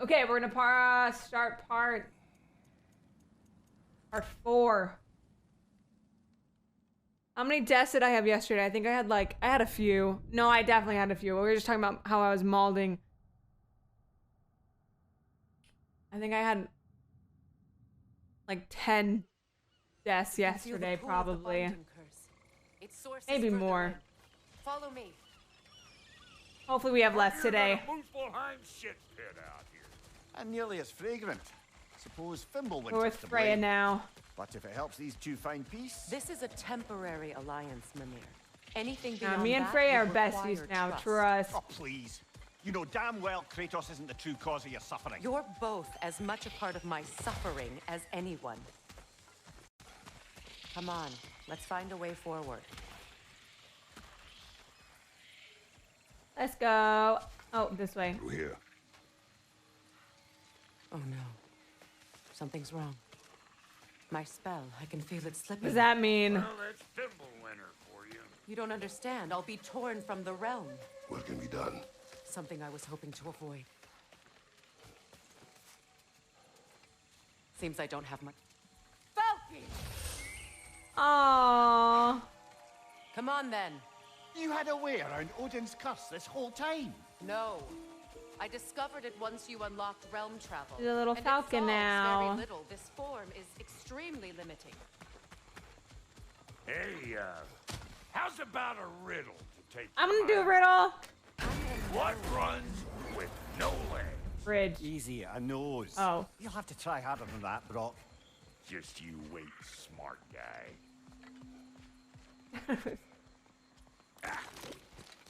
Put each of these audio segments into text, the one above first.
Okay, we're gonna start part 4. How many deaths did I have yesterday? I think I had a few. No, I definitely had a few. We were just talking about how I was malding. I think I had like 10 deaths yesterday, probably. Maybe more. Follow me. Hopefully we have less today. And nearly as fragrant. Suppose Fimbulwinter's We're with to Freya blame. now. But if it helps these two find peace... This is a temporary alliance, Mimir. Anything beyond Me and that Freya are would besties require now, trust. trust. Oh, please. You know damn well Kratos isn't the true cause of your suffering. You're both as much a part of my suffering as anyone. Come on, let's find a way forward. Let's go. Oh, this way. Through here. Oh no. Something's wrong. My spell, I can feel it slipping. What does that mean? Well, that's Fimbulwinter for you. You don't understand. I'll be torn from the realm. What can be done? Something I was hoping to avoid. Seems I don't have much. Falcon! Aww. Come on then. You had a way around Odin's curse this whole time. No. I discovered it once you unlocked realm travel. She's a little and falcon it solves now. Very little. This form is extremely limiting. Hey, how's about a riddle to take? I'm gonna do a riddle. What runs with no legs? Bridge. Easy, I knows. Oh. You'll have to try harder than that, Brock. Just you wait, smart guy.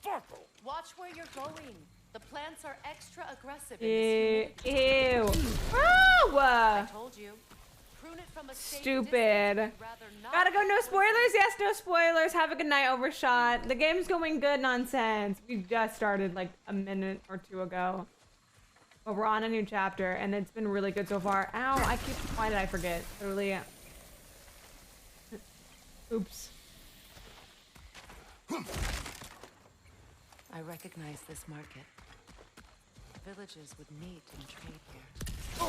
Farkle! Watch where you're going. The plants are extra aggressive in this Ew. humidity. Ew. I Oh! told you. Prune it from a safe Stupid. distance. You'd rather not Gotta go, no spoilers? Yes, no spoilers. Have a good night, Overshot. The game's going good, nonsense. We just started like a minute or two ago. But we're on a new chapter, and it's been really good so far. Ow, why did I forget? Literally. Oops. I recognize this market. Villages would meet and trade here.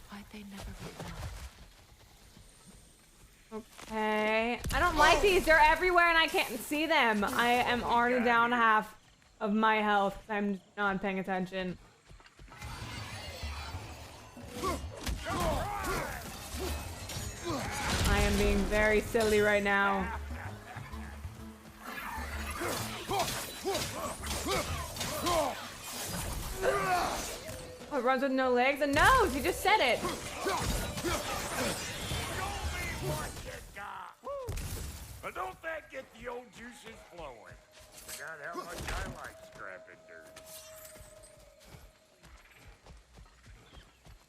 Why'd they never rebuild? Okay. I don't like these. They're everywhere, and I can't see them. I am already down half of my health. I'm not paying attention. I am being very silly right now. Oh, it runs with no legs and nose. You just said it. But don't that get the old juices flowing? Forgot how much I like scrapping dirt.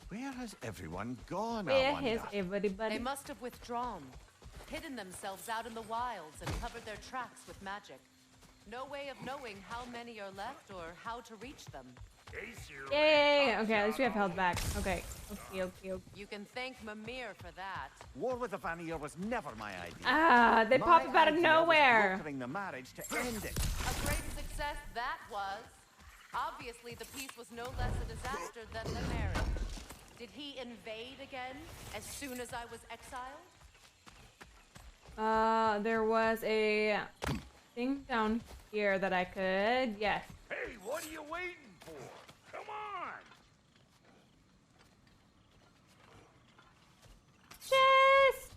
Where has everyone gone, I Where wonder? is everybody? They must have withdrawn, hidden themselves out in the wilds and covered their tracks with magic. No way of knowing how many are left or how to reach them. Yay! Okay, at least we have health back. Okay. Okay. You can thank Mimir for that. War with the Vanir was never my idea. Ah, they pop up out of My idea was nowhere. brokering the marriage to end it. A great success that was. Obviously, the peace was no less a disaster than the marriage. Did he invade again as soon as I was exiled? There was a thing down here that I could. Yes. Hey, what are you waiting for? Come on! Chest.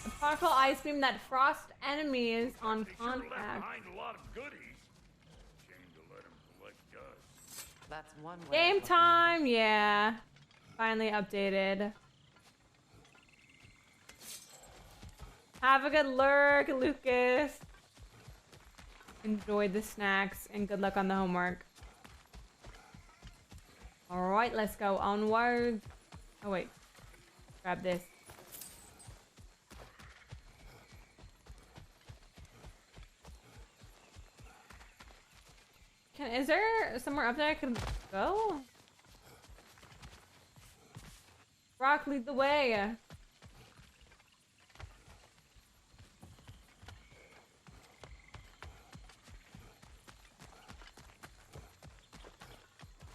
A powerful ice beam that frost enemies on They sure left contact. behind a lot of goodies. Shame to let them collect dust. That's one way. Game of looking at it. time, yeah. Finally updated. Have a good lurk, Lucas. Enjoy the snacks and good luck on the homework. Alright, let's go onward. Oh wait. Grab this. Is there somewhere up there I could go? Rock, lead the way.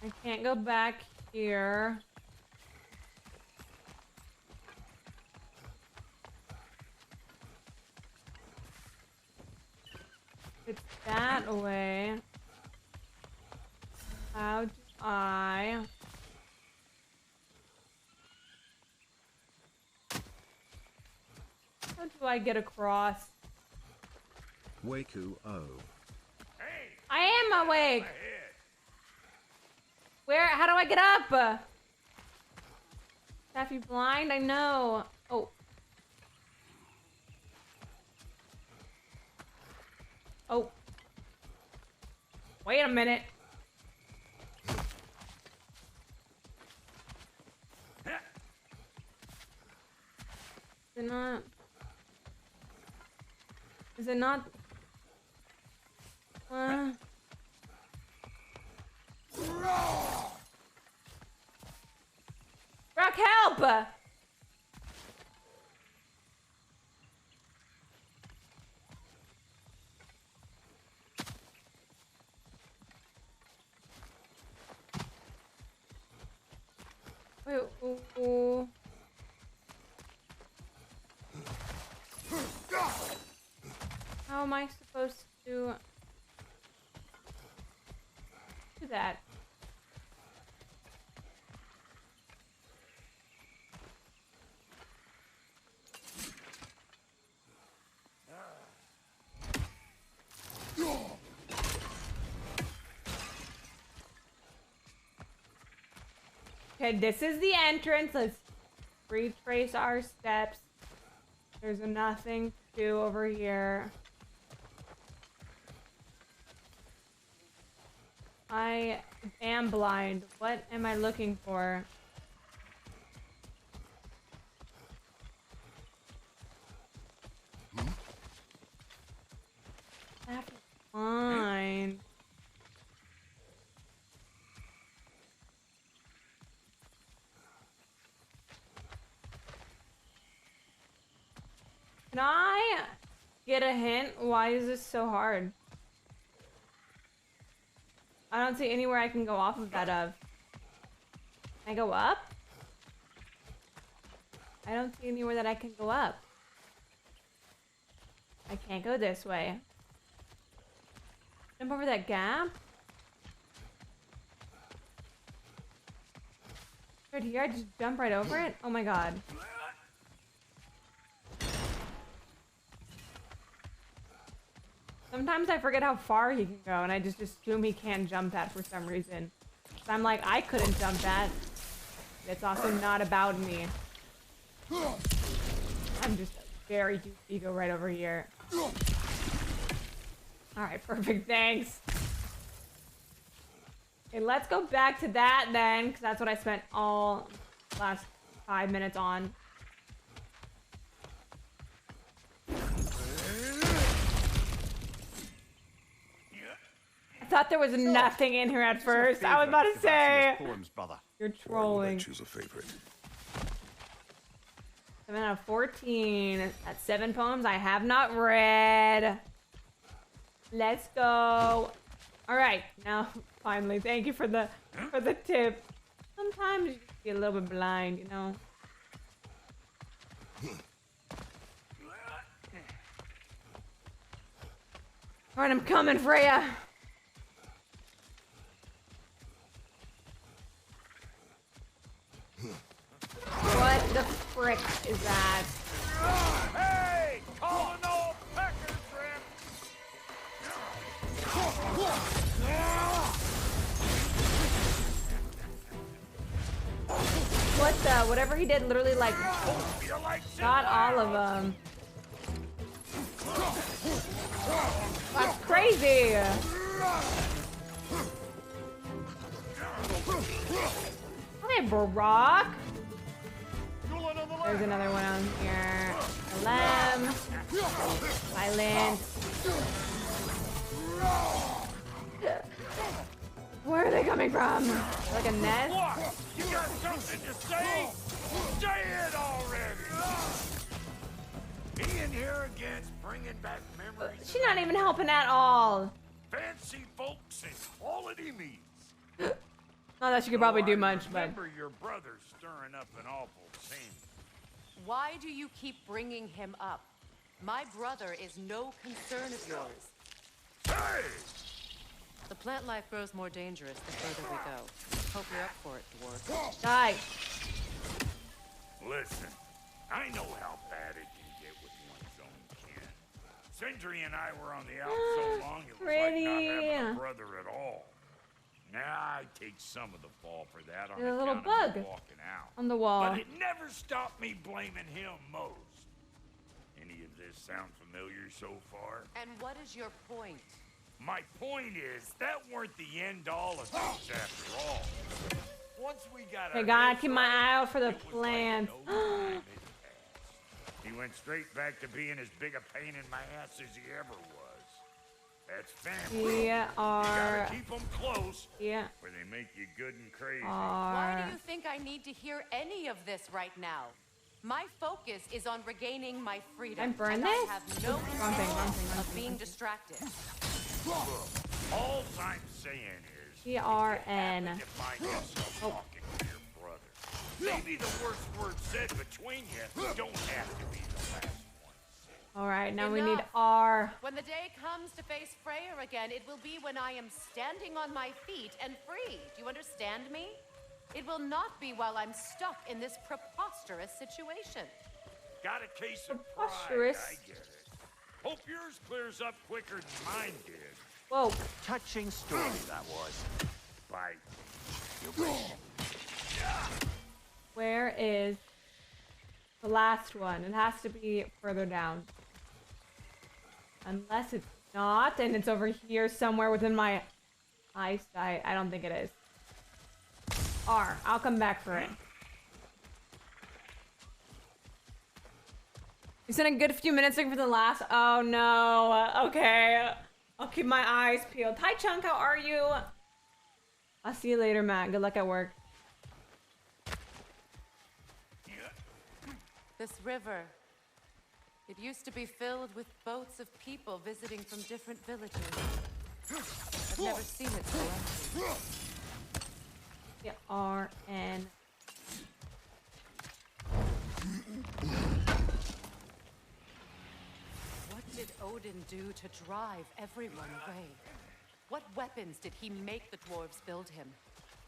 I can't go back here. It's that way. How do I... How do I get across? Waku O. Hey, I am awake! ahead. Where? How do I get up? Staff, you blind? I know. Oh. Oh. Wait a minute. Is it not? Is it not? Rock, help! Wait, ooh. How am I supposed to do that? Okay, this is the entrance. Let's retrace our steps. There's nothing to do over here. I am blind. What am I looking for? That's fine. Can I get a hint? Why is this so hard? I don't see anywhere I can go off of that of. Can I go up? I don't see anywhere that I can go up. I can't go this way. Jump over that gap? Right here, I just jump right over it? Oh my god. Sometimes I forget how far he can go and I just assume he can't jump that for some reason. So I'm like, I couldn't jump that. It's also not about me. I'm just a very huge ego right over here. Alright, perfect, thanks. Okay, let's go back to that then, because that's what I spent all last 5 minutes on. I thought there was nothing in here at first. I was about to say. Poems, brother. You're trolling. Choose a favorite. 7 out of 14. That's 7 poems I have not read. Let's go. All right, now finally, thank you for the tip. Sometimes you just get a little bit blind, you know. All right, I'm coming, Freya. What the frick is that? Hey! Calling all pecker trip! What the? Whatever he did literally like You like got all of them. That's crazy. Okay, Barack. There's another one on here. Lem. Silent. Where are they coming from? Like a nest? What? You got something to say? Say it already! Being here again's bringing back memories. She's not even helping at all. Fancy folks and quality meats. Not that you could probably do I much, but remember your brother stirring up an awful scene. Why do you keep bringing him up? My brother is no concern of yours. Hey! The plant life grows more dangerous the further we go. Hope you're up for it, dwarf. die. Listen, I know how bad it can get with one's own kin. Sindri and I were on the out so long it was like not having a brother at all. Now I take some of the fall for that on There's a little account of bug me walking out. on the wall. But it never stopped me blaming him most. Any of this sound familiar so far? And what is your point? My point is, that weren't the end all of things after all. Once we got I our gotta heads keep my right, eye out for the it was like plants. no time had passed. He went straight back to being as big a pain in my ass as he ever was. That's family. We You are. gotta keep them close, Yeah. or they make you good and crazy. Why Are. do you think I need to hear any of this right now? My focus is on regaining my freedom. I burn and this? I have no Wrong thing, wrong thing. of being distracted. Look, all I'm saying is, TRN. if you find yourself talking to your brother, maybe the worst word said between you don't have to be the last one said. All right, now we Enough. need R. When the day comes to face Freyr again, it will be when I am standing on my feet and free. Do you understand me? It will not be while I'm stuck in this preposterous situation. Got a case of pride, Preposterous. I get it. Hope yours clears up quicker than mine did. Whoa. Touching story that was. Bye. Where is the last one? It has to be further down. Unless it's not, and it's over here somewhere within my eyesight. I don't think it is. R. I'll come back for it. It's been a good few minutes looking for the last. Oh no. Okay. I'll keep my eyes peeled. Hi, Chunk. How are you? I'll see you later, Matt. Good luck at work. This river, it used to be filled with boats of people visiting from different villages. I've never seen it so empty. Yeah, R N. What did Odin do to drive everyone away? What weapons did he make the dwarves build him?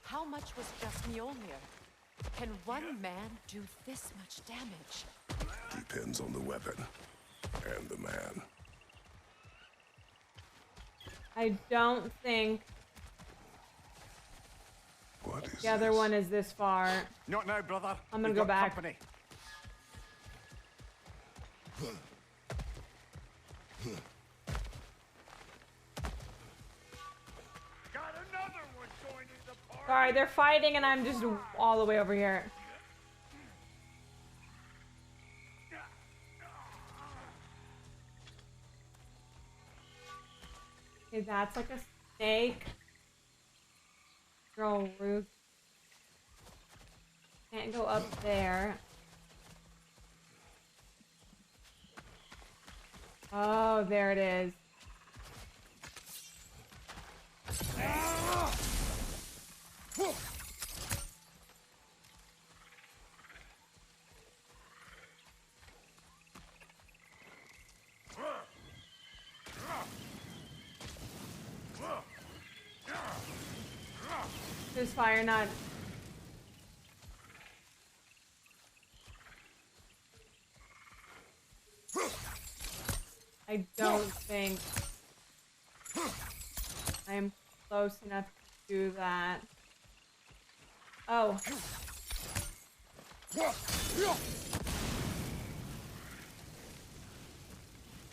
How much was just Mjolnir? Can one man do this much damage? Depends on the weapon and the man. I don't think What is the other this? one is this far. Not now, brother. I'm gonna We've go got back. Company. Got another one joining the party. Sorry, they're fighting and I'm just all the way over here. Okay, that's like a snake. Girl roof. Can't go up there. Oh, there it is. There's fire, not. I don't think I am close enough to do that. Oh.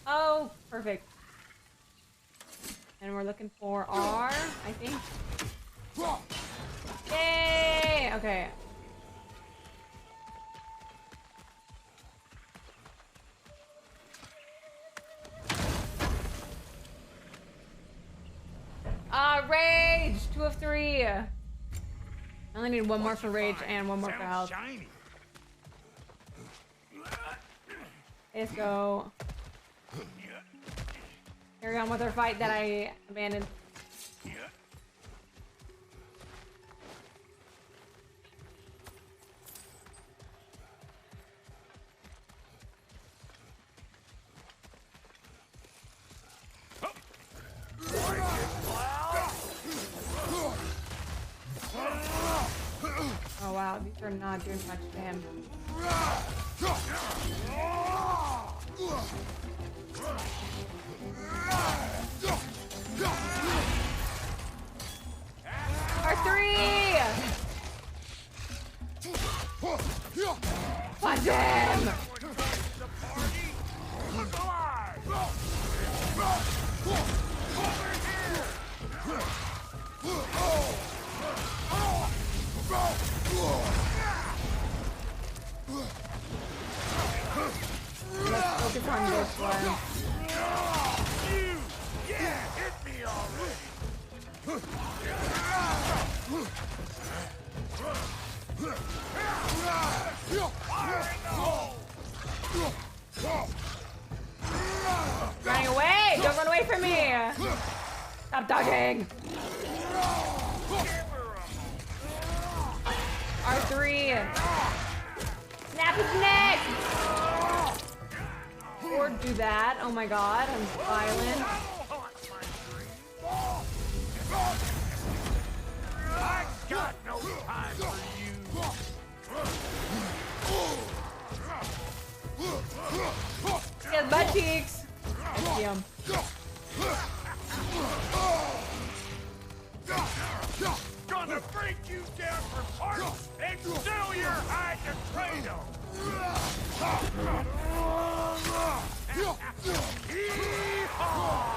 Oh, perfect. And we're looking for R, I think. Yay! Okay. Rage! 2 of 3. I only need one more for rage and one more for health. Shiny. Let's go. Carry on with our fight that I abandoned. not doing much to him. R3! Punch him! Let's focus on this one. Yeah, hit me already. Running away! Don't run away from me! Stop dodging! R3! Snap his neck! Or do that. Oh my god, I'm violent. I got no time for you. He has butt cheeks. I see him. Gonna break you down for parts and sell your hide to Kratos.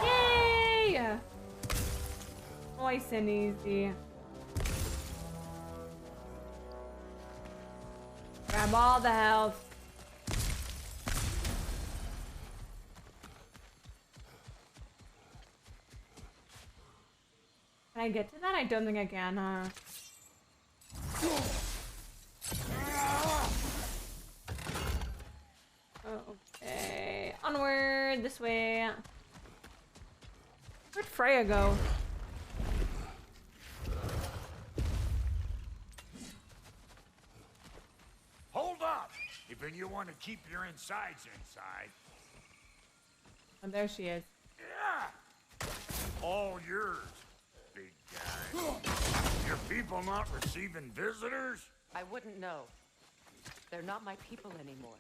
Yay! Nice and easy. Grab all the health. Can I get to that? I don't think I can, huh? Okay. Onward, this way. Where'd Freya go? Hold up! If you want to keep your insides inside. Oh, there she is. Yeah! All yours, big guy. Your people not receiving visitors? I wouldn't know. They're not my people anymore.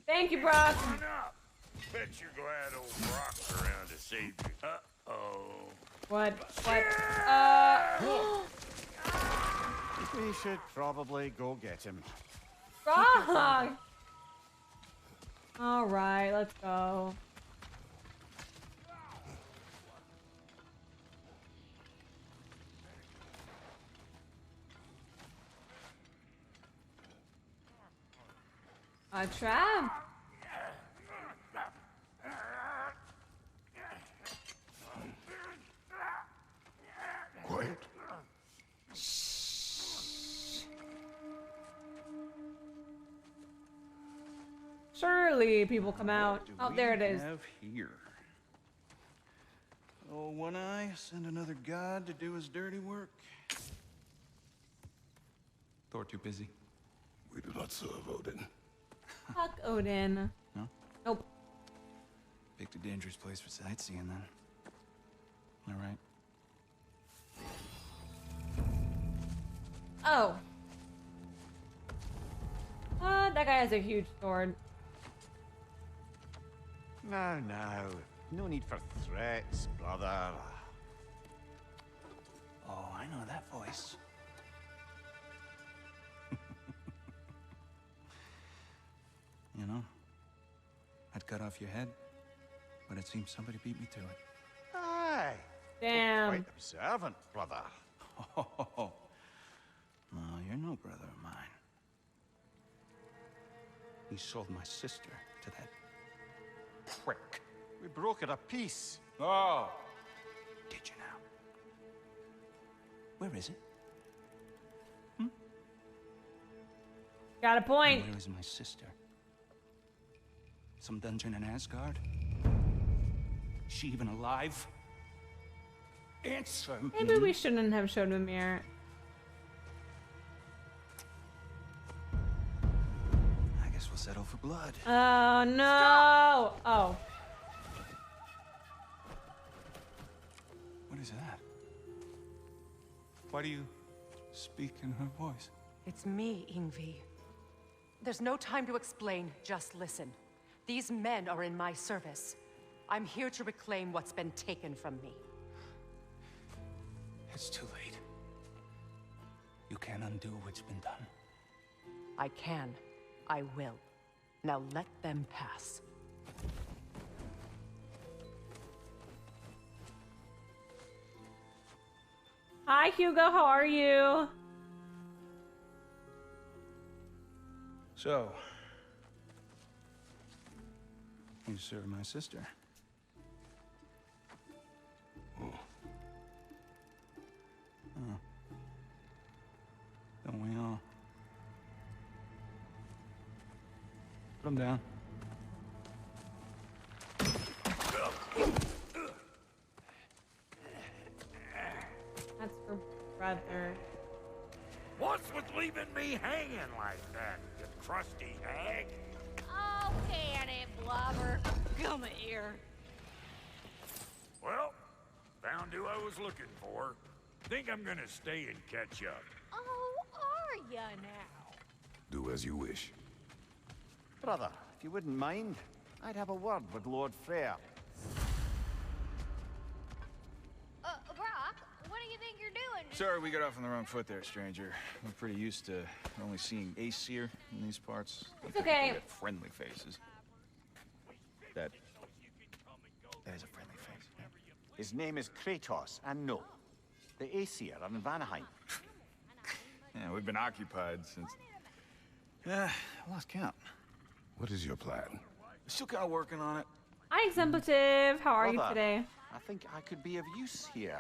Thank you, Brock. Come on up. Bet you're glad old Brock's around to save you. Uh-oh. What? We should probably go get him. Brock! Alright, let's go. A trap? Quiet. Surely people come out. Oh, there it is. Have here. Oh, One Eye, send another god to do his dirty work. Thor too busy. We do not serve Odin. Fuck Odin. No? Nope. Picked a dangerous place for sightseeing then. All right. Oh. That guy has a huge sword. Now, no need for threats, brother. Oh, I know that voice. You know, I'd cut off your head, but it seems somebody beat me to it. Aye. Damn. Quite observant, brother. Oh, no, you're no brother of mine. He sold my sister to that prick. We broke it a piece. Oh! Did you now? Where is it? Got a point. Where is my sister? Some dungeon in Asgard? Is she even alive? Answer me. Maybe we shouldn't have showed him here. I guess we'll settle for blood. Oh no! Oh. What What is that? Why do you speak in her voice? It's me, Ingvi. There's no time to explain, just listen. These men are in my service. I'm here to reclaim what's been taken from me. It's too late. You can't undo what's been done. I can. I will. Now let them pass. Hi, Hugo. How are you? So, you serve my sister. Oh. Don't we all? Put him down. That's for brother. What's with leaving me hanging like that, you crusty hag? Oh, can it, Blubber? Come here. Well, found who I was looking for. Think I'm gonna stay and catch up. Oh, are ya now? Do as you wish. Brother, if you wouldn't mind, I'd have a word with Lord Freyr. Brock, what do you think you're doing? Sorry, we got off on the wrong foot there, stranger. We're pretty used to only seeing Aesir in these parts. It's okay. We got friendly faces. That is a friendly face. His name is Kratos, and no, the Aesir are in Vanheim. Yeah, we've been occupied since... I lost count. What is your plan? Still kind of working on it. Hi, Exemplative. How are you Brother, today? I think I could be of use here.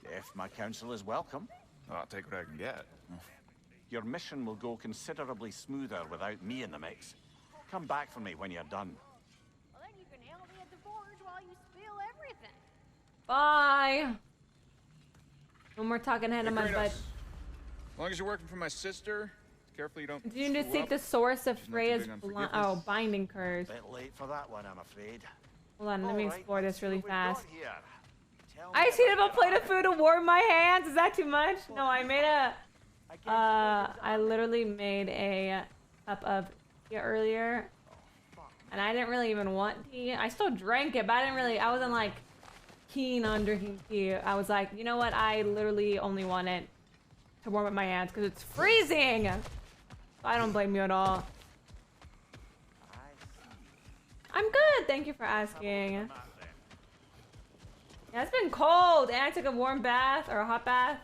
If my counsel is welcome, Well, I'll take what I can get. your mission will go considerably smoother without me in the mix. Come back for me when you're done. Well, then you can help me at the forge while you spill everything. Bye. No more talking head on my Kratos, butt. as long as you're working for my sister, carefully you don't Continue to screw seek up. the source of She's not too Freya's big on forgiveness. binding curse. Bit late for that one, I'm afraid. Hold on, let me All right, explore let's this see really what we've got fast. here. Tell me I see about a plate of food to warm my hands. Is that too much? No, I made a. I literally made a cup of tea earlier, and I didn't really even want tea. I still drank it, but I wasn't like keen on drinking tea. I was like, you know what? I literally only want it to warm up my hands because it's freezing. I don't blame you at all. I'm good. Thank you for asking. Yeah, it's been cold, and I took a warm bath or a hot bath.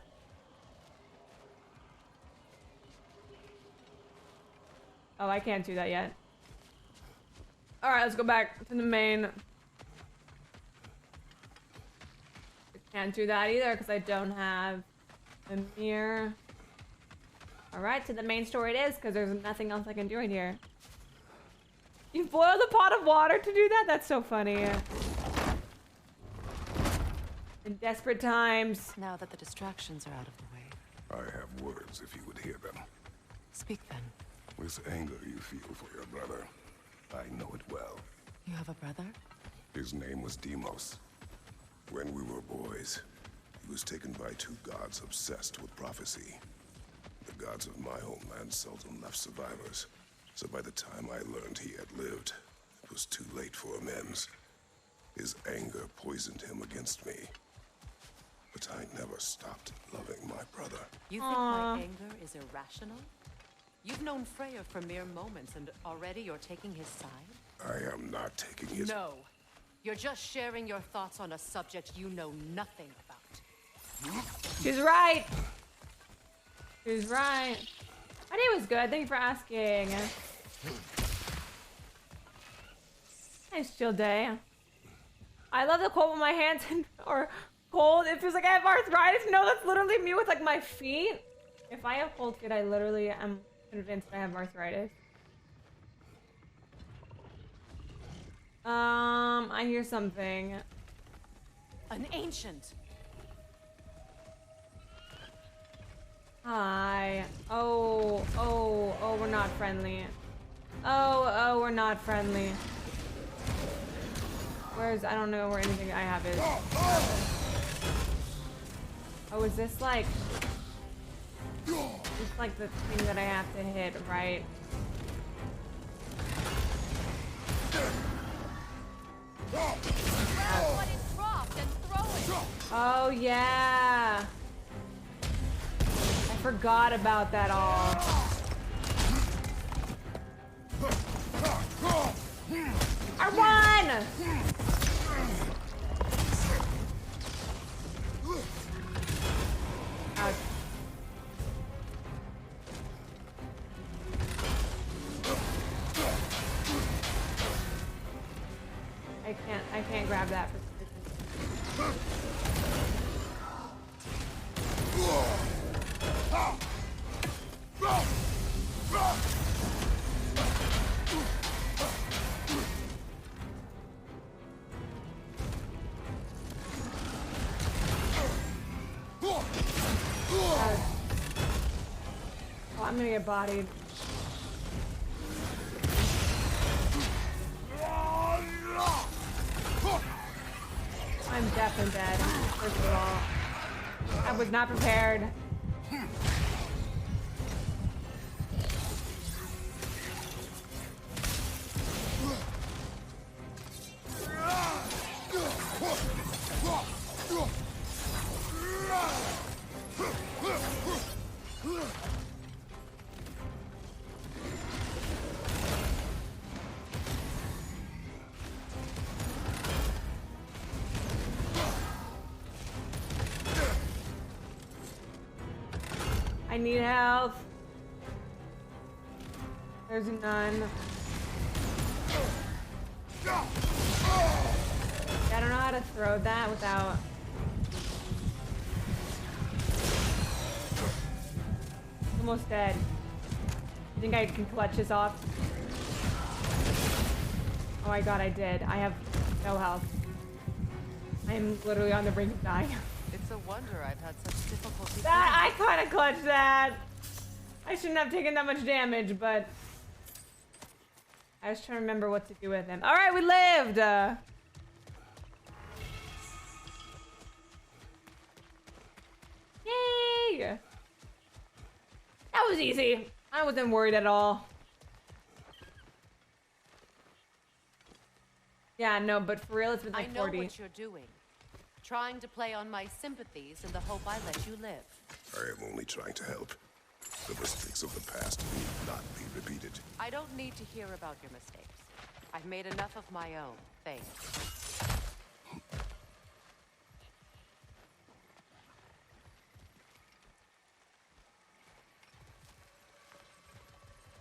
Oh, I can't do that yet. All right, let's go back to the main. I can't do that either because I don't have a mirror. All right, to the main story it is because there's nothing else I can do right here. You boiled a pot of water to do that? That's so funny. In desperate times. Now that the distractions are out of the way, I have words if you would hear them. speak then. This anger you feel for your brother, I know it well. You have a brother? His name was Deimos. When we were boys, he was taken by two gods obsessed with prophecy. The gods of my homeland seldom left survivors, so by the time I learned he had lived, it was too late for amends. His anger poisoned him against me. But I never stopped loving my brother. You think my anger is irrational? You've known Freyr for mere moments, and already you're taking his side? I am not taking his... No. You're just sharing your thoughts on a subject you know nothing about. She's right. She's right. My day was good. Thank you for asking. Nice chill day. I love the cold with my hands or cold. It feels like I have arthritis. No, that's literally me with like my feet. If I have cold feet, I literally am convinced I have arthritis. I hear something. An ancient. Hi. Oh, we're not friendly. Oh, we're not friendly. I don't know where anything I have is. Oh, is this like... It's like the thing that I have to hit, right? What is dropped and throw it. Oh, yeah. I forgot about that all. I won! Ouch. I can't grab that for some Oh, I'm gonna get bodied. I'm definitely dead, first of all. I was not prepared. I need health. There's none. I don't know how to throw that without... Almost dead. I think I can clutch this off. Oh my god, I did. I have no health. I am literally on the brink of dying. It's a wonder I've had such difficulty. That I kind of clutched that. I shouldn't have taken that much damage, but I was trying to remember what to do with him. All right, we lived. Yay! That was easy. I wasn't worried at all. Yeah, no, but for real, it's been like 40. I know what you're doing. Trying to play on my sympathies in the hope I let you live. I am only trying to help. The mistakes of the past need not be repeated. I don't need to hear about your mistakes. I've made enough of my own, thanks.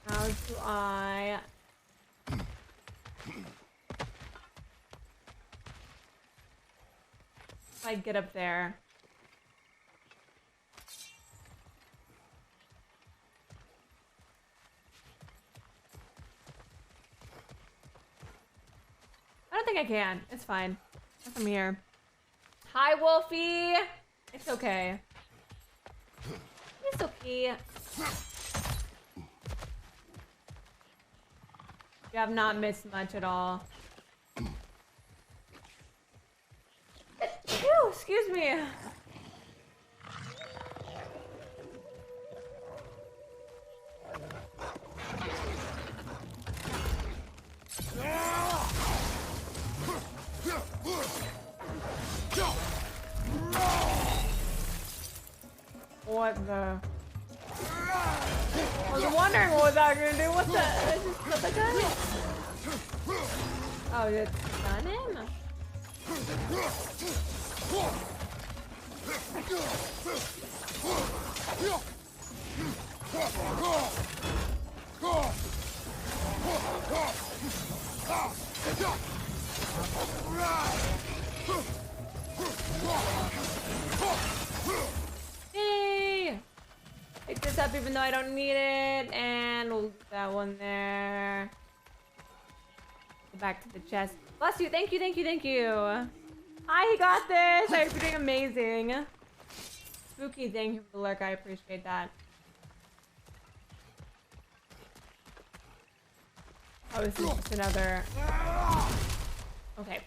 How do I... If I get up there. I don't think I can. It's fine. I'm here. Hi, Wolfie. It's okay. It's okay. You have not missed much at all. Phew, excuse me. What the? I was wondering what was I gonna do. What the? Is this the gun? Oh, it's done him? Hey! Pick this up even though I don't need it, and we'll leave that one there. Go back to the chest. Bless you, thank you, thank you, thank you. Hi, he got this. I hope you're doing amazing. Spooky, thank you for the lurk. I appreciate that. Oh, this is just another. Okay.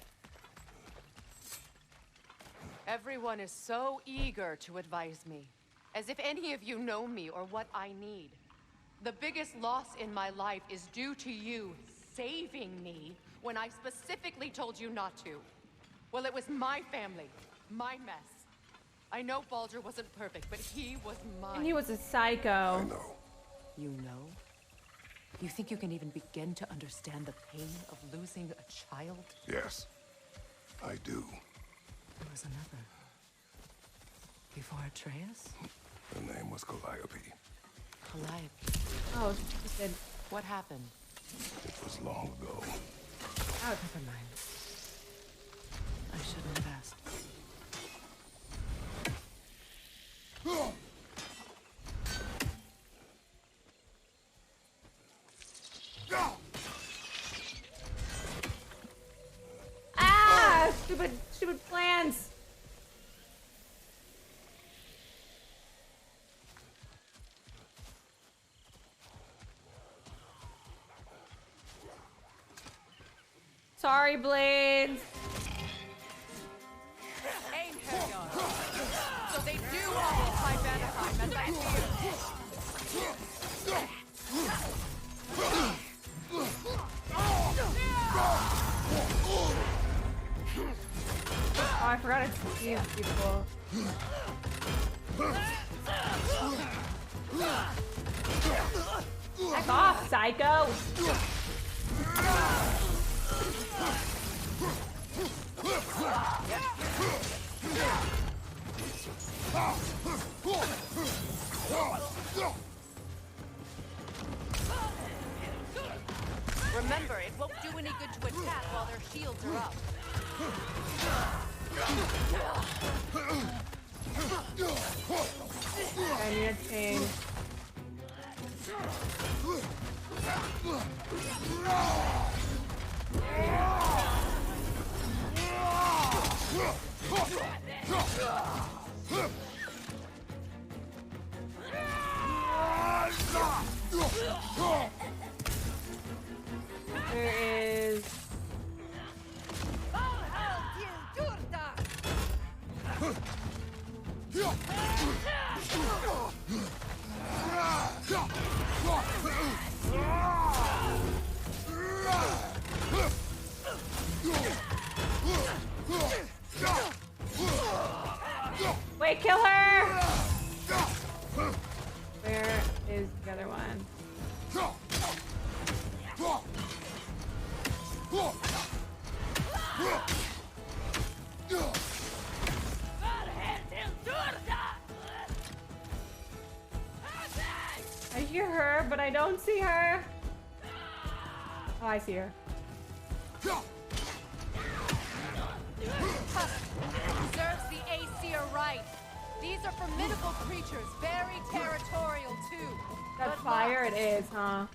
Everyone is so eager to advise me, as if any of you know me or what I need. The biggest loss in my life is due to you saving me when I specifically told you not to. Well, it was my family, my mess. I know Baldur wasn't perfect, but he was mine. And he was a psycho. I know. You know? You think you can even begin to understand the pain of losing a child? Yes, I do. There was another. Before Atreus? Her name was Calliope. Calliope. Oh, she said, What happened? It was long ago. oh, Never mind. I shouldn't have asked. ah, stupid plans. Sorry, Blades. Aim, Heimdall. So they do occupy Vanheim, as I feared. Oh, I forgot it's these people. Back off, psycho! Remember, it won't do any good to attack while their shields are up. I need a change. There is... Wait, kill her! Where is the other one? I hear her, but I don't see her. Oh, I see her. Serves the Aesir right. These are formidable creatures, very territorial too. That But fire it is, huh?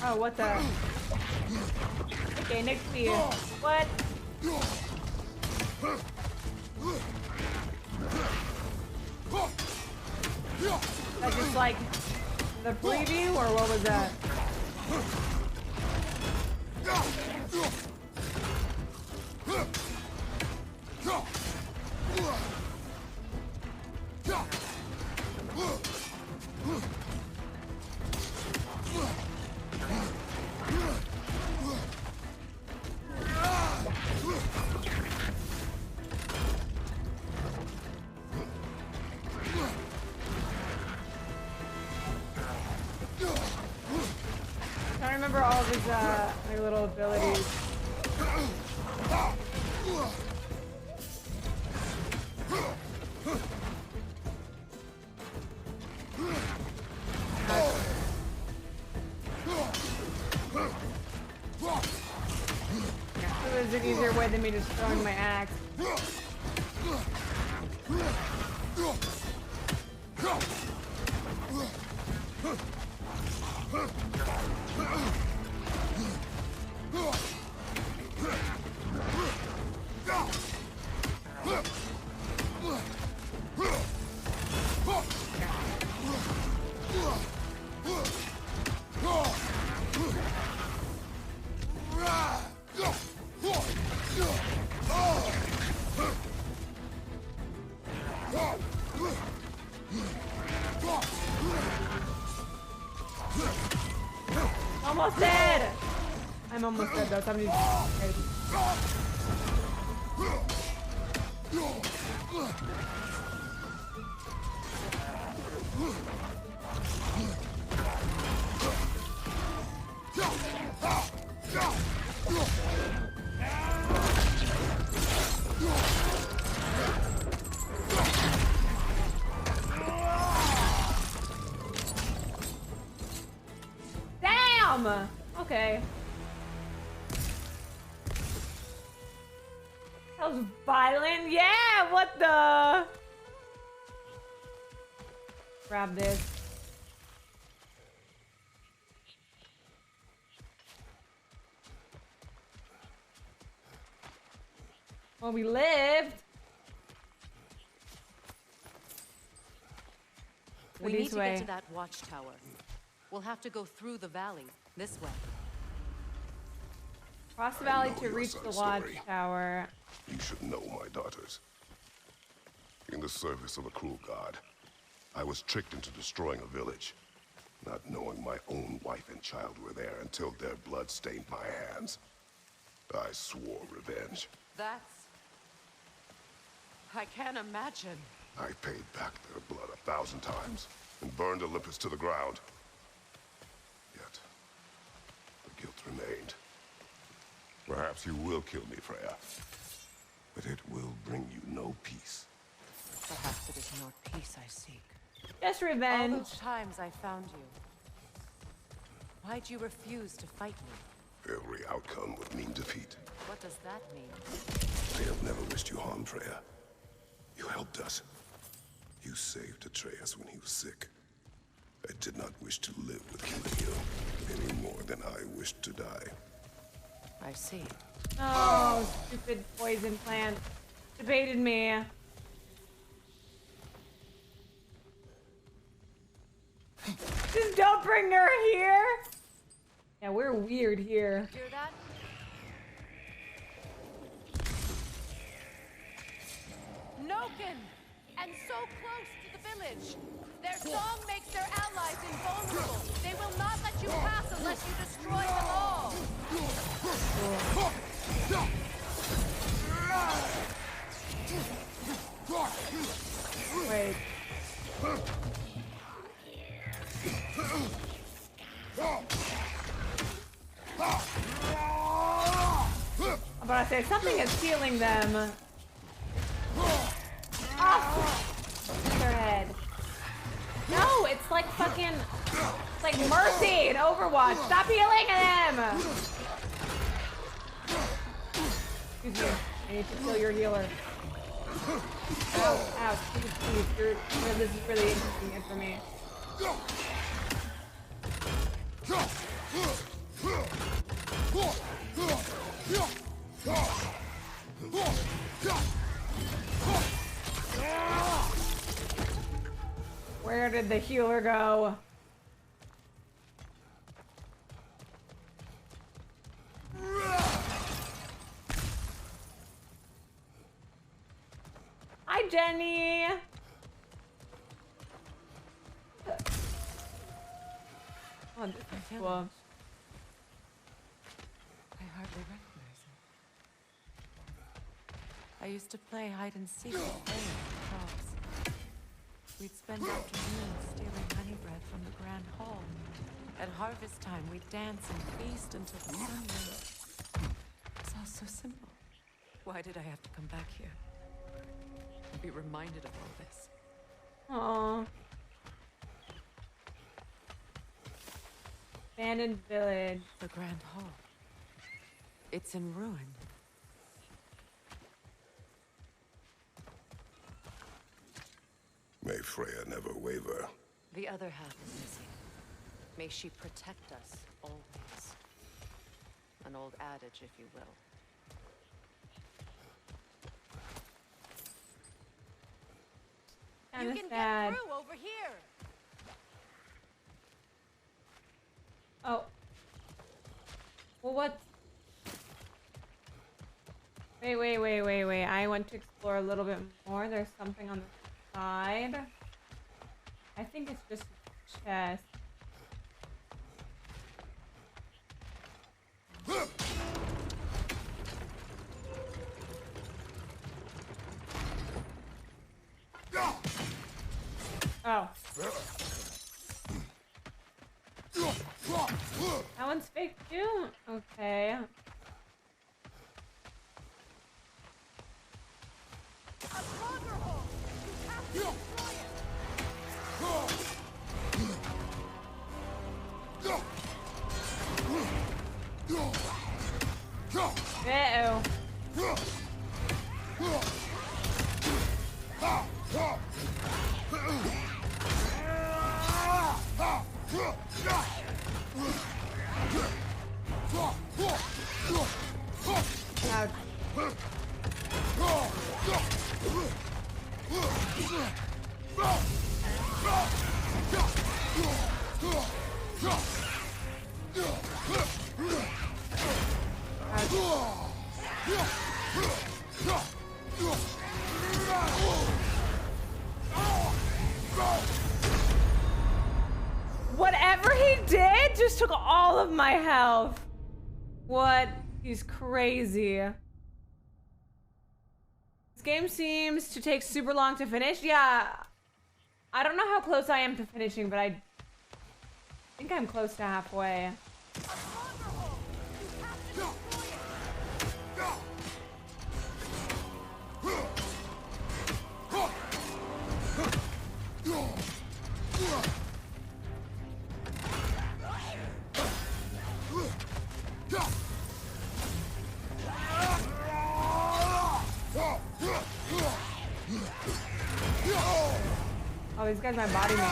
Oh, what the? Okay, next to you. What? That's just like the preview, or what was that? I don't remember all of his like little abilities. So there's an easier way than me just throwing my axe. Almost dead! I'm almost dead though. Somebody's crazy. Damn! Okay. That was violent. Yeah, what the? Grab this. Well, we lived. We need to get to that watchtower. We'll have to go through the valley, this way. Cross the valley to reach the watchtower. You should know my daughters. In the service of a cruel god, I was tricked into destroying a village, not knowing my own wife and child were there until their blood stained my hands. I swore revenge. That's... I can't imagine. I paid back their blood 1,000 times and burned Olympus to the ground. Yet, the guilt remained. Perhaps you will kill me, Freya, but it will bring you no peace. Perhaps it is not peace I seek. Just All revenge. those times I found you. Why'd you refuse to fight me? Every outcome would mean defeat. What does that mean? I have never wished you harm, Freya. You helped us. You saved Atreus when he was sick. I did not wish to live with killing you, any more than I wished to die. I see. Oh, stupid poison plant. Debated me. Just don't bring her here. Yeah, we're weird here. Hear that? Noken! And so close to the village. Their song makes their allies invulnerable. They will not let you pass unless you destroy them all. Wait. I'm about to say something is healing them. Oh, their head. No, it's like fucking, it's like Mercy in Overwatch. Stop healing them. Excuse me. I need to kill your healer. Ow, ouch. Please. This is really inconvenient for me. Where did the healer go? Hi, Jenny. Oh, this is cool. I hardly recognize it. I used to play hide and seek with Freyr at the shops. We'd spend afternoons stealing honey bread from the Grand Hall. At harvest time, we'd dance and feast until the sun rose. It's all so simple. Why did I have to come back here? And be reminded of all this? Aww. Abandoned village. The Grand Hall. It's in ruin. May Freya never waver. The other half is missing. May she protect us always. An old adage, if you will. Kind You of can sad. get through over here. Oh. Well, what? Wait. I want to explore a little bit more. There's something on the side. I think it's just a chest. Oh. That one's fake too? Okay. A stronghold. You have to destroy Uh-oh. Ouch. Whatever he did just took all of my health. What? He's crazy. This game seems to take super long to finish. Yeah. I don't know how close I am to finishing, but I think I'm close to halfway. Oh, these guys might body me.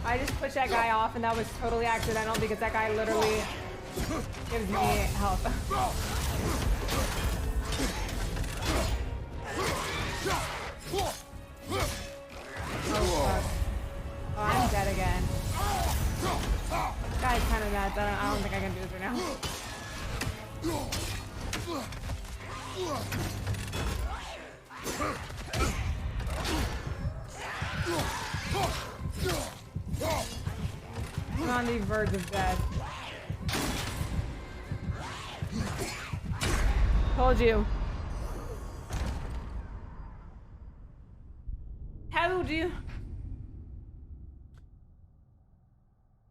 I just pushed that guy off and that was totally accidental because that guy literally gives me health. Oh, I'm dead again. This guy's kind of mad. I don't think I can do this right now. I'm on the verge of death. Told you. Told you.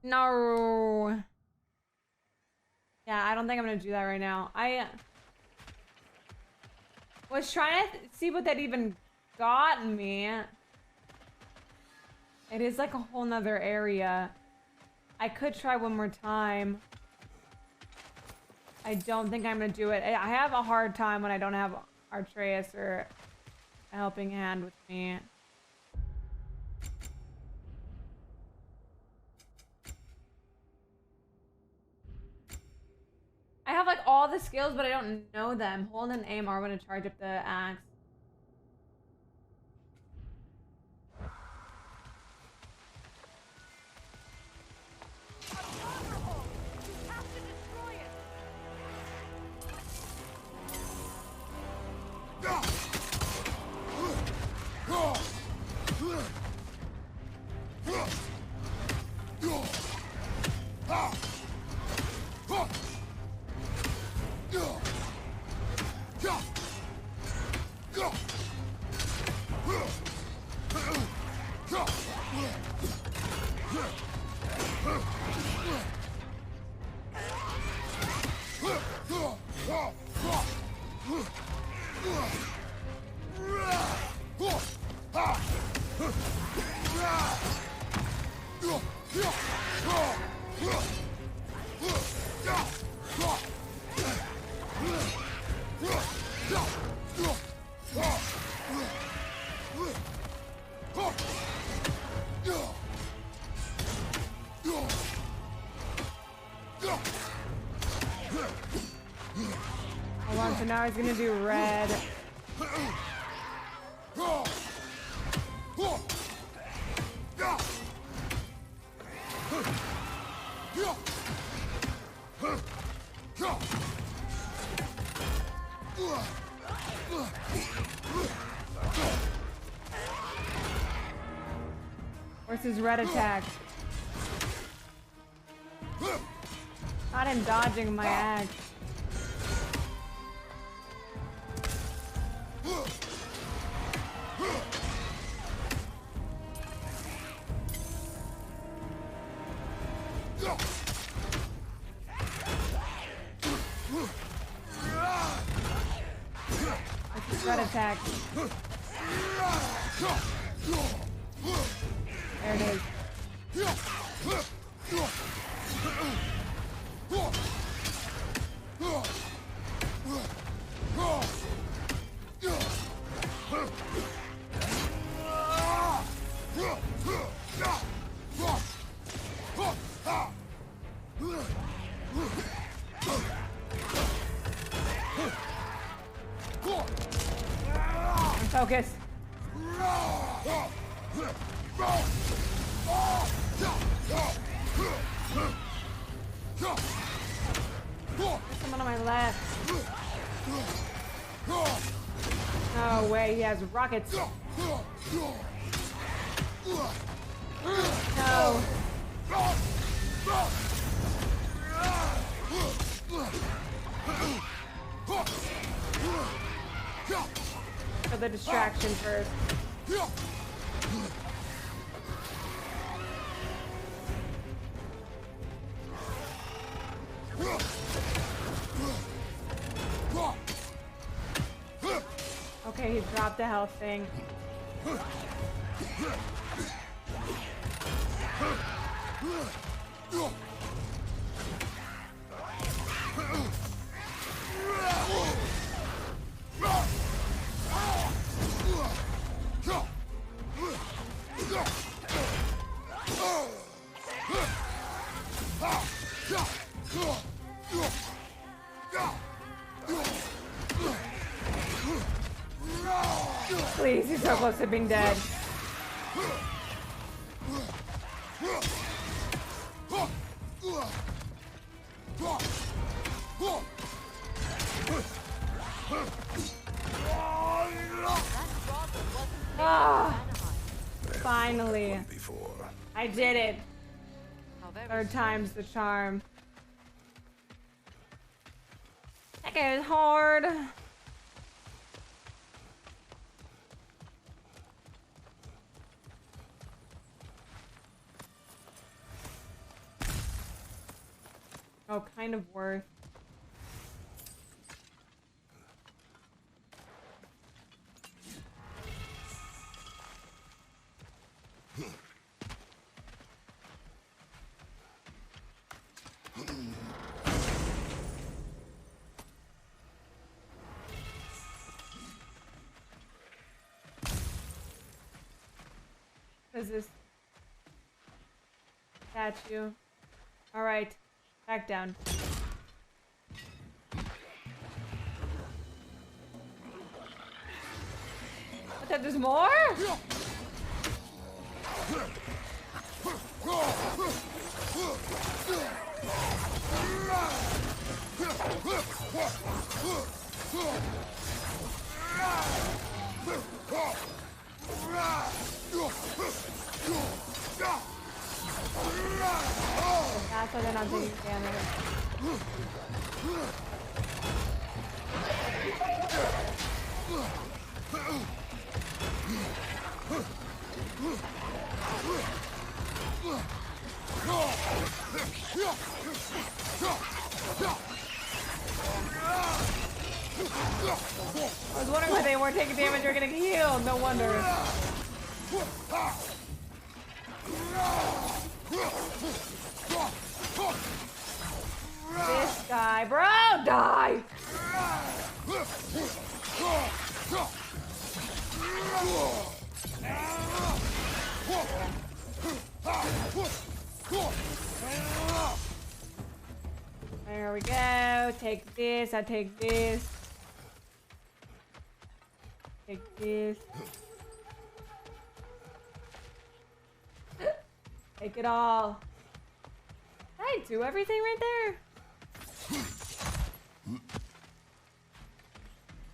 No. Yeah, I don't think I'm gonna do that right now. I was trying to see what that even got me. It is like a whole nother area. I could try one more time. I don't think I'm gonna do it. I have a hard time when I don't have Atreus or a helping hand with me. I have like all the skills, but I don't know them. Hold and aim are when to charge up the axe. Hold on, so now he's gonna do red. Where's his red attack? Not him dodging my axe. What's his red attack? There it is. Focus. There's someone on my left. No way, he has rockets. No. For the distraction first. Okay, he dropped the health thing. Please, he's so close to being dead. Ah, finally. I did it. Third time's the charm. That guy is hard. Oh, kind of worth. What is this? Statue. All right. Back down. What, there's more? That's why they're not taking damage. I was wondering why they weren't taking damage or getting healed. No wonder. This guy, bro, die! There we go. Take this. I take this. Take this. Take it all. Did I do everything right there?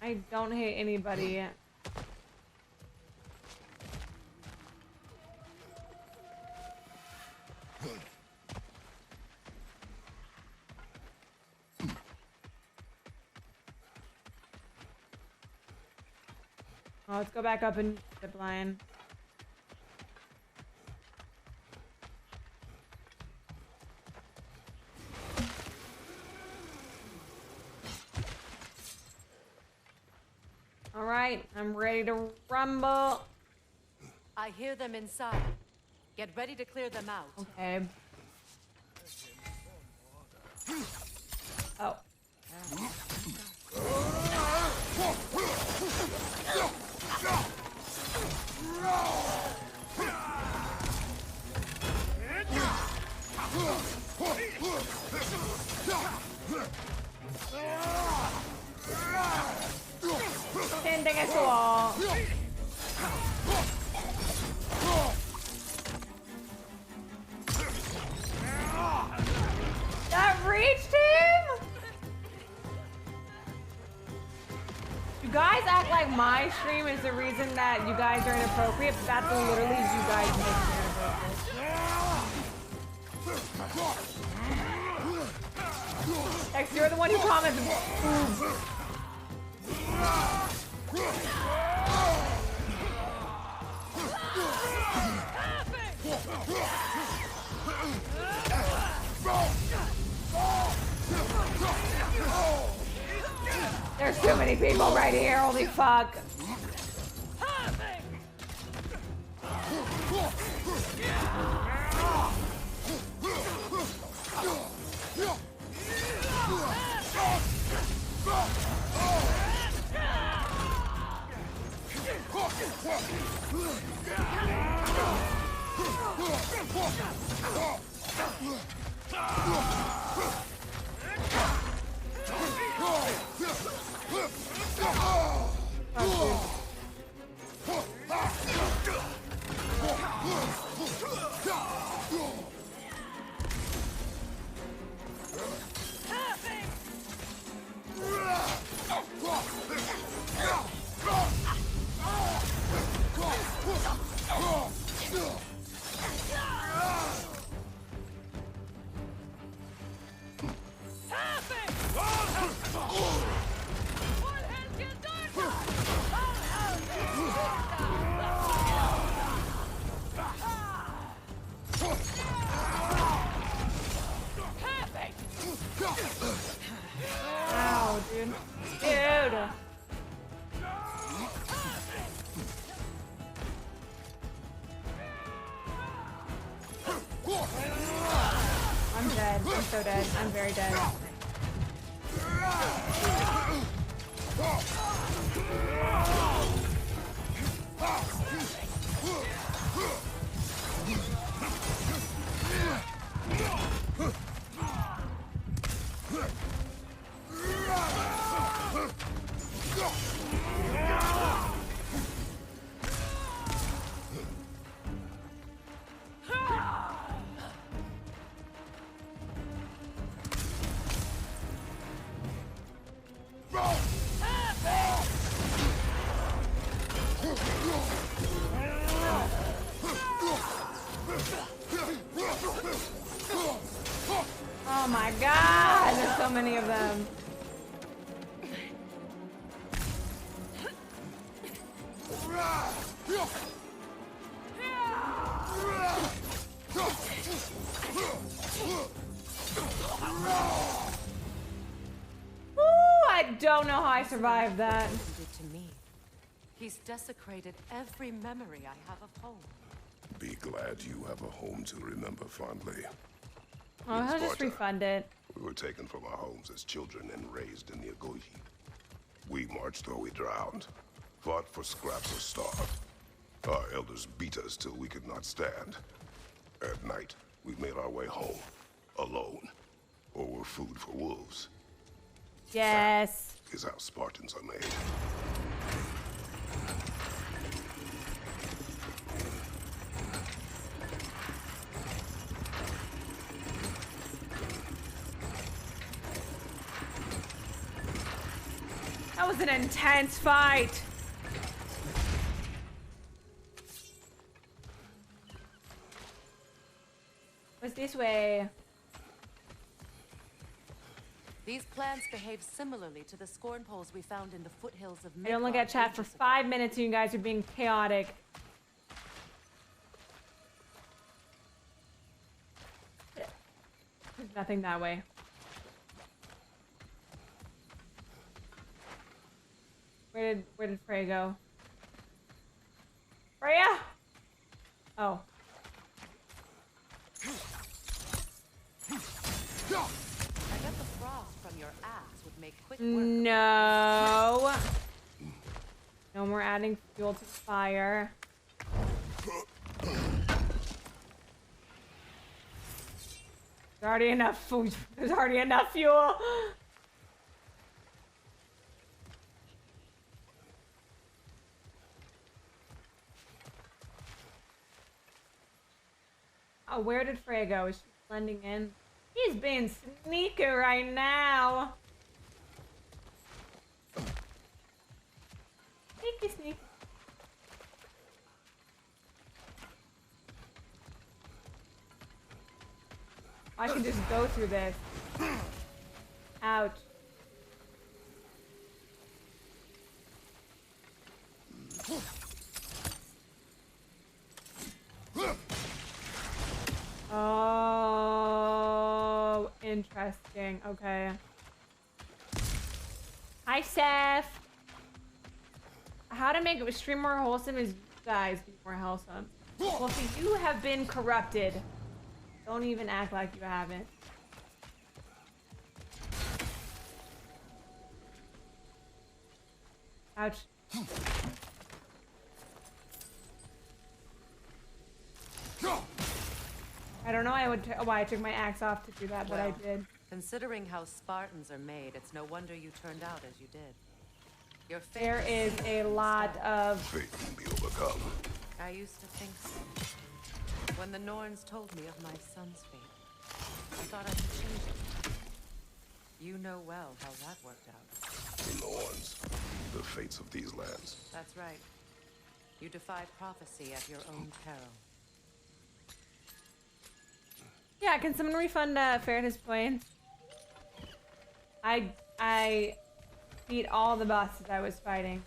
I don't hate anybody yet. Oh, let's go back up and zip line. All right, I'm ready to rumble. I hear them inside. Get ready to clear them out. Okay. Oh. Tending against the wall. That reached him? You guys act like my stream is the reason that you guys are inappropriate, but that's literally you guys make me inappropriate. X, you're the one who commented. There's too many people right here, holy fuck. Ow, dude. Dude. I'm dead. I'm so dead. I'm very dead. Oh my god, there's so many of them. Ooh, I don't know how I survived that. He did to me. He's desecrated every memory I have of home. Be glad you have a home to remember fondly. Oh, I'll just refund it. We were taken from our homes as children and raised in the Agoji. We marched or we drowned. fought for scraps or starved. Our elders beat us till we could not stand. At night, we made our way home, alone, or were food for wolves. Yes. That is how Spartans are made. That was an intense fight. What's this way? These plants behave similarly to the scorn poles we found in the foothills of I don't look Midgard at chat for ages ago. 5 minutes and you guys are being chaotic. There's nothing that way. Where did Freya go? Freya! Oh. I bet the frost from your axe would make quick work. No. No more adding fuel to the fire. There's already enough food. There's already enough fuel. Oh, where did Freya go? Is she blending in? He's being sneaky right now. Sneaky, sneaky. I can just go through this. Ouch. Oh, interesting. Okay. Hi, Seth. How to make a stream more wholesome is you guys be more wholesome. Well, if you have been corrupted, don't even act like you haven't. Ouch. I don't know why I took my axe off to do that, but I Well, did. Considering how Spartans are made, it's no wonder you turned out as you did. Your fate There is a lot of... Fate can be overcome. I used to think so. When the Norns told me of my son's fate, I thought I could change it. You know well how that worked out. The Norns, the fates of these lands. That's right. You defied prophecy at your own peril. Yeah, can someone refund Fair his points? I beat all the bosses I was fighting.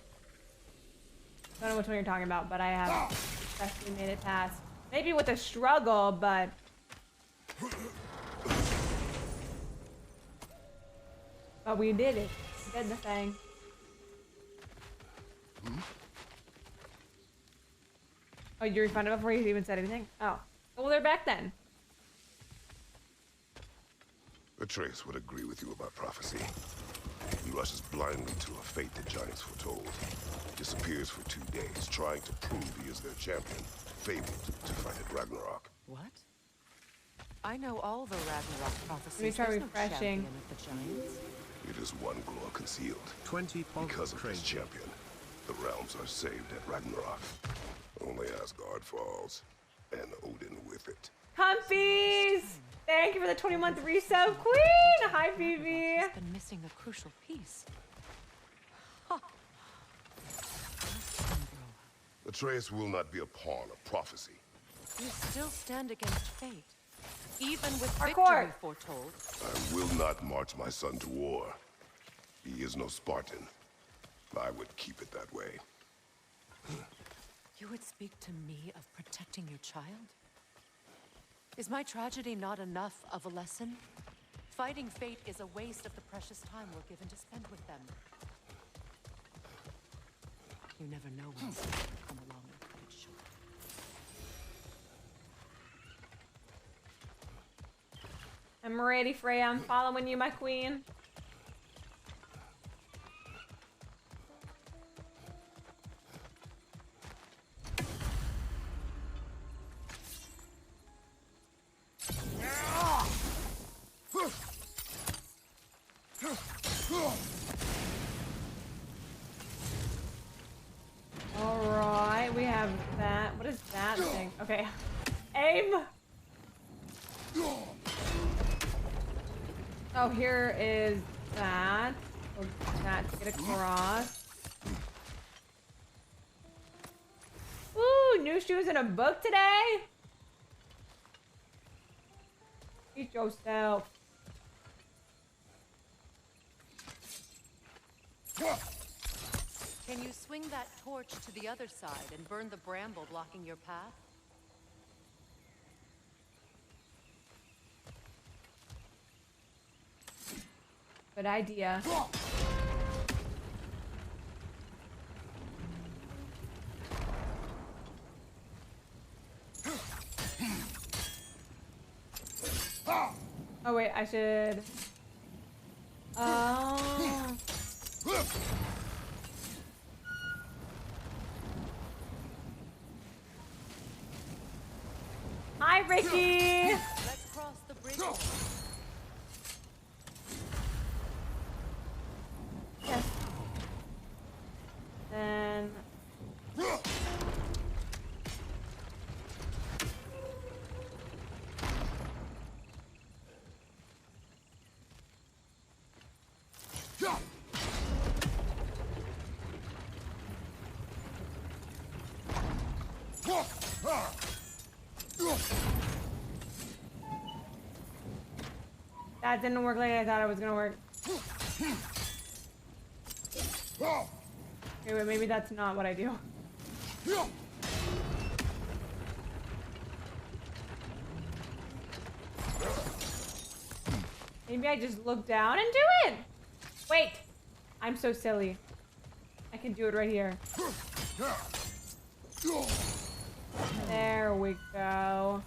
I don't know which one you're talking about, but I have successfully made it past. Maybe with a struggle, but... But we did it. We did the thing. Oh, you refunded before you even said anything? Oh. Well, they're back then. Atreus would agree with you about prophecy. He rushes blindly to a fate the giants foretold. Disappears for 2 days, trying to prove he is their champion, fabled to fight at Ragnarok. What? I know all the Ragnarok prophecies. Let me try There's no refreshing. champion of the giants. It is one glow concealed. 20 Because of this champion, the realms are saved at Ragnarok. Only Asgard falls, and Odin with it. Comfies! Thank you for the 20-month resub, Queen! Hi, BB! He's been missing a crucial piece. Ha! Atreus will not be a pawn of prophecy. You still stand against fate, even with Hardcore. victory foretold. I will not march my son to war. He is no Spartan. I would keep it that way. You would speak to me of protecting your child? Is my tragedy not enough of a lesson? Fighting fate is a waste of the precious time we're given to spend with them. You never know when someone will come along and cut it short. I'm ready, Freya. I'm following you, my queen. Okay. Aim! Oh, here is that. So that to get across. Ooh, new shoes and a book today? Eat yourself. Can you swing that torch to the other side and burn the bramble blocking your path? Good idea. Oh wait, I should. Oh. Hi, Ricky. Let's cross the bridge. Yes. Then. That didn't work like I thought it was gonna work. Okay, wait, maybe that's not what I do. Maybe I just look down and do it! Wait! I'm so silly. I can do it right here. There we go.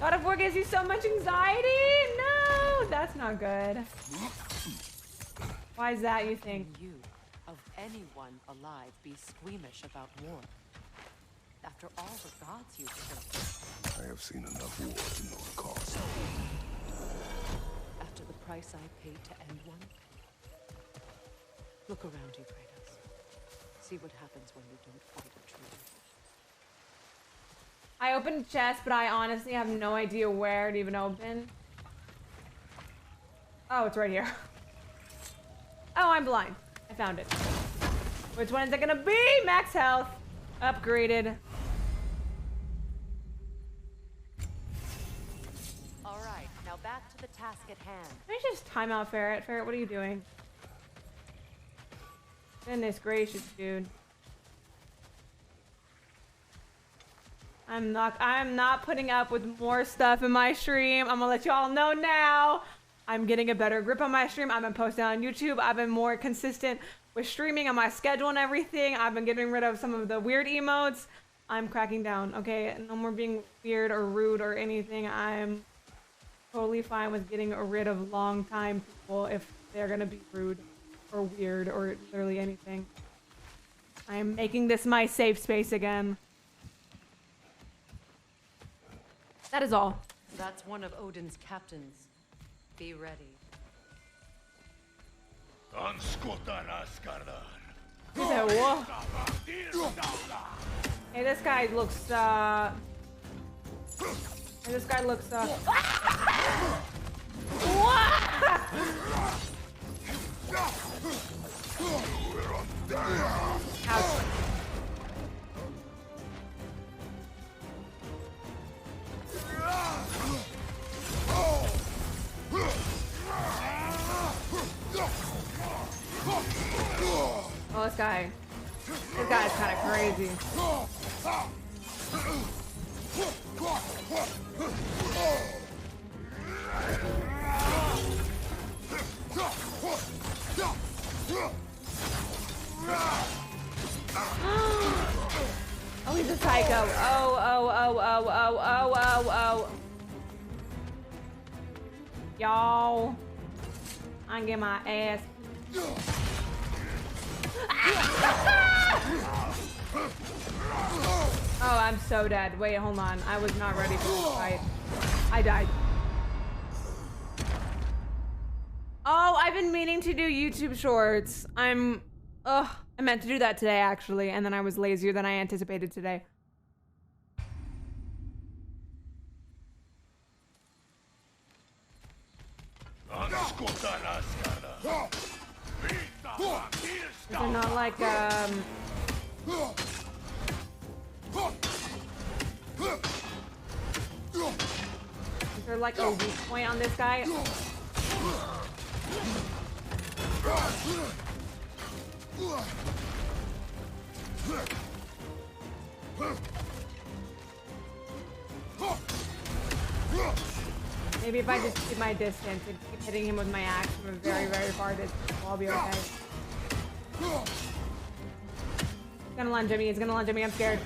God of War gives you so much anxiety? No, that's not good. Why is that, you think? Can you, of anyone alive, be squeamish about war? After all the gods you've killed. I have seen enough war to know the cost. After the price I paid to end one? Look around you, Kratos. See what happens when you don't fight a truth. I opened a chest, but I honestly have no idea where it even opened. Oh, it's right here. Oh, I'm blind. I found it. Which one is it gonna be? Max health. Upgraded. Alright, now back to the task at hand. Can I just time out Ferret? Ferret, what are you doing? Goodness gracious, dude. I'm not putting up with more stuff in my stream. I'm gonna let you all know now. I'm getting a better grip on my stream. I've been posting on YouTube. I've been more consistent with streaming on my schedule and everything. I've been getting rid of some of the weird emotes. I'm cracking down, okay? No more being weird or rude or anything. I'm totally fine with getting rid of long time people if they're gonna be rude or weird or literally anything. I am making this my safe space again. That is all. That's one of Odin's captains. Be ready. He said, whoa. Hey, this guy looks, Hey, this guy looks, Ouch. Oh, this guy's kind of crazy. Oh, he's a psycho. Oh. Y'all. I'm getting my ass. Oh, I'm so dead. Wait, hold on. I was not ready for this fight. I died. Oh, I I've been meaning to do YouTube shorts. I meant to do that today actually, and then I was lazier than I anticipated today. They're not like is there like a weak point on this guy? Maybe if I just keep my distance and keep hitting him with my axe from a very, very far distance, I'll be okay. He's gonna lunge at me, he's gonna lunge at me, I'm scared.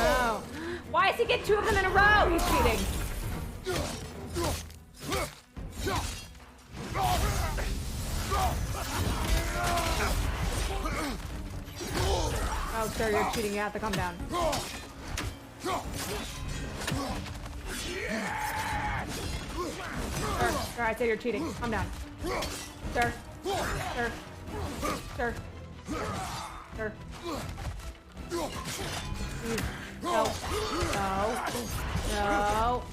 Oh. Why does he get two of them in a row? He's cheating. Oh, sir, you're cheating. You have to calm down. Sir, I say you're cheating. Calm down. Sir. Sir. Sir. Sir. Please. No. No. No.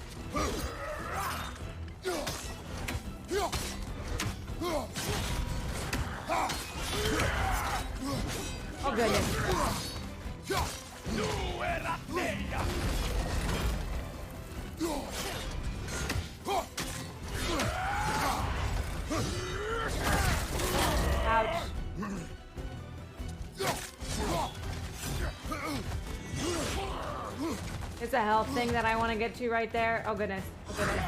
Oh, goodness. Ouch. It's a health thing that I want to get to right there. Oh, goodness. Oh, goodness.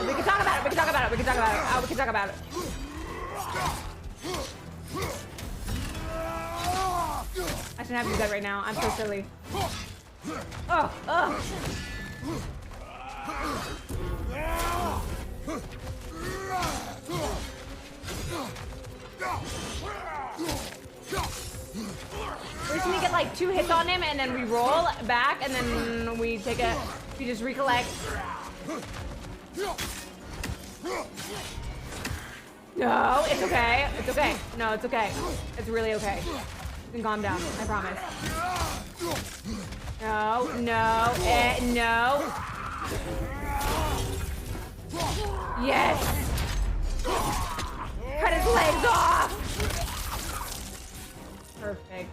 We can talk about it. We can talk about it. We can talk about it. Oh, we can talk about it. I shouldn't have to do that right now. I'm so silly. Oh, oh. We just need to get like 2 hits on him and then we roll back and then we take a, we just recollect. No, it's okay. It's okay. No, it's okay. It's really okay. You can calm down. I promise. No, no, no. Yes. Cut his legs off. Perfect.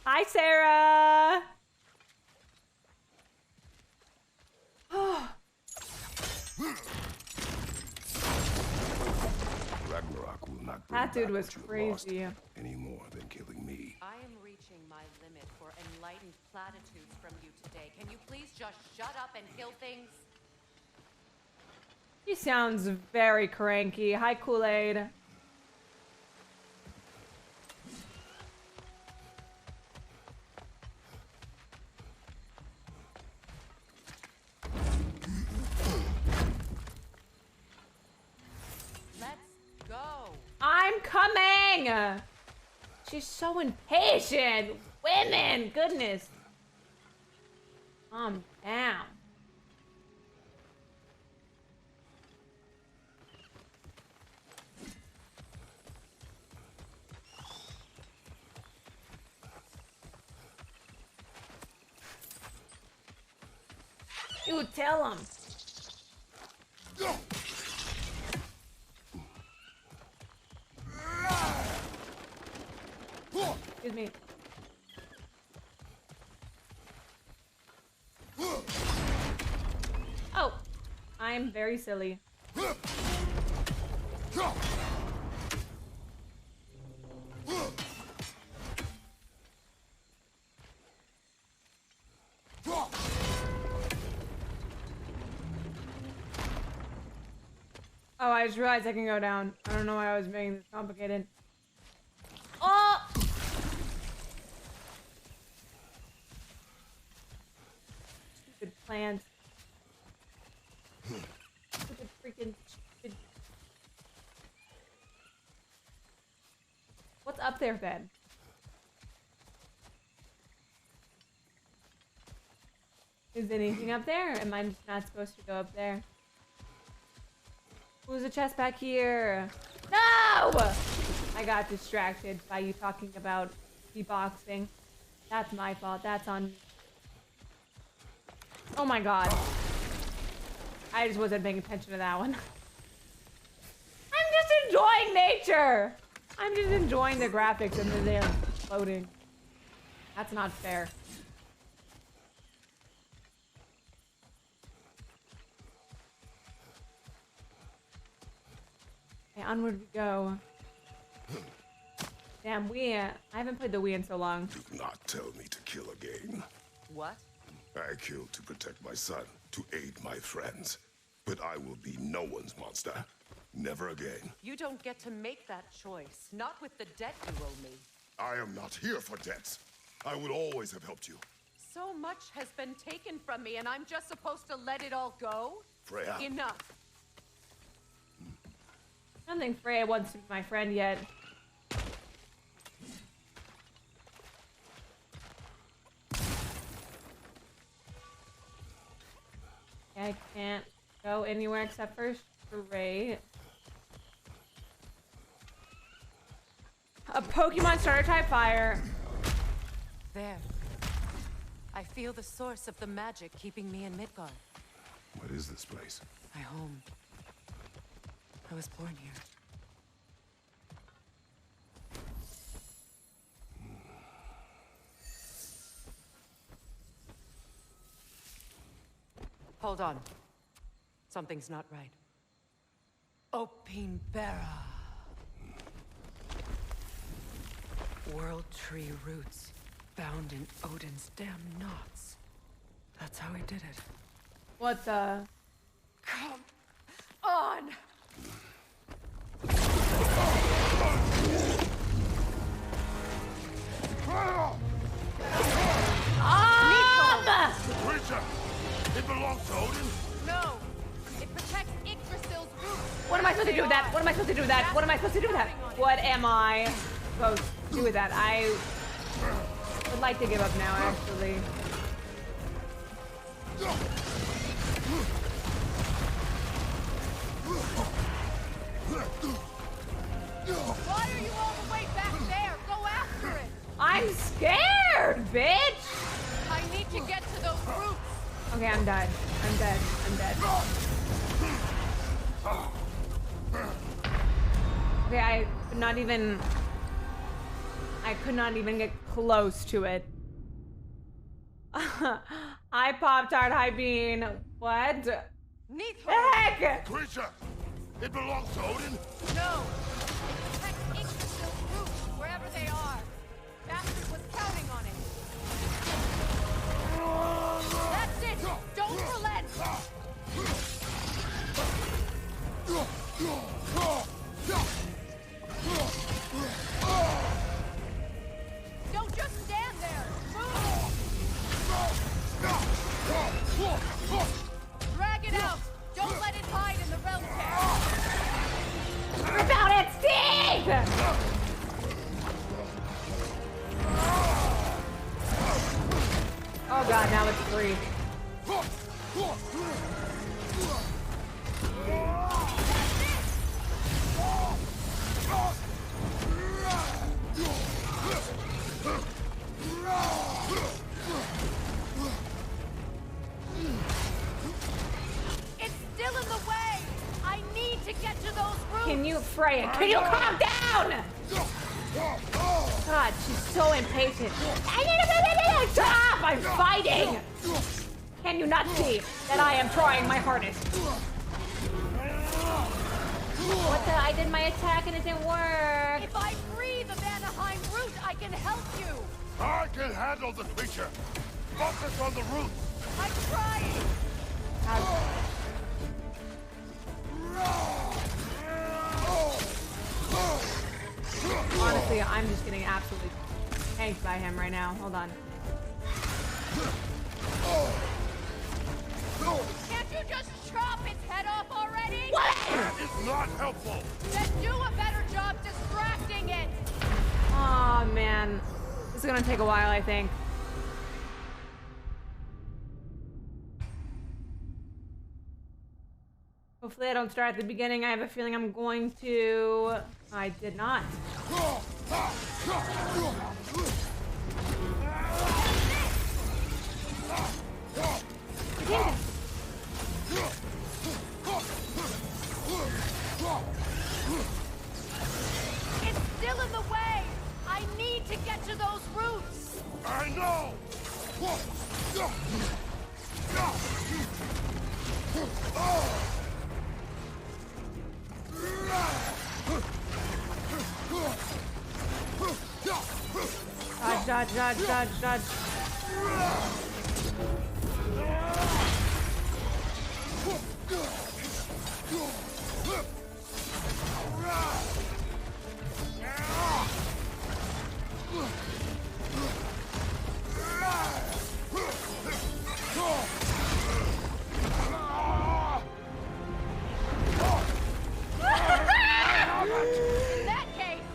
Hi, Sarah. Ragnarok will not bring That dude back was what you crazy. lost any more than killing me. I am reaching my limit for enlightened platitudes from you today. Can you please just shut up and kill things? He sounds very cranky. Hi, Kool-Aid. Let's go. I'm coming! She's so impatient. Women, goodness. Calm down. You tell him. Excuse me. Oh, I'm very silly. Oh, I just realized I can go down. I don't know why I was making this complicated. Oh! Stupid plants. Stupid freaking stupid. What's up there then? Is anything up there? Am I just not supposed to go up there? Who's a chest back here? No! I got distracted by you talking about beatboxing. That's my fault. That's on me. Oh my god. I just wasn't paying attention to that one. I'm just enjoying nature! I'm just enjoying the graphics and then they're floating. That's not fair. Okay, onward we go. Damn, I haven't played the Wii in so long. Do not tell me to kill again. What? I killed to protect my son, to aid my friends. But I will be no one's monster. Never again. You don't get to make that choice. Not with the debt you owe me. I am not here for debts. I would always have helped you. So much has been taken from me, and I'm just supposed to let it all go? Freya. Enough. I don't think Freya wants to be my friend yet. I can't go anywhere except for straight. A Pokemon starter type fire. There. I feel the source of the magic keeping me in Midgard. What is this place? My home. I was born here. Hold on. Something's not right. Opinbera. World tree roots bound in Odin's damn knots. That's how he did it. What the? Come on! The creature! It belongs to Odin? No! It protects Yggdrasil's roots! What am I supposed to do with that? What am I supposed to do with that? What am I supposed to do with that? What am I supposed to do with that? I would like to give up now, actually. Why are you all the way back there? Go after it! I'm scared, bitch! I need to get to those roots! Okay, I'm dead. I'm dead. I'm dead. Okay, I could not even get close to it. Hi, Pop-Tart. Hi, Bean. What? The heck? Creature! It belongs to Odin? No! It protects Yggdrasil's roots, wherever they are. Bastard was counting on it. That's it! Don't relent! Don't just stand there! Move! Drag it out! Don't let it hide in the realm tear! Rip out its teeth! Oh god, now it's free. It's still in the way! I need to get to those roots! Can you, Freya, can you calm down? God, she's so impatient. Stop! I'm fighting! Can you not see that I am trying my hardest? What the? I did my attack and it didn't work. If I free the Vanheim root, I can help you! I can handle the creature. Focus on the roots. I'm trying! Honestly, I'm just getting absolutely tanked by him right now. Hold on. Can't you just chop its head off already? That is not helpful. Then do a better job distracting it. Oh man, this is gonna take a while, I think. Hopefully I don't start at the beginning. I have a feeling I'm going to... I did not. It's still in the way. I need to get to those roots. I know. Dodge. In that case,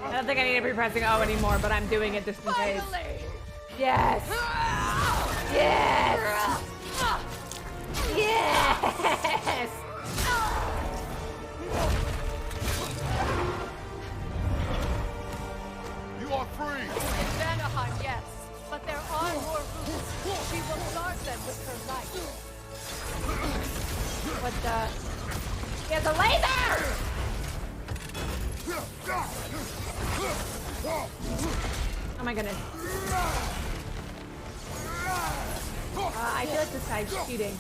I don't think I need to be pressing O anymore, but I'm doing it just in case. finally. Yes! Yes! Yes! You are free. In Vanheim, yes. But there are more roots. She will guard them with her light. What the? He has a laser! Oh my goodness. I feel like this guy's cheating.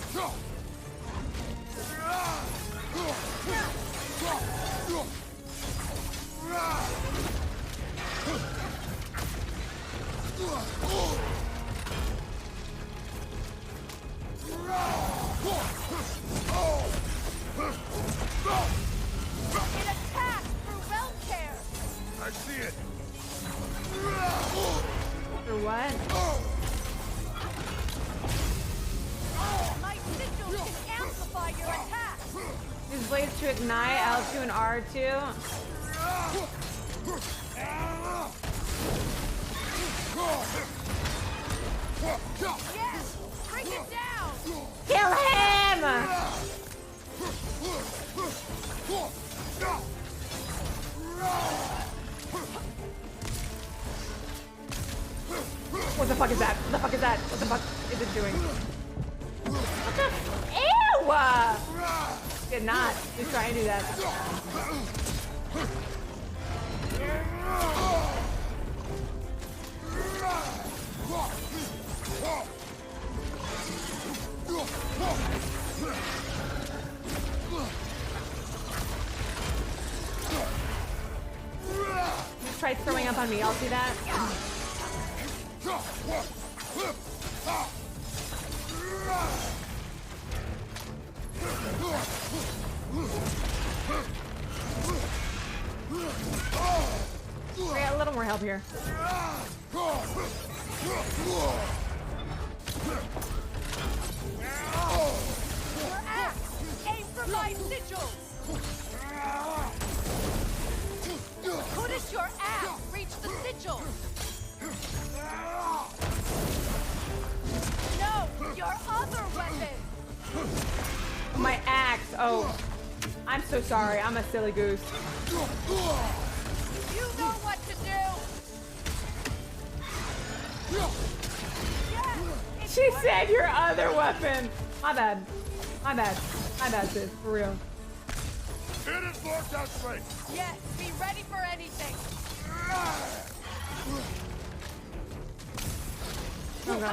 It attacks through realm care. I see it. For what? My sigils can amplify your attack. Use blades to ignite, L2 and R2. Yes! Bring it down! Kill him! What the fuck is that? What the fuck is that? What the fuck is it doing? What the? Ew! Did not. Just try and do that. Just try throwing up on me. I'll see that. Yeah, a little more help here. Your axe! Aim for my sigils! Couldn't your axe reach the sigils? No! Your other weapon! My axe. Oh, I'm so sorry. I'm a silly goose. You know what to do! Yes! It's She working. said your other weapon. My bad. My bad. My bad, sis. For real. It is marked out straight. Yes, be ready for anything! Oh no.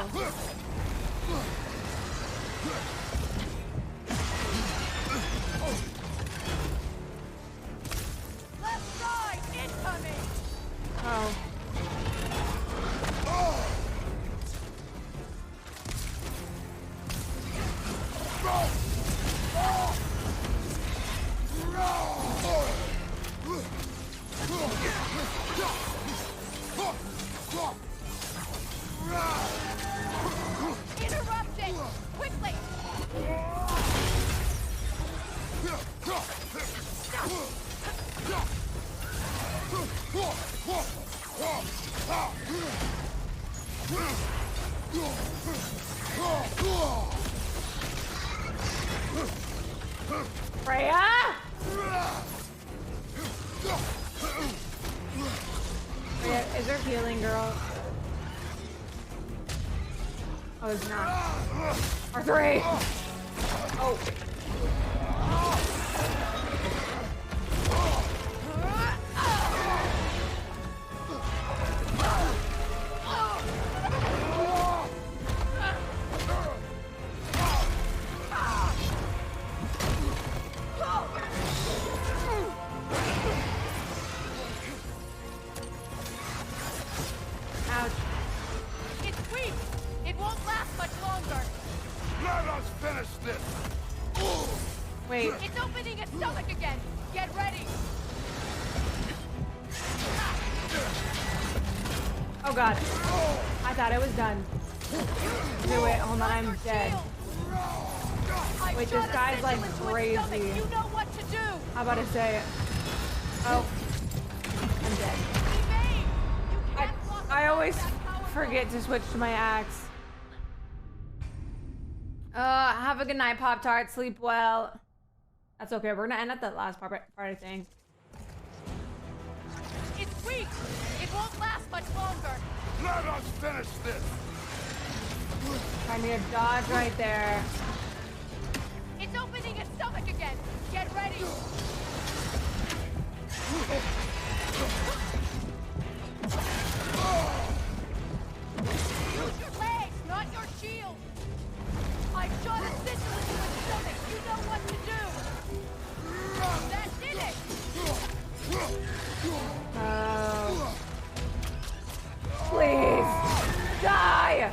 Left side, incoming! Oh. Freya? Freya, is there healing, girl? Oh, it's not. R3! Oh. Ouch. It's weak. It won't last much longer. Let us finish this. Wait. It's opening its stomach again. Get ready. Oh god. I thought it was done. Okay, wait, hold on, I'm dead. Wait, this guy's like crazy. You know what to do. How about I say it? Oh. I'm dead. Evade. You can't block I a always that powerful. forget to switch to my axe. Have a good night, Pop-Tart. Sleep well. That's okay. We're gonna end at that last part, I think. It's weak. It won't last much longer. Let us finish this. I need a dodge right there. It's opening its stomach again. Get ready. Use your legs, not your shield. I shot a sigil into its stomach. You know what to do. That did it. Oh. Please. Die.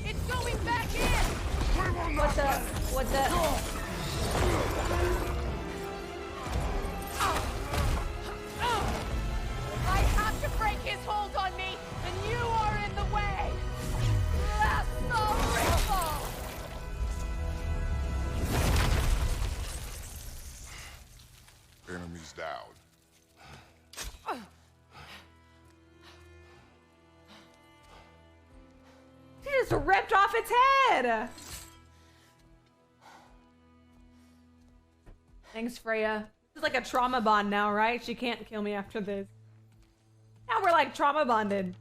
It's going back in. What the? I have to break his hold on me, and you are in the way. That's the ripple. Enemies down. She just ripped off its head. Thanks, Freya. This is like a trauma bond now, right? She can't kill me after this. Now we're like trauma bonded.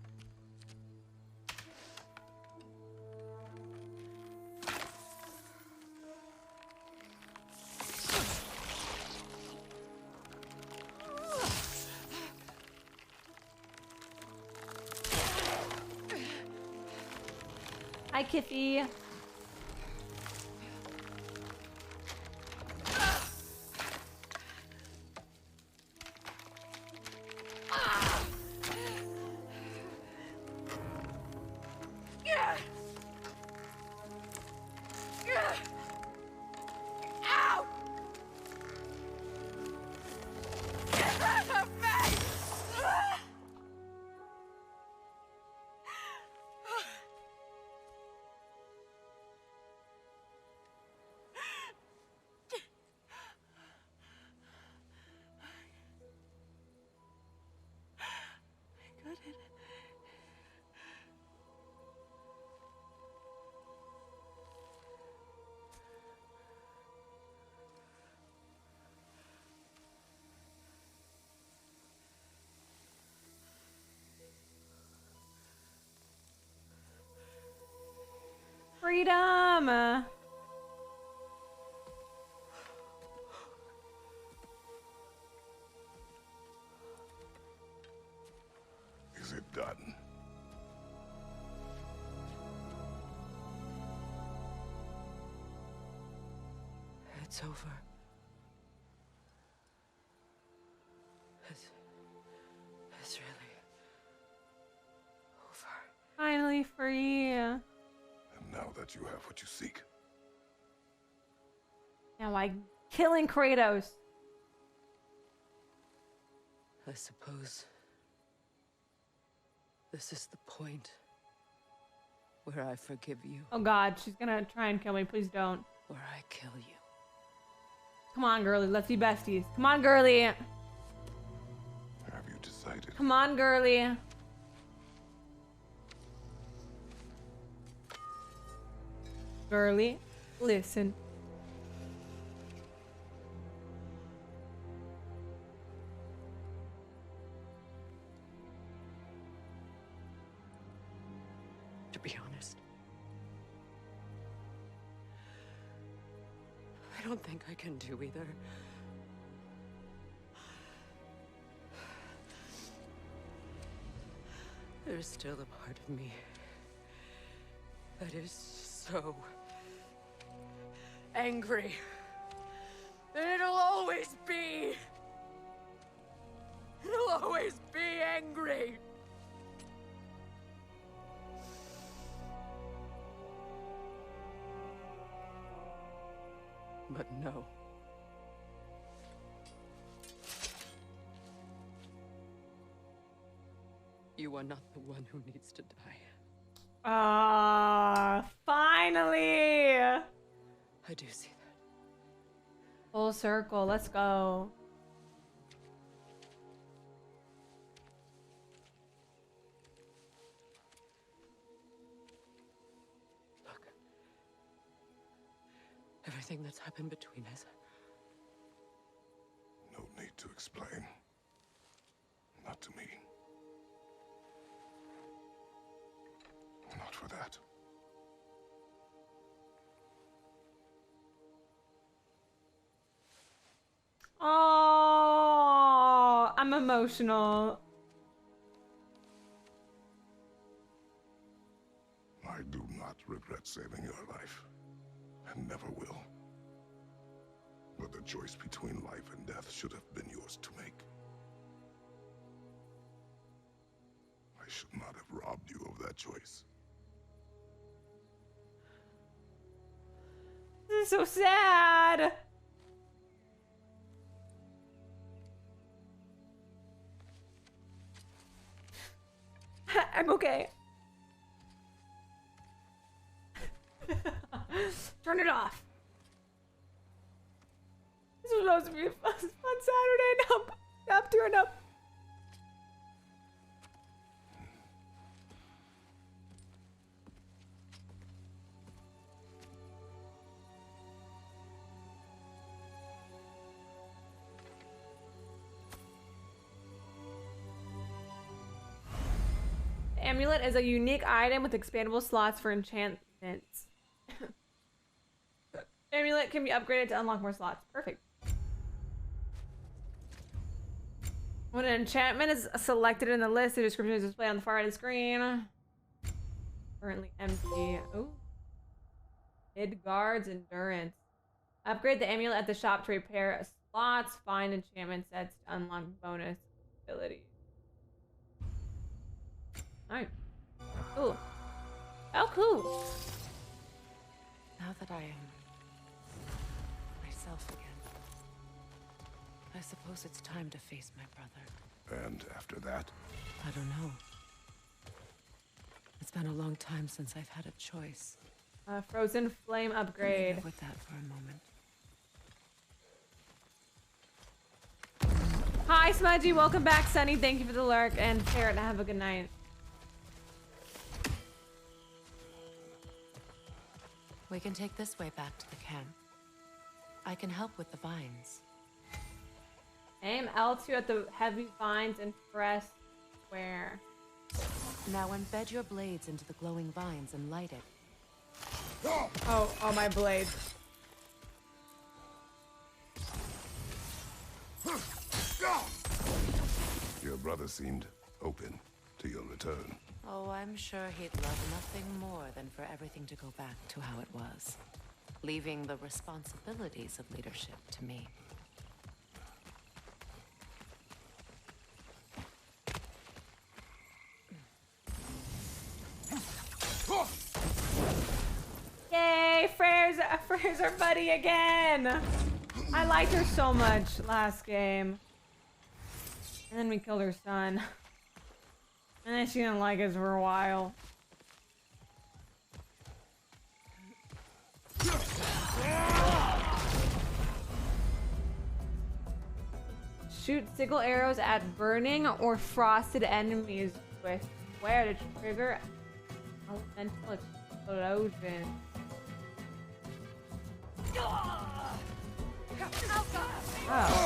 Hi, Kiffy. Freedom! Is it done? It's over. It's really over. Finally free. And now that you have what you seek, Now I'm killing Kratos. I suppose this is the point where I forgive you, Oh god, she's gonna try and kill me. Please don't. where I kill you. Come on, girly. Let's be besties. Come on, girly. Have you decided? Come on, girly. Girly, listen. To be honest, I don't think I can do either. There's still a part of me that is so angry. And it'll always be. It'll always be angry. But no. You are not the one who needs to die. Finally! I do see that. Full circle, let's go. Look. Everything that's happened between us. No need to explain. Not to me. Not for that. Oh, I'm emotional. I do not regret saving your life, and never will. But the choice between life and death should have been yours to make. I should not have robbed you of that choice. This is so sad. I'm okay. Turn it off. This was supposed to be a fun Saturday. Nope. Stop doing up. Amulet is a unique item with expandable slots for enchantments. Amulet can be upgraded to unlock more slots. Perfect. When an enchantment is selected in the list, the description is displayed on the far right of the screen. Currently empty. Oh. Midgard's Endurance. Upgrade the amulet at the shop to repair slots. Find enchantment sets to unlock bonus abilities. Alright. Cool. Oh, cool. Now that I am myself again, I suppose it's time to face my brother. And after that? I don't know. It's been a long time since I've had a choice. Frozen Flame upgrade. Live with that for a moment. Hi, Smudgy. Welcome back, Sunny. Thank you for the lurk. And Parrot, have a good night. We can take this way back to the camp. I can help with the vines. Aim L2 at the heavy vines and press square. Now embed your blades into the glowing vines and light it. Oh, my blades. Your brother seemed open to your return. Oh, I'm sure he'd love nothing more than for everything to go back to how it was, leaving the responsibilities of leadership to me. Yay, Freyr's our buddy again. I liked her so much last game. And then we killed her son. And then she didn't like us for a while. Shoot sickle arrows at burning or frosted enemies with where to trigger elemental explosion. Oh.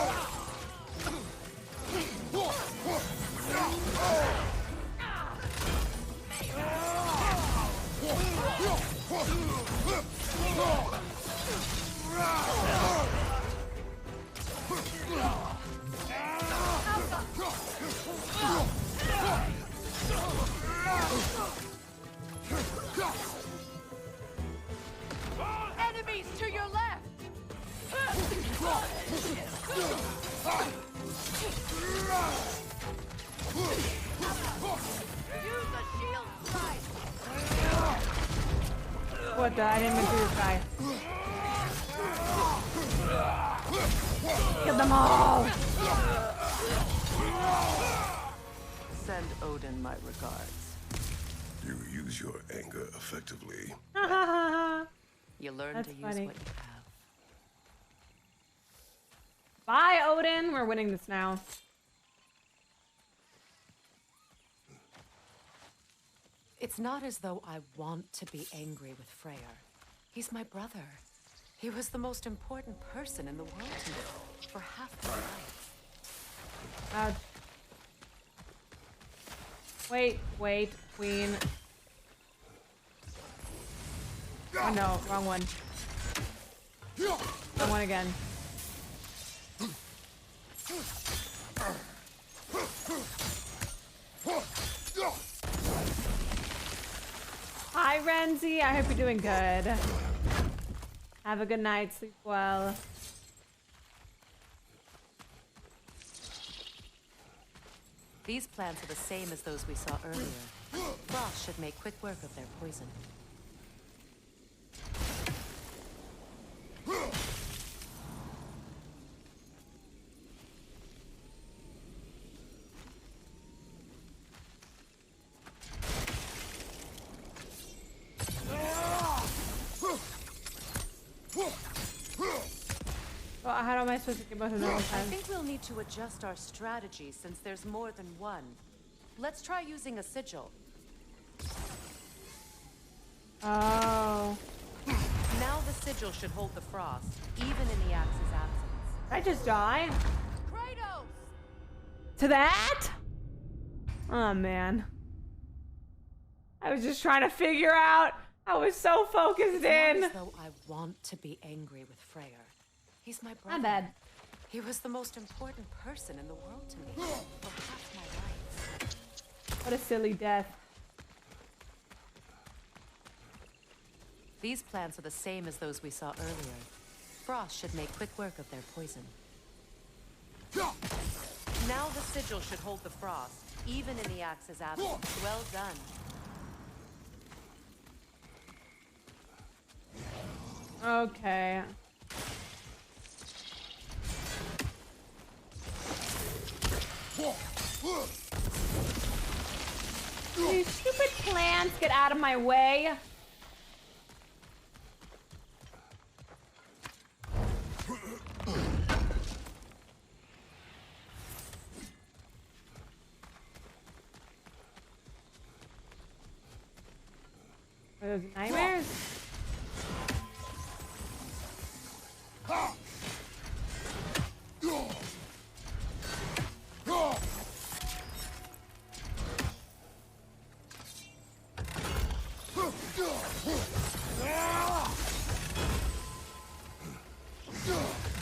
Enemies to your left! Use the shield strike! What the? I didn't even do this guy. Kill them all! Send Odin my regards. You use your anger effectively. You learn That's to use funny. what you have. Bye, Odin. We're winning this now. It's not as though I want to be angry with Freyr. He's my brother. He was the most important person in the world to me for half my life. Ouch. Wait, queen. Oh no, wrong one. Wrong one again. Hi, Renzi. I hope you're doing good. Have a good night. Sleep well. These plants are the same as those we saw earlier. Frost should make quick work of their poison. Well, how am I supposed to get both of them at I a time? think we'll need to adjust our strategy since there's more than one. Let's try using a sigil. Oh. Now the sigil should hold the frost, even in the axe's absence. Did I just die? Kratos! To that? Oh, man. I was just trying to figure out. I was so focused It's not in. as though I want to be angry with Freyr. He's my brother. Not bad. He was the most important person in the world to me for half my life. What a silly death. These plants are the same as those we saw earlier. Frost should make quick work of their poison. Now the sigil should hold the frost, even in the axe's absence. Well done. Okay. You stupid plants, get out of my way. Are those nightmares?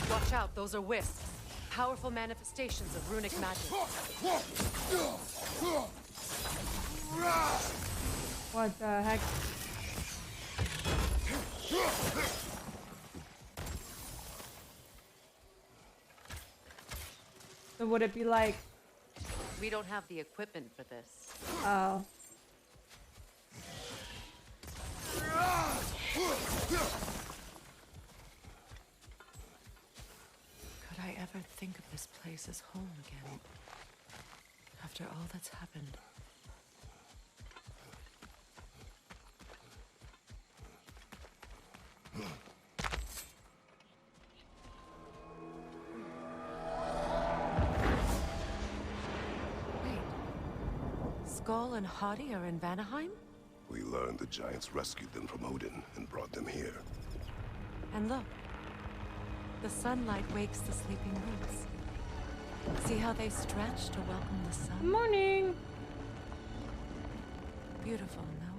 Watch out, those are wisps. Powerful manifestations of runic magic. What the heck? So would it be like, We don't have the equipment for this. oh. Could I ever think of this place as home again? After all that's happened. Skull and Hati are in Vanheim? We learned the giants rescued them from Odin and brought them here. And look, the sunlight wakes the sleeping roots. See how they stretch to welcome the sun? Good morning. Beautiful, no?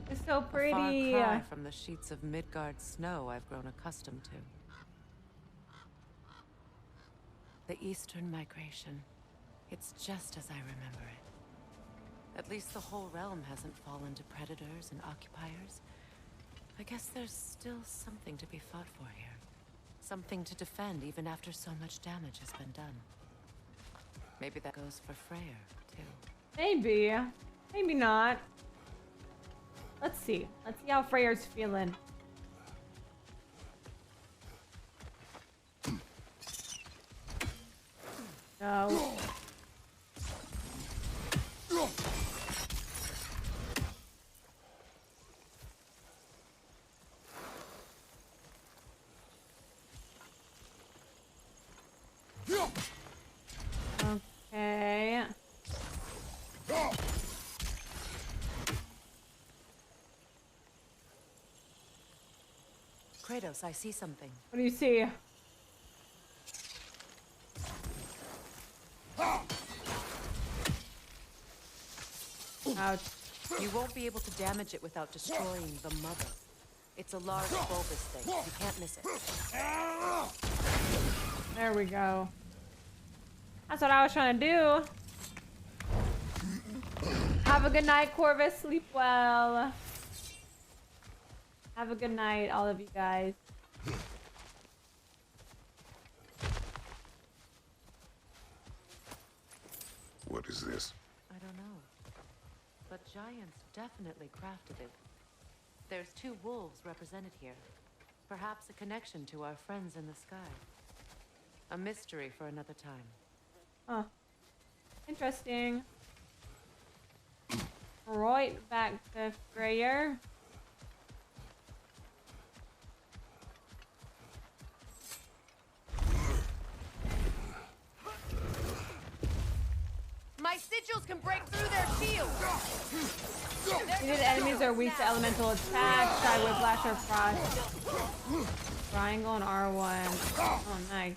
It's so A pretty. far cry from the sheets of Midgard snow I've grown accustomed to. The Eastern migration. It's just as I remember it. At least the whole realm hasn't fallen to predators and occupiers. I guess there's still something to be fought for here. Something to defend even after so much damage has been done. Maybe that goes for Freyr, too. Maybe. Maybe not. Let's see. Let's see how Freyr's feeling. No. Okay. Kratos, I see something. What do you see? Ouch. You won't be able to damage it without destroying the mother. It's a large bulbous thing. You can't miss it. There we go. That's what I was trying to do. Have a good night, Corvus. Sleep well. Have a good night, all of you guys. What is this? I don't know. But giants definitely crafted it. There's 2 wolves represented here. Perhaps a connection to our friends in the sky. A mystery for another time. Huh. Interesting. Right, back to Freyr. My sigils can break through their shields. These enemies are weak to elemental attacks. Try whiplash or frost. Triangle and R1. Oh, nice.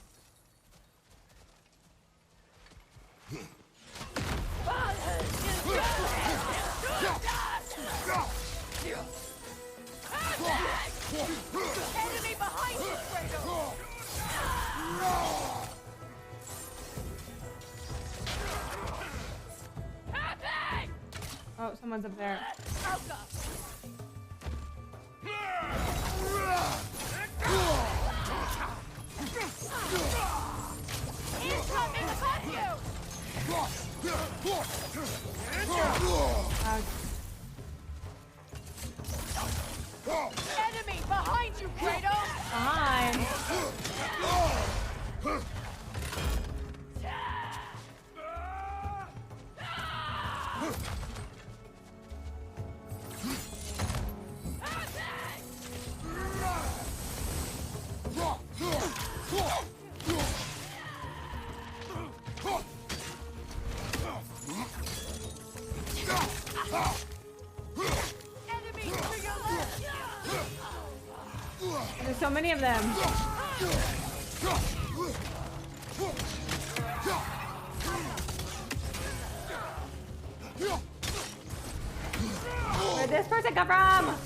Enemy behind you, Kratos! Oh, someone's up there. Incoming upon you! Enemy behind you, Kratos! Behind. Enemy to your left! There's so many of them. Where'd this person come from?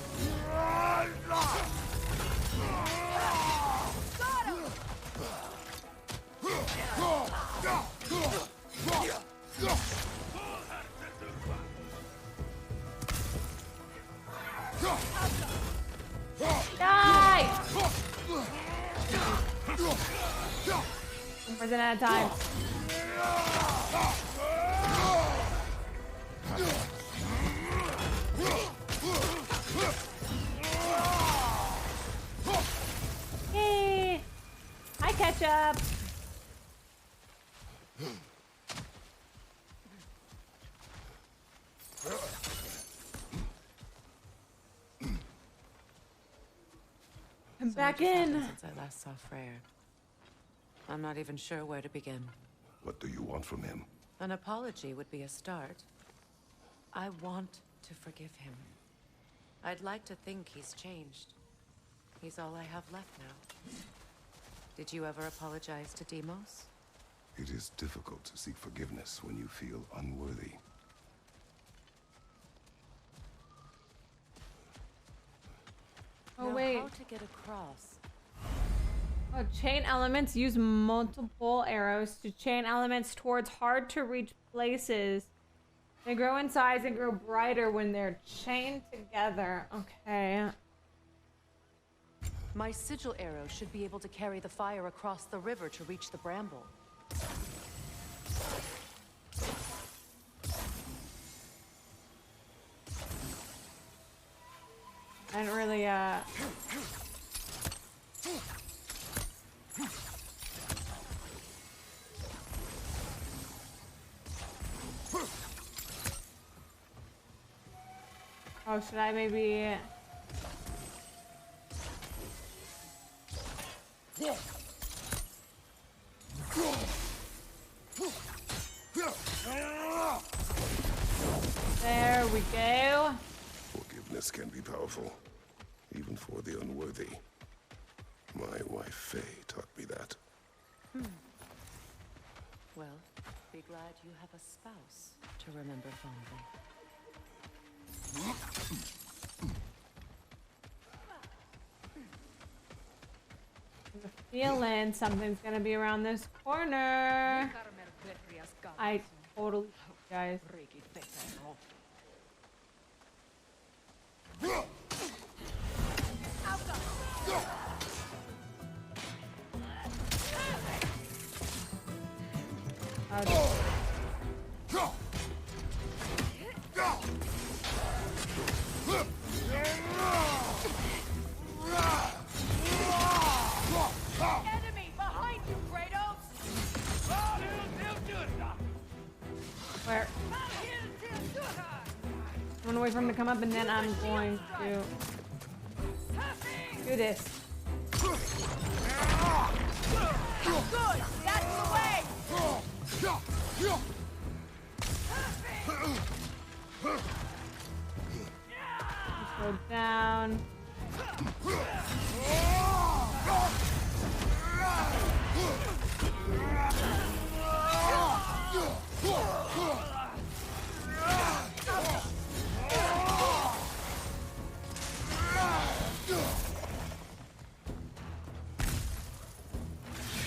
Die! One person at a time. Hey! Hi, Ketchup! I'm back in. Since I last saw Freyr. I'm not even sure where to begin. What do you want from him? An apology would be a start. I want to forgive him. I'd like to think he's changed. He's all I have left now. Did you ever apologize to Deimos? It is difficult to seek forgiveness when you feel unworthy. Oh, Now, wait. how to get across? Oh, chain elements use multiple arrows to chain elements towards hard-to-reach places. They grow in size and grow brighter when they're chained together. Okay. My sigil arrow should be able to carry the fire across the river to reach the bramble. I didn't really, Oh, should I maybe... There we go. Forgiveness can be powerful, even for the unworthy. My wife Faye taught me that. Well, be glad you have a spouse to remember fondly. Feeling something's gonna be around this corner. I totally, guys. Enemy behind you, Kratos! Where? I'm gonna wait for him to come up and then I'm going to do this. Good! That's the way! Let's go down.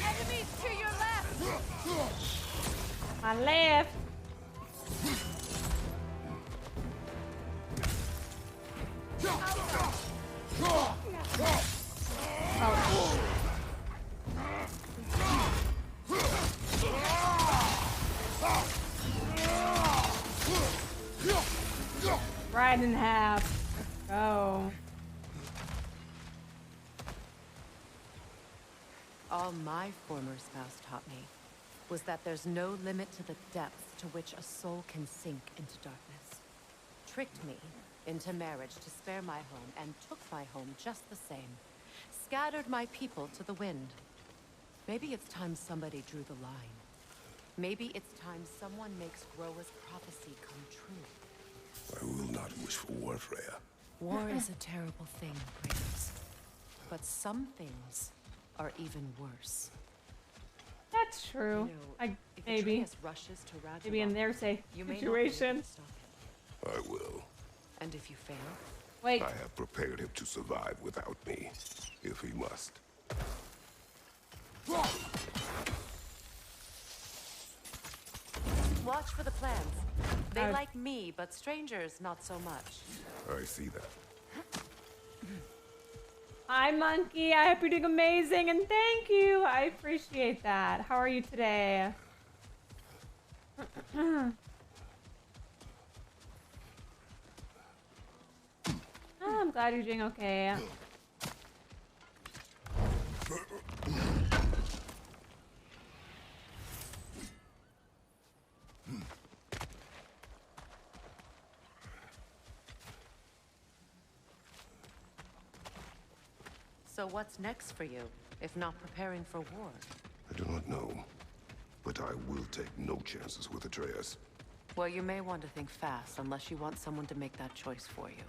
Enemies to your left! My left. Right in half. Let's go. All my former spouse taught me was that there's no limit to the depths to which a soul can sink into darkness. Tricked me into marriage to spare my home and took my home just the same. Scattered my people to the wind. Maybe it's time somebody drew the line. Maybe it's time someone makes Groa's prophecy come true. I will not wish for war, Freya. War is a terrible thing, Kratos. But some things are even worse. That's true. You know, if Maybe. Atreus rushes to Ragnarok, Maybe in their safe you may not be able situation. to stop it. I will. And if you fail, Wait. I have prepared him to survive without me, if he must. watch for the plants. They Oh. like me, but strangers not so much. I see that. Hi, Monkey. I hope you're doing amazing, and thank you. I appreciate that. How are you today? Oh, I'm glad you're doing okay. So what's next for you, if not preparing for war? I do not know, but I will take no chances with Atreus. Well, you may want to think fast, unless you want someone to make that choice for you.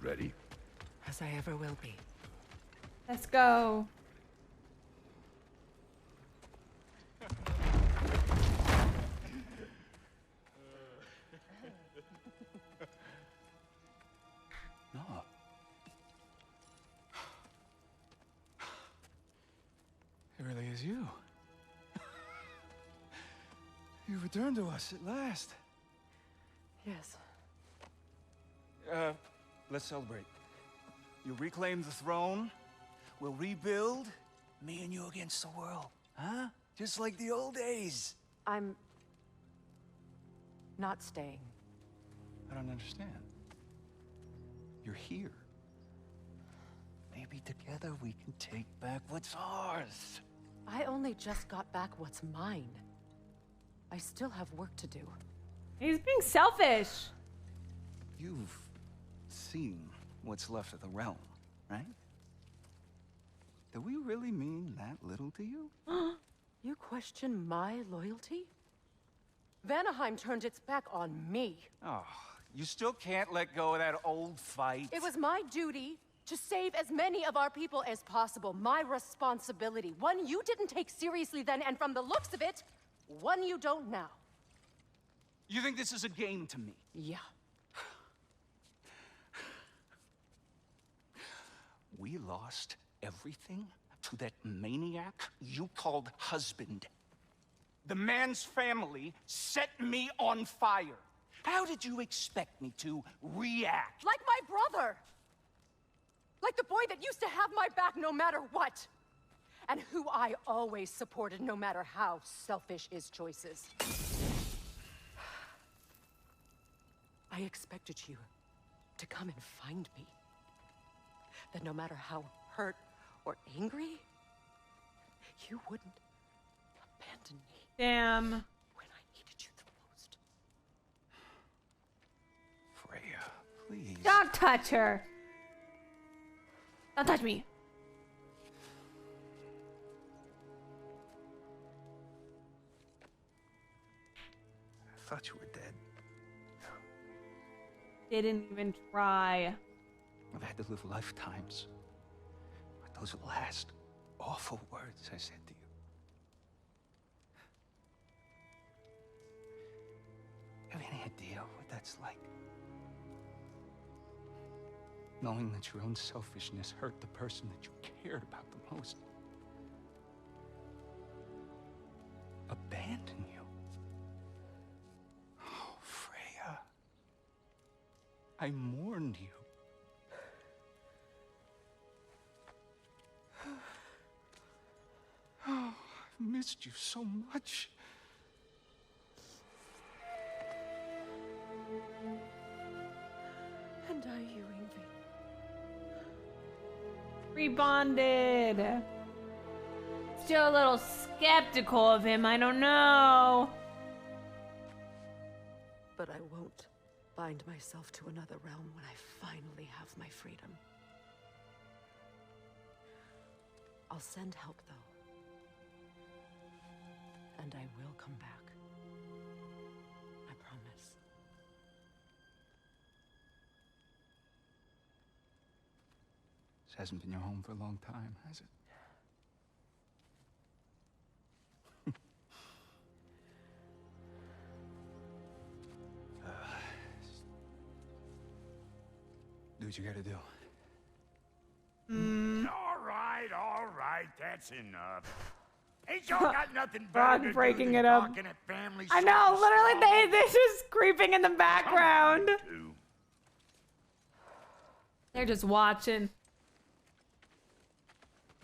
Ready? As I ever will be. Let's go. No. It really is you. You returned to us at last. Yes. Let's celebrate. You reclaim the throne. We'll rebuild. Me and you against the world. Huh? Just like the old days. I'm... not staying. I don't understand. You're here. Maybe together we can take back what's ours. I only just got back what's mine. I still have work to do. He's being selfish. You've seen what's left of the realm, right? Do we really mean that little to you? You question my loyalty? Vanheim turned its back on me. Oh, you still can't let go of that old fight. It was my duty to save as many of our people as possible. My responsibility. One you didn't take seriously then, and from the looks of it, one you don't now. You think this is a game to me? Yeah. We lost everything to that maniac you called husband. The man's family set me on fire. How did you expect me to react? Like my brother! Like the boy that used to have my back no matter what! And who I always supported no matter how selfish his choices. I expected you to come and find me. That no matter how hurt or angry, you wouldn't abandon me. Damn. When I needed you the most. Freya, please. Don't touch her. Don't touch me. I thought you were dead. Didn't even try. I've had to live lifetimes. But those last awful words I said to you. Have any idea what that's like? Knowing that your own selfishness hurt the person that you cared about the most. Abandon you. Oh, Freya. I mourned you. Oh, I've missed you so much. And I you, Ingvi. Rebonded. Still a little skeptical of him. I don't know. But I won't bind myself to another realm when I finally have my freedom. I'll send help, though. And I will come back. I promise. This hasn't been your home for a long time, has it? Do what you gotta do. All right, that's enough. Ain't y'all got nothing better to do breaking than it up. talking at family I know, circus literally, slobber? they're just creeping in the background. Dude. They're just watching.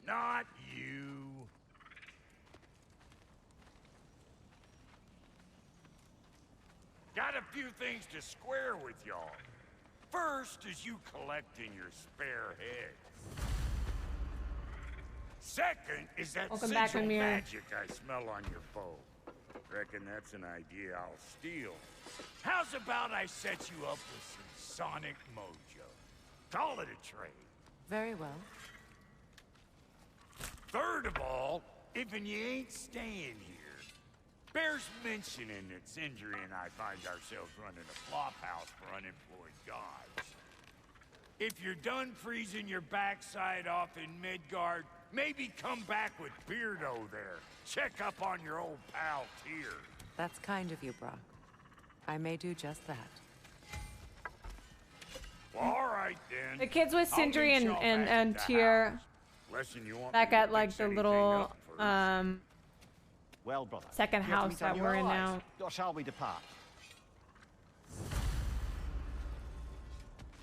Not you. Got a few things to square with y'all. First is you collecting your spare heads. Second is that Welcome back, sigil Amir. magic I smell on your bow. Reckon that's an idea I'll steal. How's about I set you up with some sonic mojo? Call it a trade. Very well. Third of all, even you ain't staying here, bears mentioning that Sindri and I find ourselves running a flop house for unemployed gods. If you're done freezing your backside off in Midgard, maybe come back with Beardo there. Check up on your old pal Tyr. That's kind of you, Brock. I may do just that. Well, all right then. The kids with I'll Sindri meet y'all back at and the Tyr house. Lesson you want back me to at like fix the anything little up first? Well, brother. second here to house meet that our new we're in allies. now. Or shall we depart?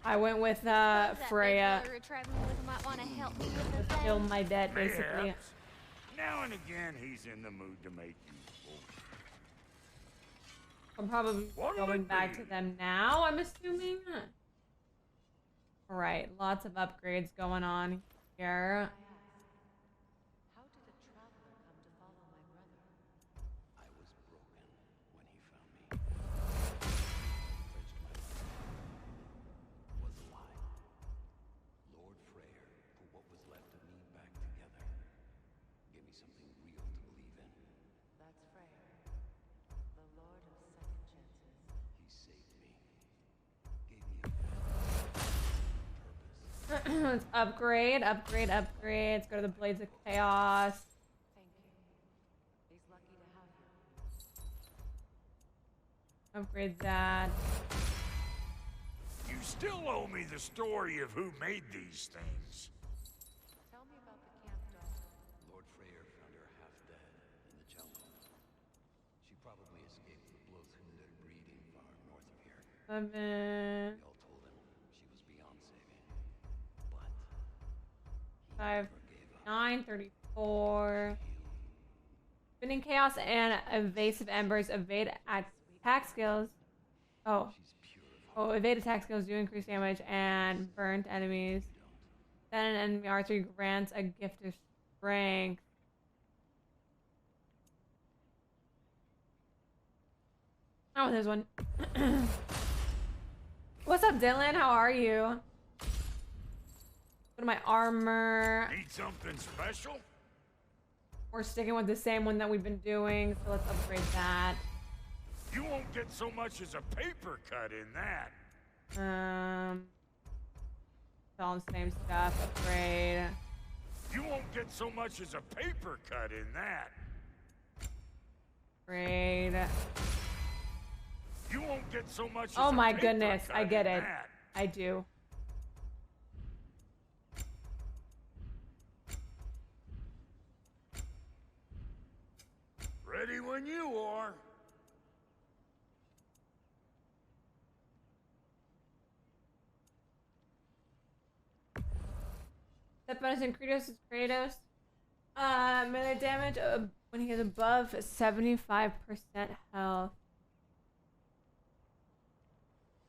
I went with That Freya big fella we're traveling with might want to help me with the to fill my debt, basically. Perhaps. Now and again, he's in the mood to make useful. I'm probably What'll going it back be? to them now, I'm assuming. Alright, lots of upgrades going on here. How did a traveler come to follow my brother? I was broken when he found me. Pledged my life. Was alive. Lord Freyr put what was left of me back together. Gave me something real to believe in. That's Freyr, the Lord of Second Chances. He saved me. Gave me a purpose. Let's upgrade. Let's go to the Blades of Chaos. Thank you. He's lucky to have you. Upgrade that. You still owe me the story of who made these things. Tell me about the camp dog. Lord Freyr found her half dead in the jungle. She probably escaped the Bloodhunder breeding farm north of here. 7, We all told him she was beyond saving. But he 5, never gave up. 9, 34. Spinning Chaos and Evasive Embers evade attack skills. Oh. She's pure of heart. Oh, evade attack skills do increase damage and burnt enemies. Then an enemy archery grants a gift of strength. Oh, there's one. What's up, Dylan? How are you? Go to my armor. Need something special? We're sticking with the same one that we've been doing, so let's upgrade that. You won't get so much as a paper cut in that. It's all the same stuff. Upgrade. You won't get so much as a paper cut in that. Upgrade. You won't get so much as Oh a my paper goodness, cut I get in it. that. I do. Ready when you are. That bonus in Kratos. Melee damage when he is above 75% health.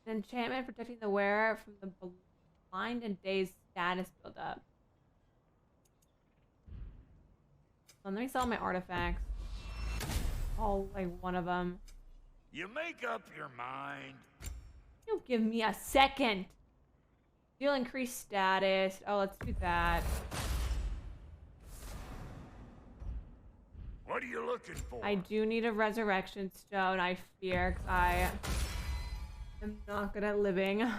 An enchantment protecting the wearer from the blind and dazed status buildup. Well, let me sell my artifacts. Oh, like one of them. You make up your mind. You give me a second. Deal increased status. Oh, let's do that. What are you looking for? I do need a resurrection stone, I fear, because I am not good at living.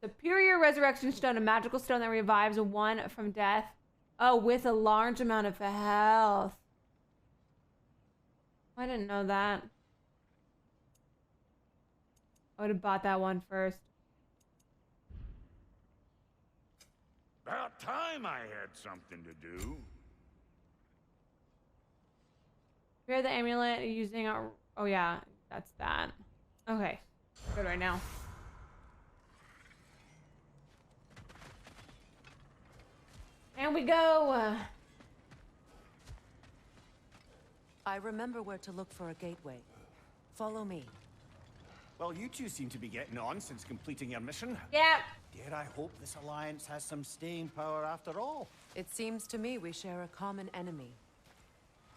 Superior resurrection stone, a magical stone that revives one from death. Oh, with a large amount of health. I didn't know that. I would have bought that one first. About time I had something to do. Prepare the amulet using a... Oh yeah, that's that. Okay, good right now. And we go. I remember where to look for a gateway. Follow me. Well, you two seem to be getting on since completing your mission. Yeah. Dare I hope this alliance has some staying power after all? It seems to me we share a common enemy.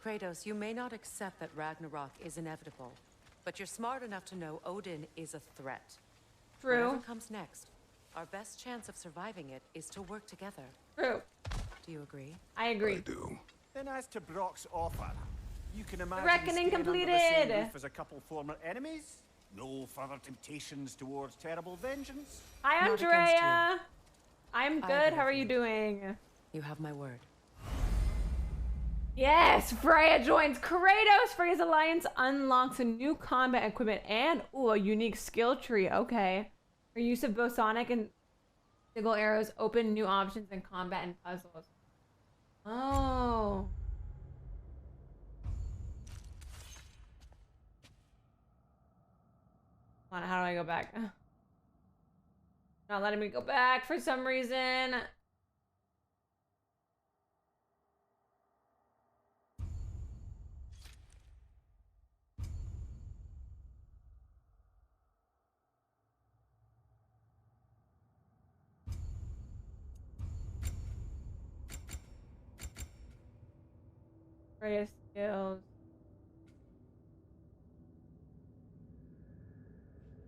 Kratos, you may not accept that Ragnarok is inevitable, but you're smart enough to know Odin is a threat. True. Whatever comes next, our best chance of surviving it is to work together. True. Do you agree? I agree. I do. Then as to Brock's offer, you can imagine Reckoning staying under the completed. same roof as a couple former enemies? No further temptations towards terrible vengeance? Hi, Not against Andrea. I'm I good. have How are you you. doing? You have my word. Yes, Freya joins Kratos. Freya's alliance unlocks a new combat equipment and a unique skill tree. Okay. Her use of both sonic and sigil arrows open new options in combat and puzzles. Oh. Hold on, how do I go back? Not letting me go back for some reason. Freya skills.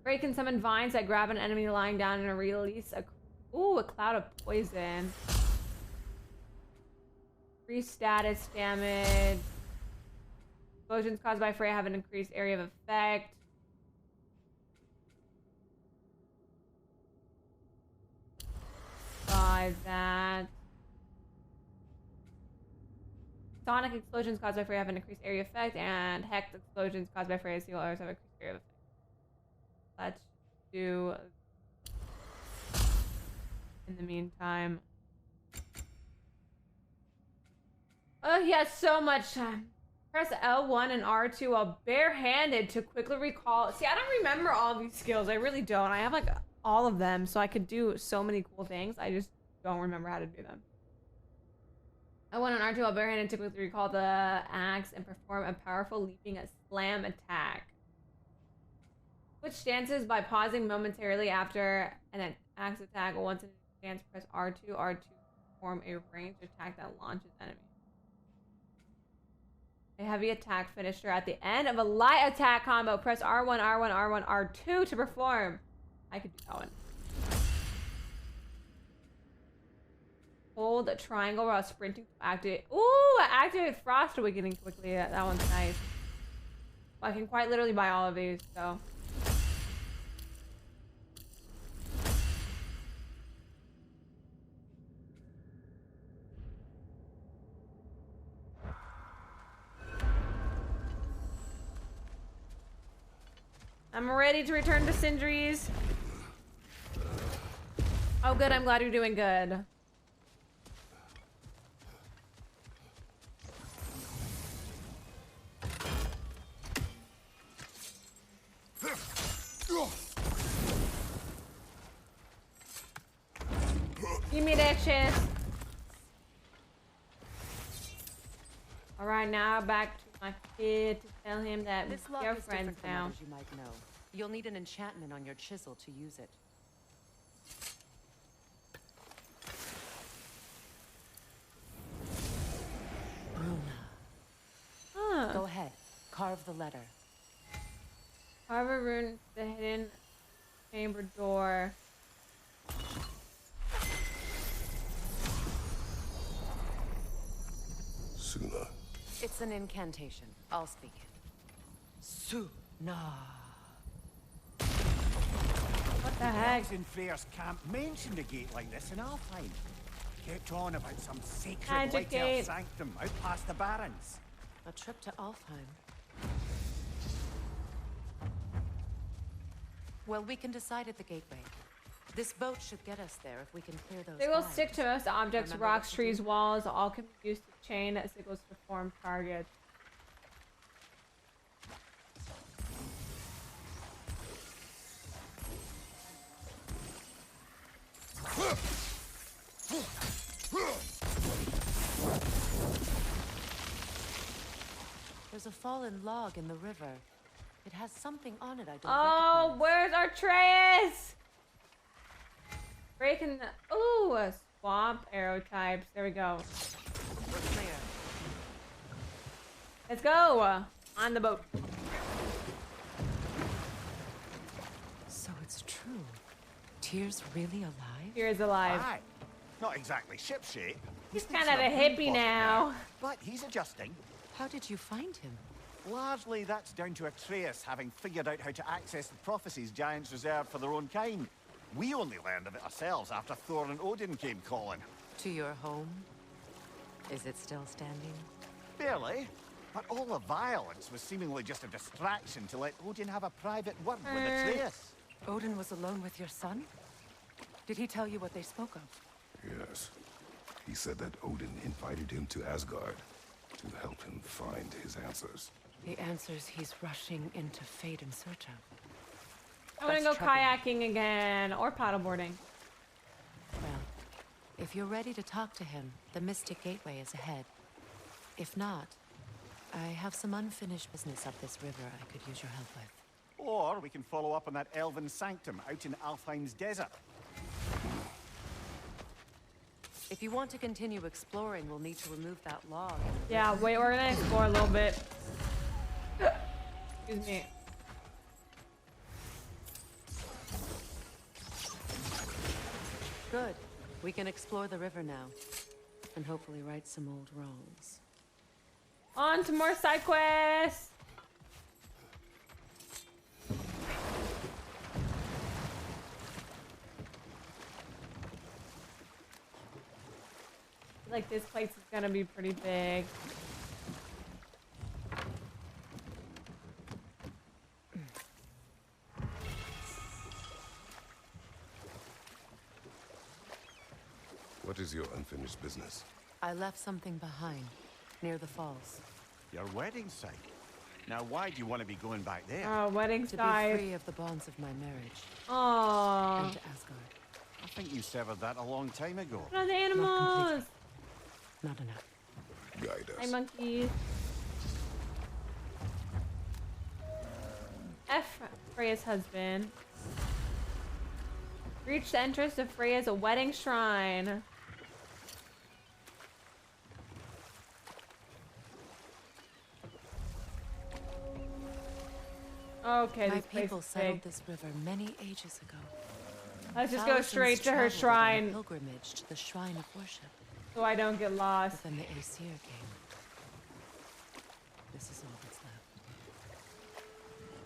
Freya can summon vines that grab an enemy lying down and release a cloud of poison. Free status damage. Explosions caused by Freya have an increased area of effect. By that. Sonic explosions caused by Freya have an increased area of effect, and hex explosions caused by Freya's steel arrows have an increased area of effect. Let's do in the meantime. Oh, he has so much time. Press L1 and R2 while barehanded to quickly recall. See, I don't remember all of these skills. I really don't. I have like all of them, so I could do so many cool things. I just don't remember how to do them. L1 and R2 while barehanded to quickly recall the axe and perform a powerful leaping slam attack. Switch stances by pausing momentarily after an axe attack. Once in stance, press R2 to perform a ranged attack that launches enemies. A heavy attack finisher at the end of a light attack combo. Press R1, R2 to perform. I could do that one. Hold a triangle while sprinting to activate. Ooh, activate Frost Awakening quickly. That one's nice. Well, I can quite literally buy all of these, so. I'm ready to return to Sindri's. Oh, good. I'm glad you're doing good. Give me that chest. All right, now back to my kid to tell him that This we're lock is friends different from now. others you might know. You'll need an enchantment on your chisel to use it. Huh. Go ahead. Carve the letter. Carve a rune to the hidden chamber door. Suna. It's an incantation. I'll speak it. Suna. What the heck? In Freyr's camp mentioned a gate like this in Alfheim. Kept on about some sacred Magic light gate. elf sanctum out past the barrens. A trip to Alfheim. Well, we can decide at the gateway. This boat should get us there if we can clear those They will vines. stick to most objects, Remember rocks, what to trees, do? walls. All can be used to chain signals to form targets. There's a fallen log in the river. It has something on it I don't Oh, recognize. where's Atreus? Breaking the a swamp arrow types. There we go. We're clear. Let's go on the boat. So it's true. Tyr's really alive? Here is alive. Aye. Not exactly shipshape. He's kind of a hippie now. But he's adjusting. How did you find him? Largely, that's down to Atreus having figured out how to access the prophecies giants reserved for their own kind. We only learned of it ourselves after Thor and Odin came calling. To your home? Is it still standing? Barely. But all the violence was seemingly just a distraction to let Odin have a private word with Atreus. Odin was alone with your son? Did he tell you what they spoke of? Yes. He said that Odin invited him to Asgard to help him find his answers. The answers he's rushing into fate in search of. I want to go That's troubling. kayaking again or paddleboarding. Well, if you're ready to talk to him, the Mystic Gateway is ahead. If not, I have some unfinished business up this river I could use your help with. Or we can follow up on that elven sanctum out in Alfheim's desert. If you want to continue exploring, we'll need to remove that log. Yeah, wait, we're gonna explore a little bit. Excuse me. Good. We can explore the river now. And hopefully right some old wrongs. On to more side quests. Like this place is gonna be pretty big. What is your unfinished business? I left something behind, near the falls. Your wedding site. Now, why do you want to be going back there? Oh, wedding To be site. free of the bonds of my marriage. Aww. And to Asgard. I think you severed that a long time ago. Oh, the animals. completely. Not enough. Guide Hi, us. monkeys. Freya's husband. Reach the entrance to Freya's wedding shrine. Okay, My this place people is settled big. this river many ages ago. Let's just go Thousands straight to her traveled on a shrine pilgrimage to the shrine of worship. so I don't get lost. But then the Aesir came. This is all that's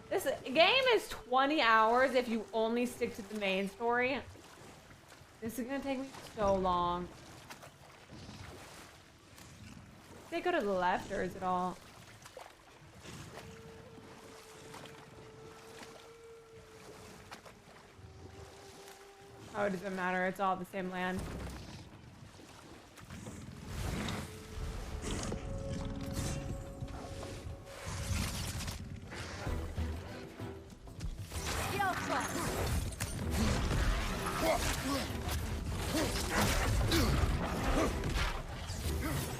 left. This game is 20 hours if you only stick to the main story. This is gonna take me so long. Did they go to the left or is it all? Oh, it doesn't matter. It's all the same land.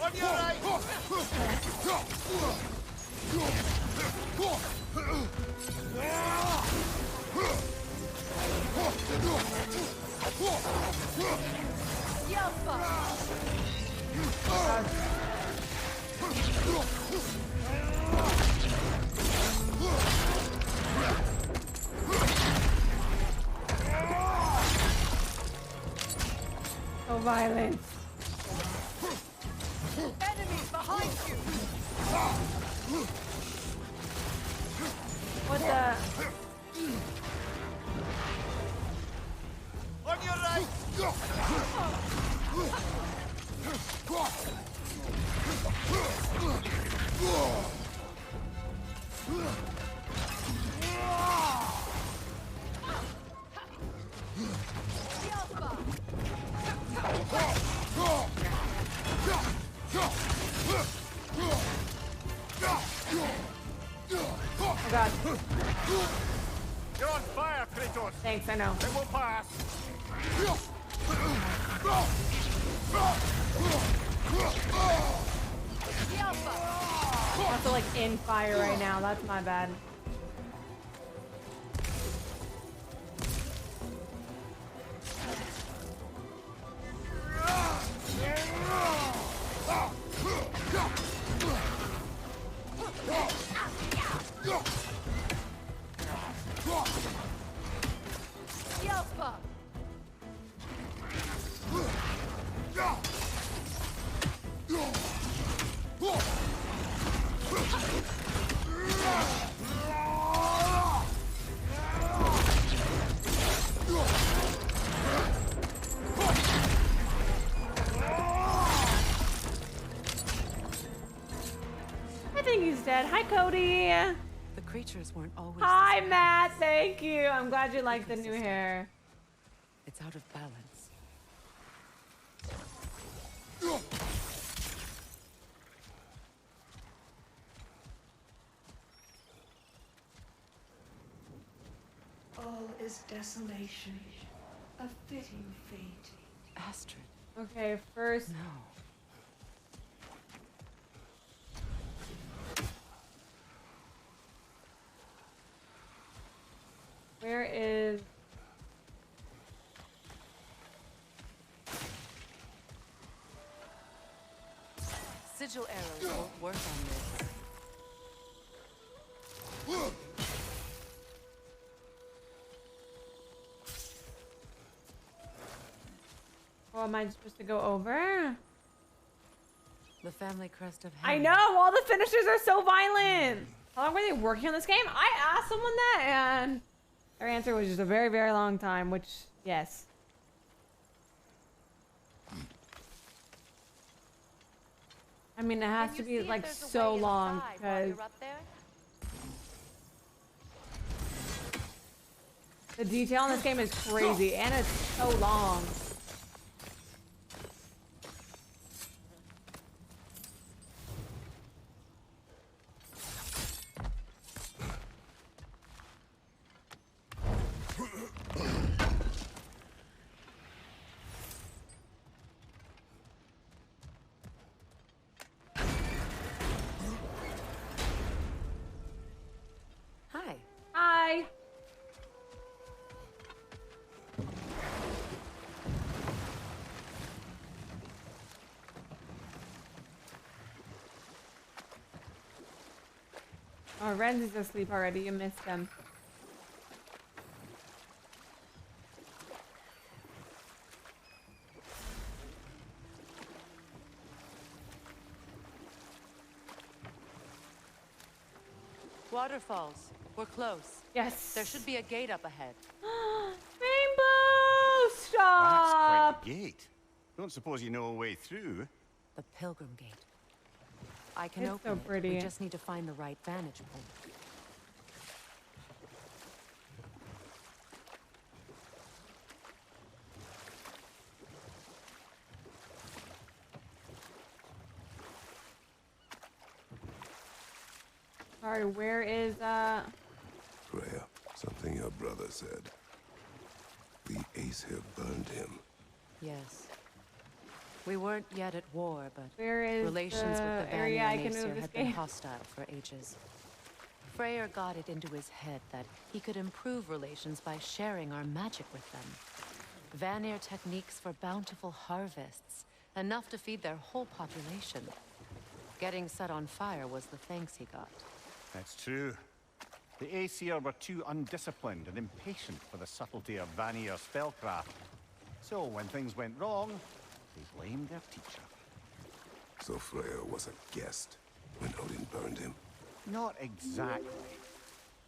On your right! So violent. Enemies behind you! What the? On your right! Oh god. You're on fire, Kratos! Thanks, I know. It will pass! I'm also like in fire right now. That's my bad. he's dead. Hi, Cody. The creatures weren't always. Hi, this Matt. Thank you. I'm glad you like the new hair. It's out of balance. All is desolation, a fitting fate. Astrid. Okay, first. No. Where is... Sigil arrows won't work on this. Oh, am I supposed to go over? The family crest of I Heimdall. know! All the finishers are so violent! How long were they working on this game? I asked someone that, and their answer was just a very, very long time, which, yes. I mean, it has to be, like, so long, because the detail in this game is crazy, and it's so long. Hi. Hi! Oh, Renz is asleep already. You missed him. Waterfalls. We're close. Yes. There should be a gate up ahead. Rainbow! That's Stop! quite a gate. Don't suppose you know a way through? The Pilgrim Gate. I can It's open so it. pretty. We just need to find the right vantage point. Sorry, where is, Freya, something your brother said. The ace here burned him. Yes. We weren't yet at war, but where is relations the with the area I Vanheim can Aesir move this had been game? hostile for ages. Freyr got it into his head that he could improve relations by sharing our magic with them. Vanir techniques for bountiful harvests, enough to feed their whole population. Getting set on fire was the thanks he got. That's true. The Aesir were too undisciplined and impatient for the subtlety of Vanir spellcraft. So when things went wrong, they blamed their teacher. So Freya was a guest when Odin burned him. Not exactly.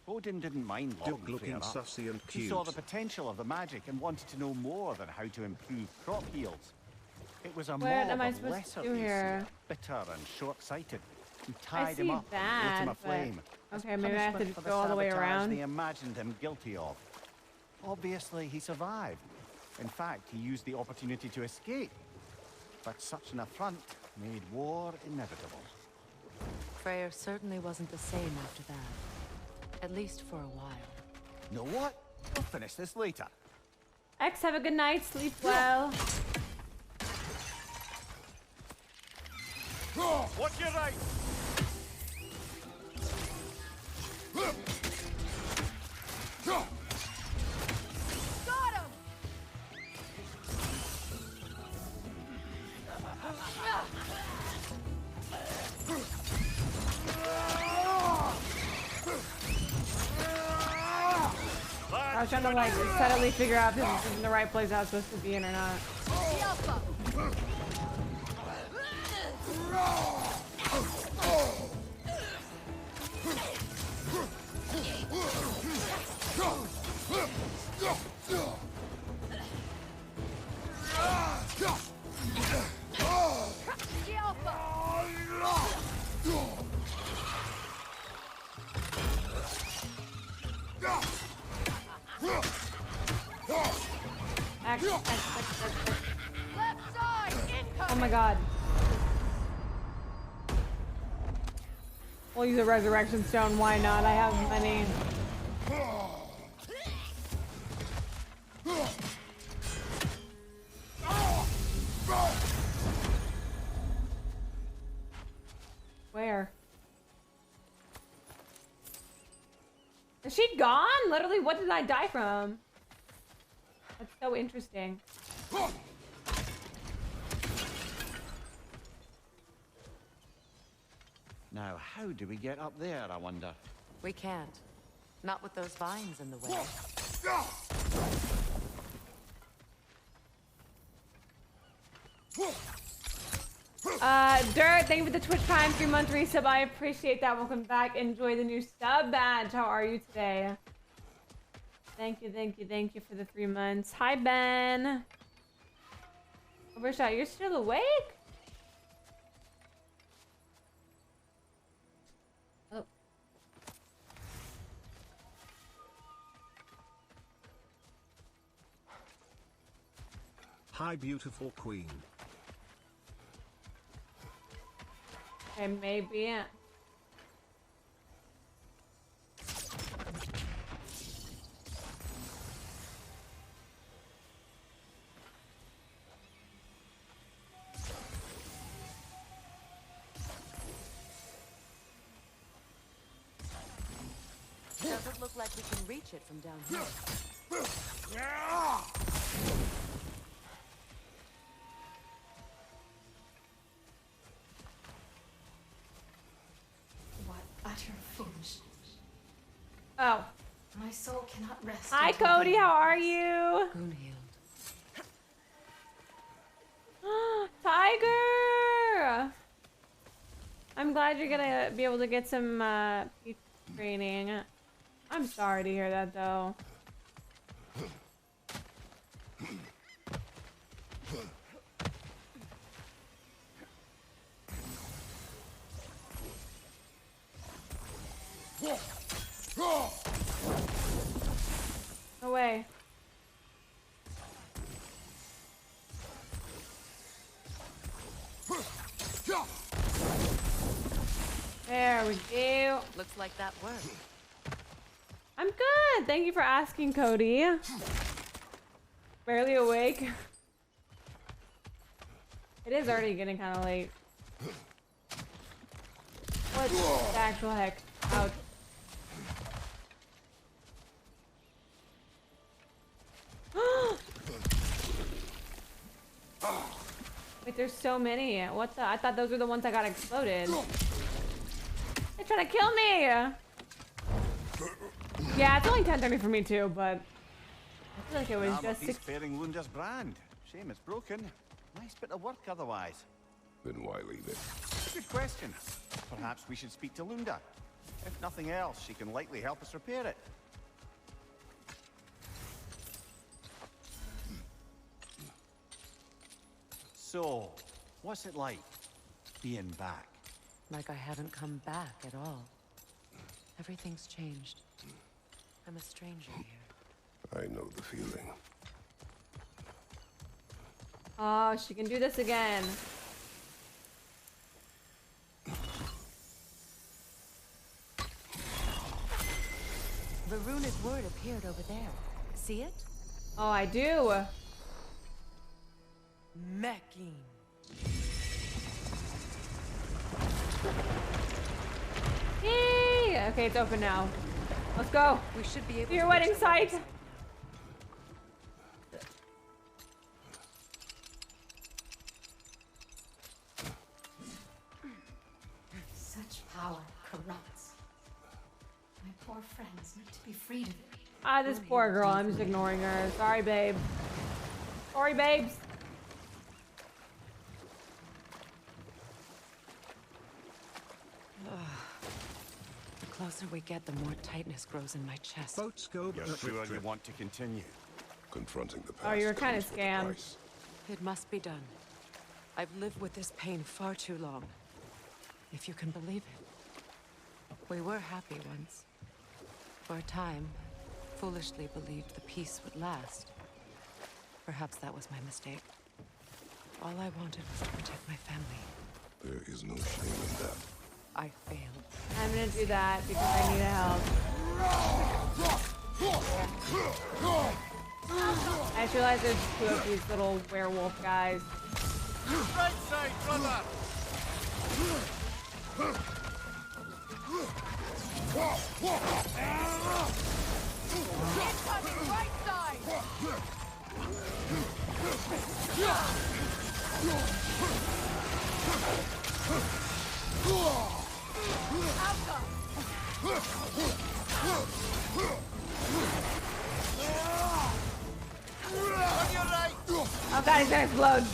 Odin didn't mind locking Looking Freyr up. sussy and He cute. saw the potential of the magic and wanted to know more than how to improve crop yields. It was a What mob am I of supposed lesser to do Aesir, here? bitter and short-sighted, who I tied him see up and lit that, him but... aflame. as Okay, maybe I have to punishment for go all the way sabotage around. They imagined him guilty of. Obviously, he survived. In fact, he used the opportunity to escape. But such an affront made war inevitable. Freyr certainly wasn't the same after that. At least for a while. Know what? We'll finish this later. X, have a good night. Sleep well. Watch your right! Got him! I was trying to like subtly figure out if this is in the right place I was supposed to be in or not. Oh my god. We'll use a resurrection stone, why not? I have many. Where? Is she gone? Literally, what did I die from? That's so interesting. Now, how do we get up there, I wonder? We can't. Not with those vines in the way. Dirt, thank you for the Twitch Prime 3-month resub. I appreciate that. Welcome back. Enjoy the new sub badge. How are you today? Thank you for the 3 months. Hi, Ben. Overshot, you're still awake? Oh. Hi, beautiful queen. Okay, maybe. Doesn't look like we can reach it from down here. What utter foolishness. Oh. My soul cannot rest. Hi, until Cody. then. How are you? Gunhild. Tiger! I'm glad you're gonna be able to get some peak training. I'm sorry to hear that, though. No way. There we go. Looks like that worked. I'm good. Thank you for asking, Cody. Barely awake. It is already getting kind of late. What the actual heck? Ouch. Wait, there's so many. What the? I thought those were the ones that got exploded. They're trying to kill me! Yeah, it's only 10:30 for me too, but I feel like it was just 6. Bearing Lunda's brand. Shame it's broken. Nice bit of work otherwise. Then why leave it? Good question. Perhaps we should speak to Lunda. If nothing else, she can likely help us repair it. So, what's it like being back? Like I haven't come back at all. Everything's changed. I'm a stranger here. I know the feeling. Oh, she can do this again. The runic word appeared over there. See it? Oh, I do. Mecking. Yay! Okay, it's open now. Let's go. We should be able to your to wedding site. Such power corrupts. My poor friends need to be freed of it. Ah, this poor girl. I'm just ignoring her. Sorry, babe. Sorry, babes. The closer we get, the more tightness grows in my chest. Boats go. You're sure you want to continue? Confronting the past. Oh, you were kind of comes with a scammed. price. It must be done. I've lived with this pain far too long. If you can believe it. We were happy once. For a time, foolishly believed the peace would last. Perhaps that was my mistake. All I wanted was to protect my family. There is no shame in that. I failed. I'm gonna do that because I need help. I just realized there's two of these little werewolf guys. Right side, brother! Incoming right side! Oh god, he's gonna explode.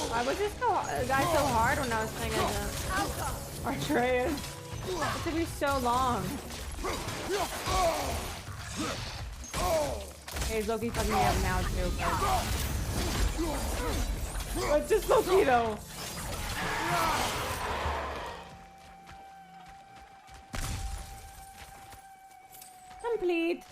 Why was this guy so hard when I was playing as Atreus? It took me so long. Hey, Loki fucking me up now too, but it's just Loki though. Complete.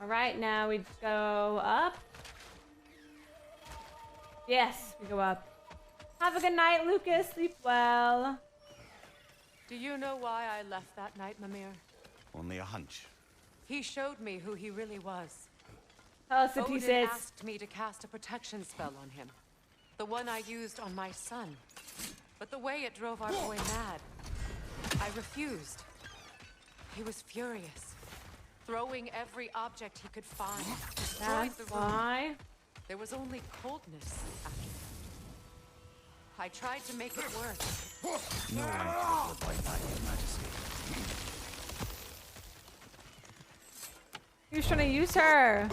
All right, now we go up. Yes, we go up. Have a good night, Lucas. Sleep well. Do you know why I left that night, Mimir? Only a hunch. He showed me who he really was. Tell us the Odin pieces. asked me to cast a protection spell on him. The one I used on my son. But the way it drove our boy mad, I refused. He was furious, throwing every object he could find. Destroyed the That's room. why. There was only coldness after that. I tried to make it work. No one would like that, Your Majesty. He was trying to use her.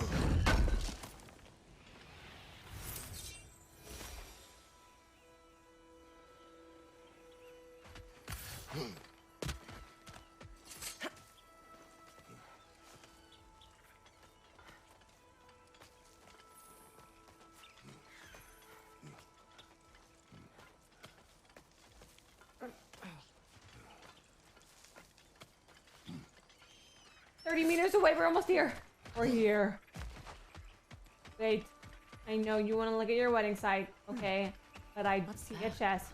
Meters away, we're almost here. We're here. Wait, I know you want to look at your wedding site, okay? But I see a chest.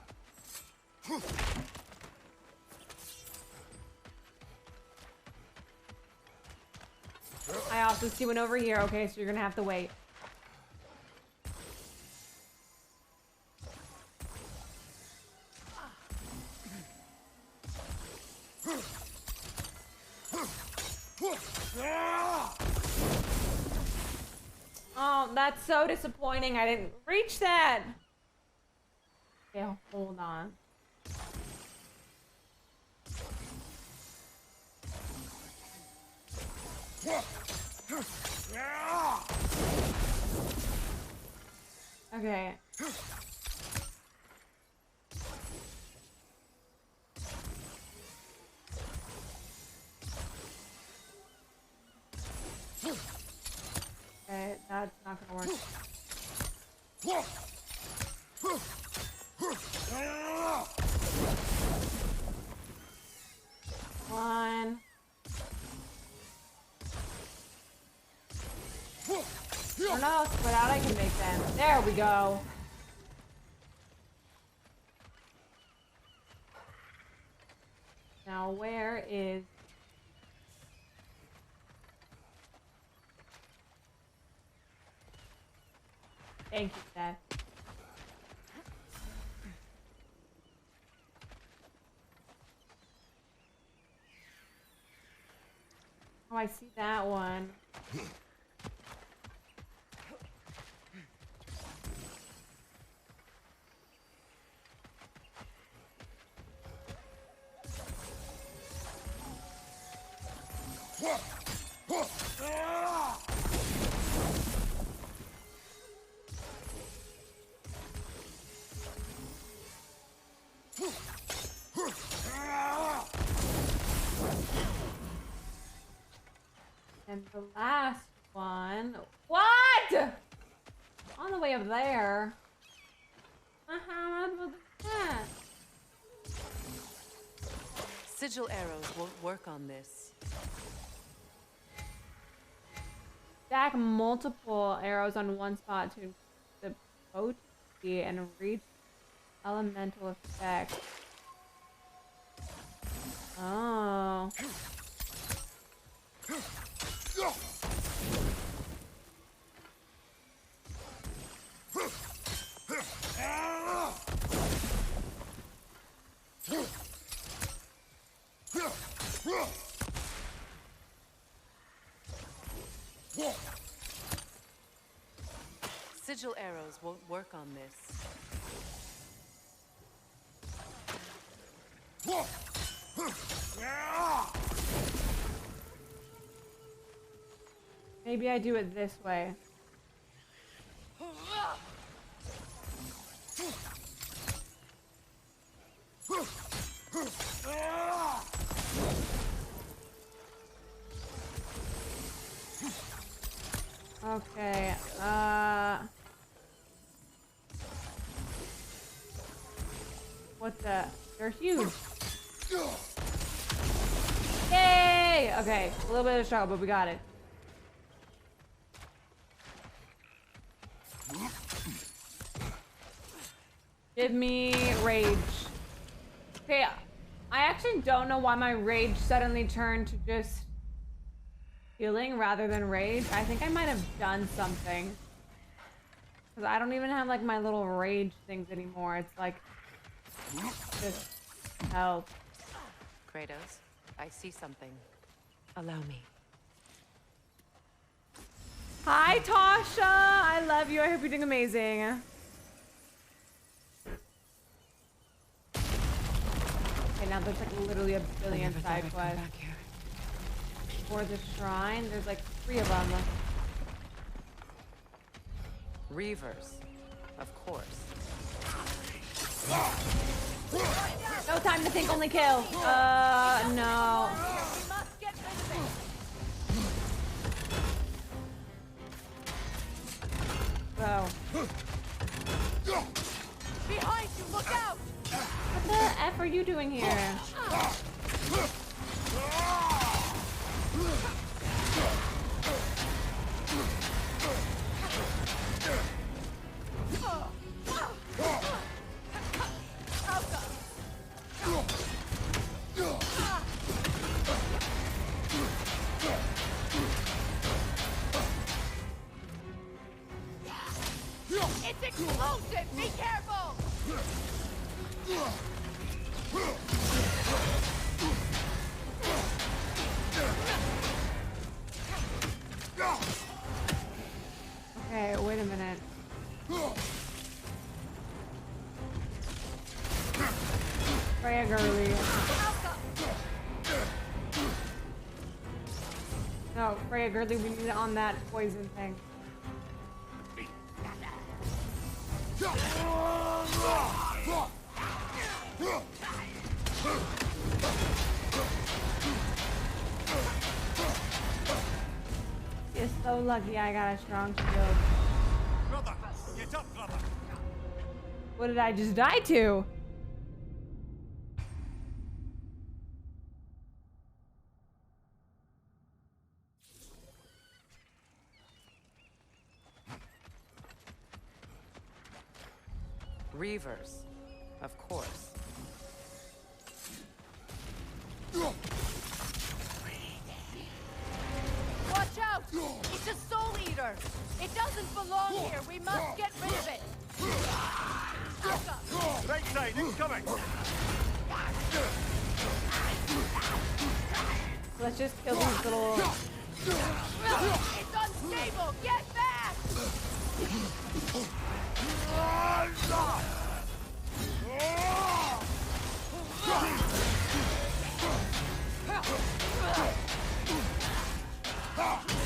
I also see one over here, okay? So you're gonna have to wait. Oh, that's so disappointing. I didn't reach that. Okay, hold on. Okay. Okay, that's not gonna work. One. I don't know, split out I can make them. There we go. Now where is... Thank you, Seth. Oh, I see that one. And the last one. What? On the way up there. How about that? Sigil arrows won't work on this. Stack multiple arrows on one spot to increase the potency and reach elemental effect. Oh. Sigil arrows won't work on this. Maybe I do it this way. Okay, what the? They're huge. Yay! Okay, a little bit of struggle, but we got it. Give me rage. Okay, I actually don't know why my rage suddenly turned to just healing rather than rage. I think I might have done something. Because I don't even have like my little rage things anymore. It's like just health. Kratos, I see something. Allow me. Hi, Tasha. I love you. I hope you're doing amazing. Okay, now there's like literally a billion side quests. For the shrine, there's like 3 of them. Reavers, of course. No time to think, only kill. No. We must get rid of it. Go. Behind you, look out! What the F are you doing here? It's explosive! Be careful! Okay, wait a minute. Freya girly. No, Freya girly, we need it on that poison thing. You're so lucky I got a strong shield. Brother, get up, brother. What did I just die to? Reavers, of course. Watch out! It's a soul eater! It doesn't belong here! We must get rid of it! Right side, incoming. Let's just kill these little... It's unstable! Get back!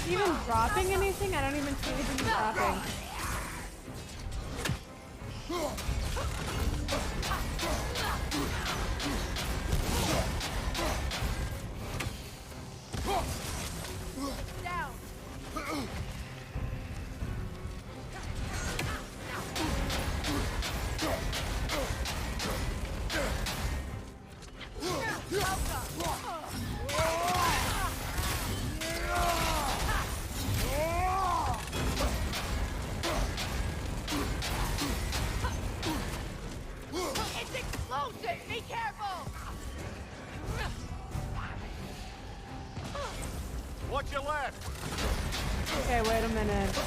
he even dropping anything? I don't even see anything dropping. Down. It's explosive! Be careful! Watch your left! Okay, wait a minute.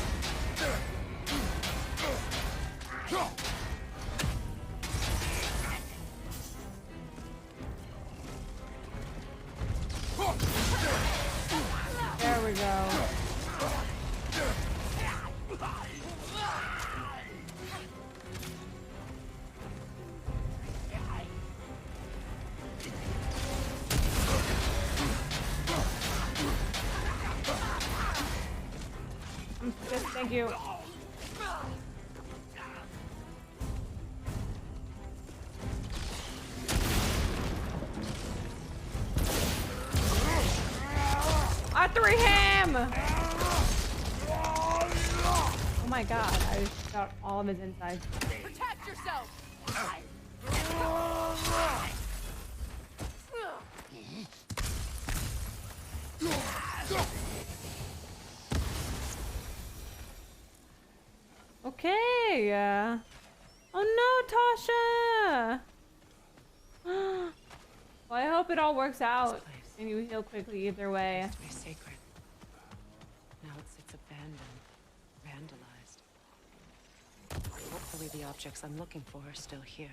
There we go. Good, thank you. Atreus! Oh my god, I just got all of his insides. Protect yourself! Okay. Oh no, Tasha! Well, I hope it all works out and you heal quickly either way. Used to be sacred. Now it sits abandoned, vandalized. Hopefully the objects I'm looking for are still here.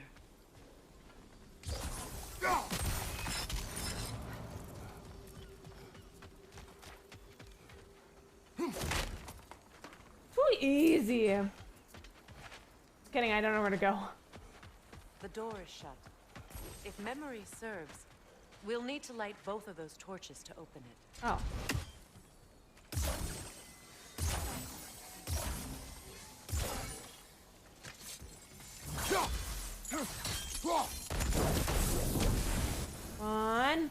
Too easy. Just kidding, I don't know where to go. The door is shut. If memory serves, we'll need to light both of those torches to open it. Oh. One.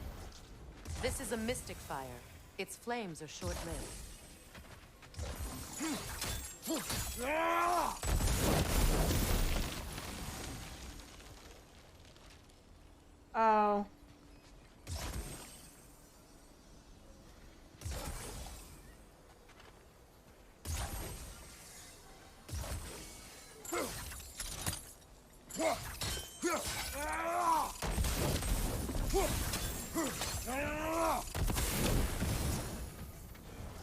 This is a mystic fire. Its flames are short-lived. Oh.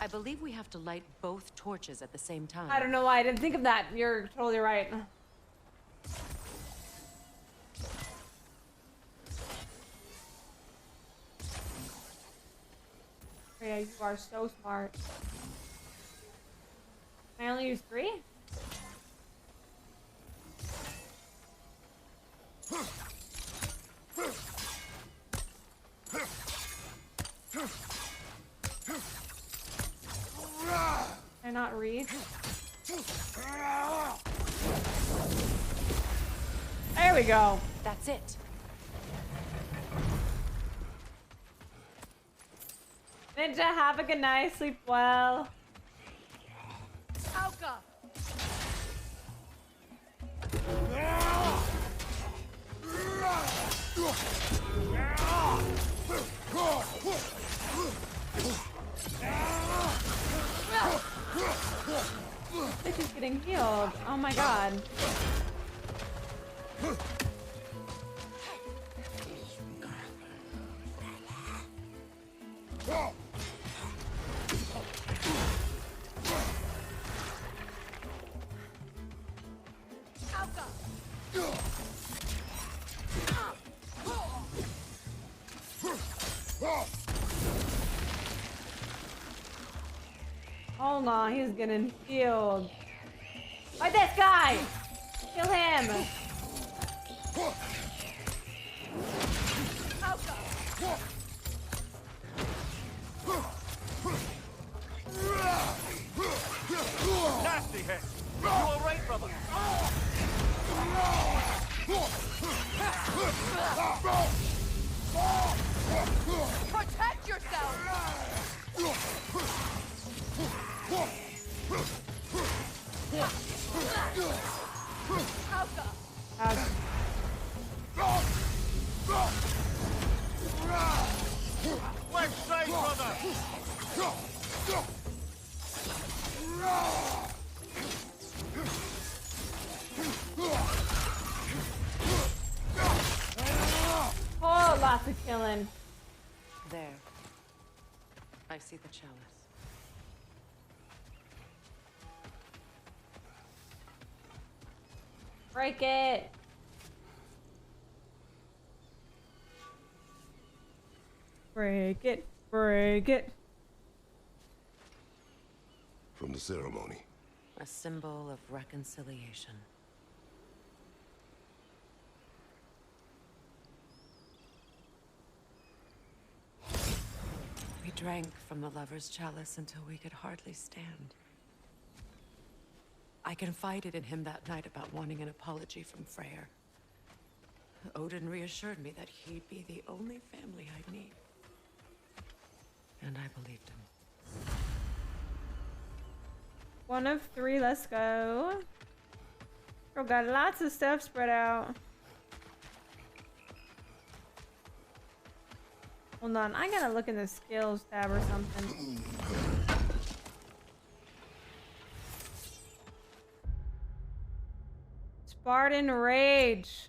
I believe we have to light both torches at the same time. I don't know why I didn't think of that. You're totally right. Freya, you are so smart. Can I only use 3? Can I not read? There we go. That's it. Ninja, have a good night. Sleep well. Alka! This is getting healed. Oh my god. Hold on, he's getting healed. By this guy! Kill him! Oh, lots of killing. There. I see the chalice. Break it. Break it. Break it. From the ceremony. A symbol of reconciliation. We drank from the lover's chalice until we could hardly stand. I confided in him that night about wanting an apology from Freyr. Odin reassured me that he'd be the only family I'd need. And I believed him. 1 of 3, let's go. Girl got lots of stuff spread out. Hold on, I gotta look in the skills tab or something. Spartan Rage.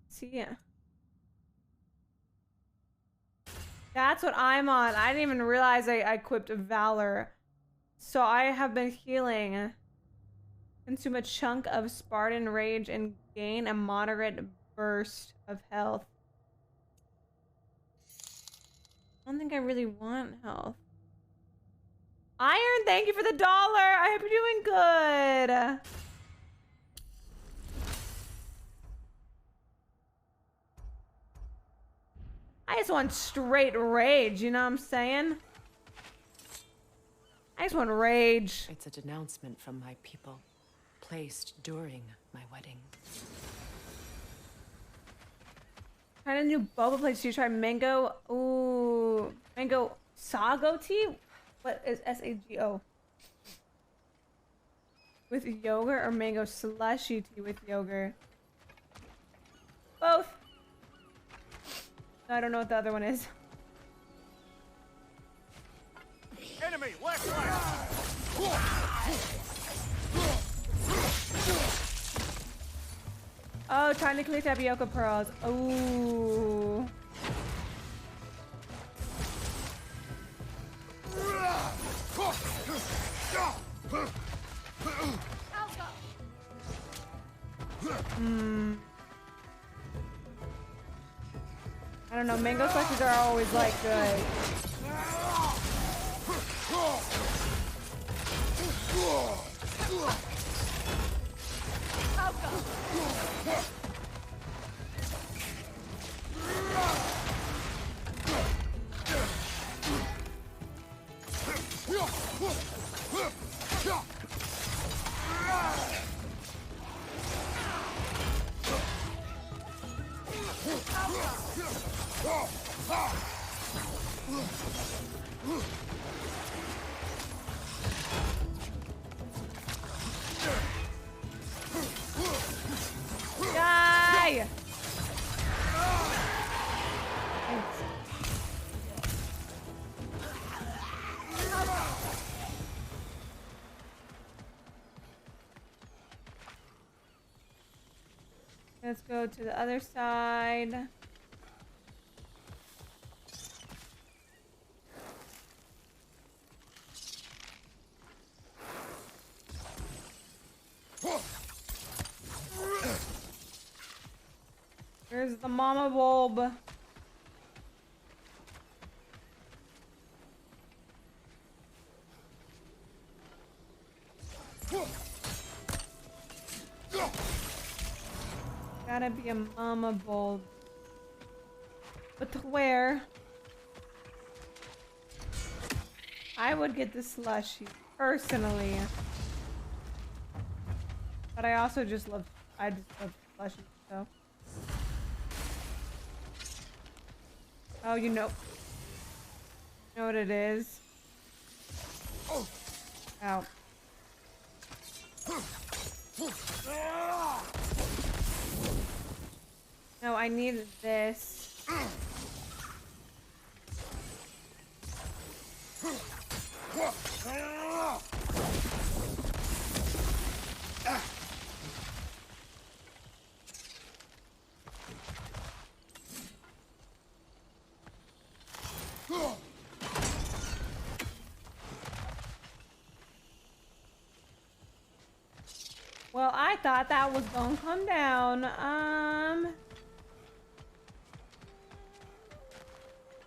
See ya. That's what I'm on. I didn't even realize I equipped Valor. So I have been healing. Consume a chunk of Spartan Rage and gain a moderate burst of health. I don't think I really want health. Iron, thank you for the $1. I hope you're doing good. I just want straight rage, you know what I'm saying? I just want rage. It's a denouncement from my people, placed during my wedding. Trying a new boba place. Did you try mango? Ooh, mango sago tea? What is S-A-G-O? With yogurt or mango slushy tea with yogurt? Both. I don't know what the other one is. Enemy, left flank! Oh, trying to collect tapioca pearls. Ooh. I don't know, mango slushies are always like good. Die! Let's go to the other side. Here's the mama bulb. Gotta be a mama bulb. But where? I would get the slushy personally. But I also just love slushy, so. Oh, you know what it is? Ow. No, No, I need this. Well, I thought that was gonna come down.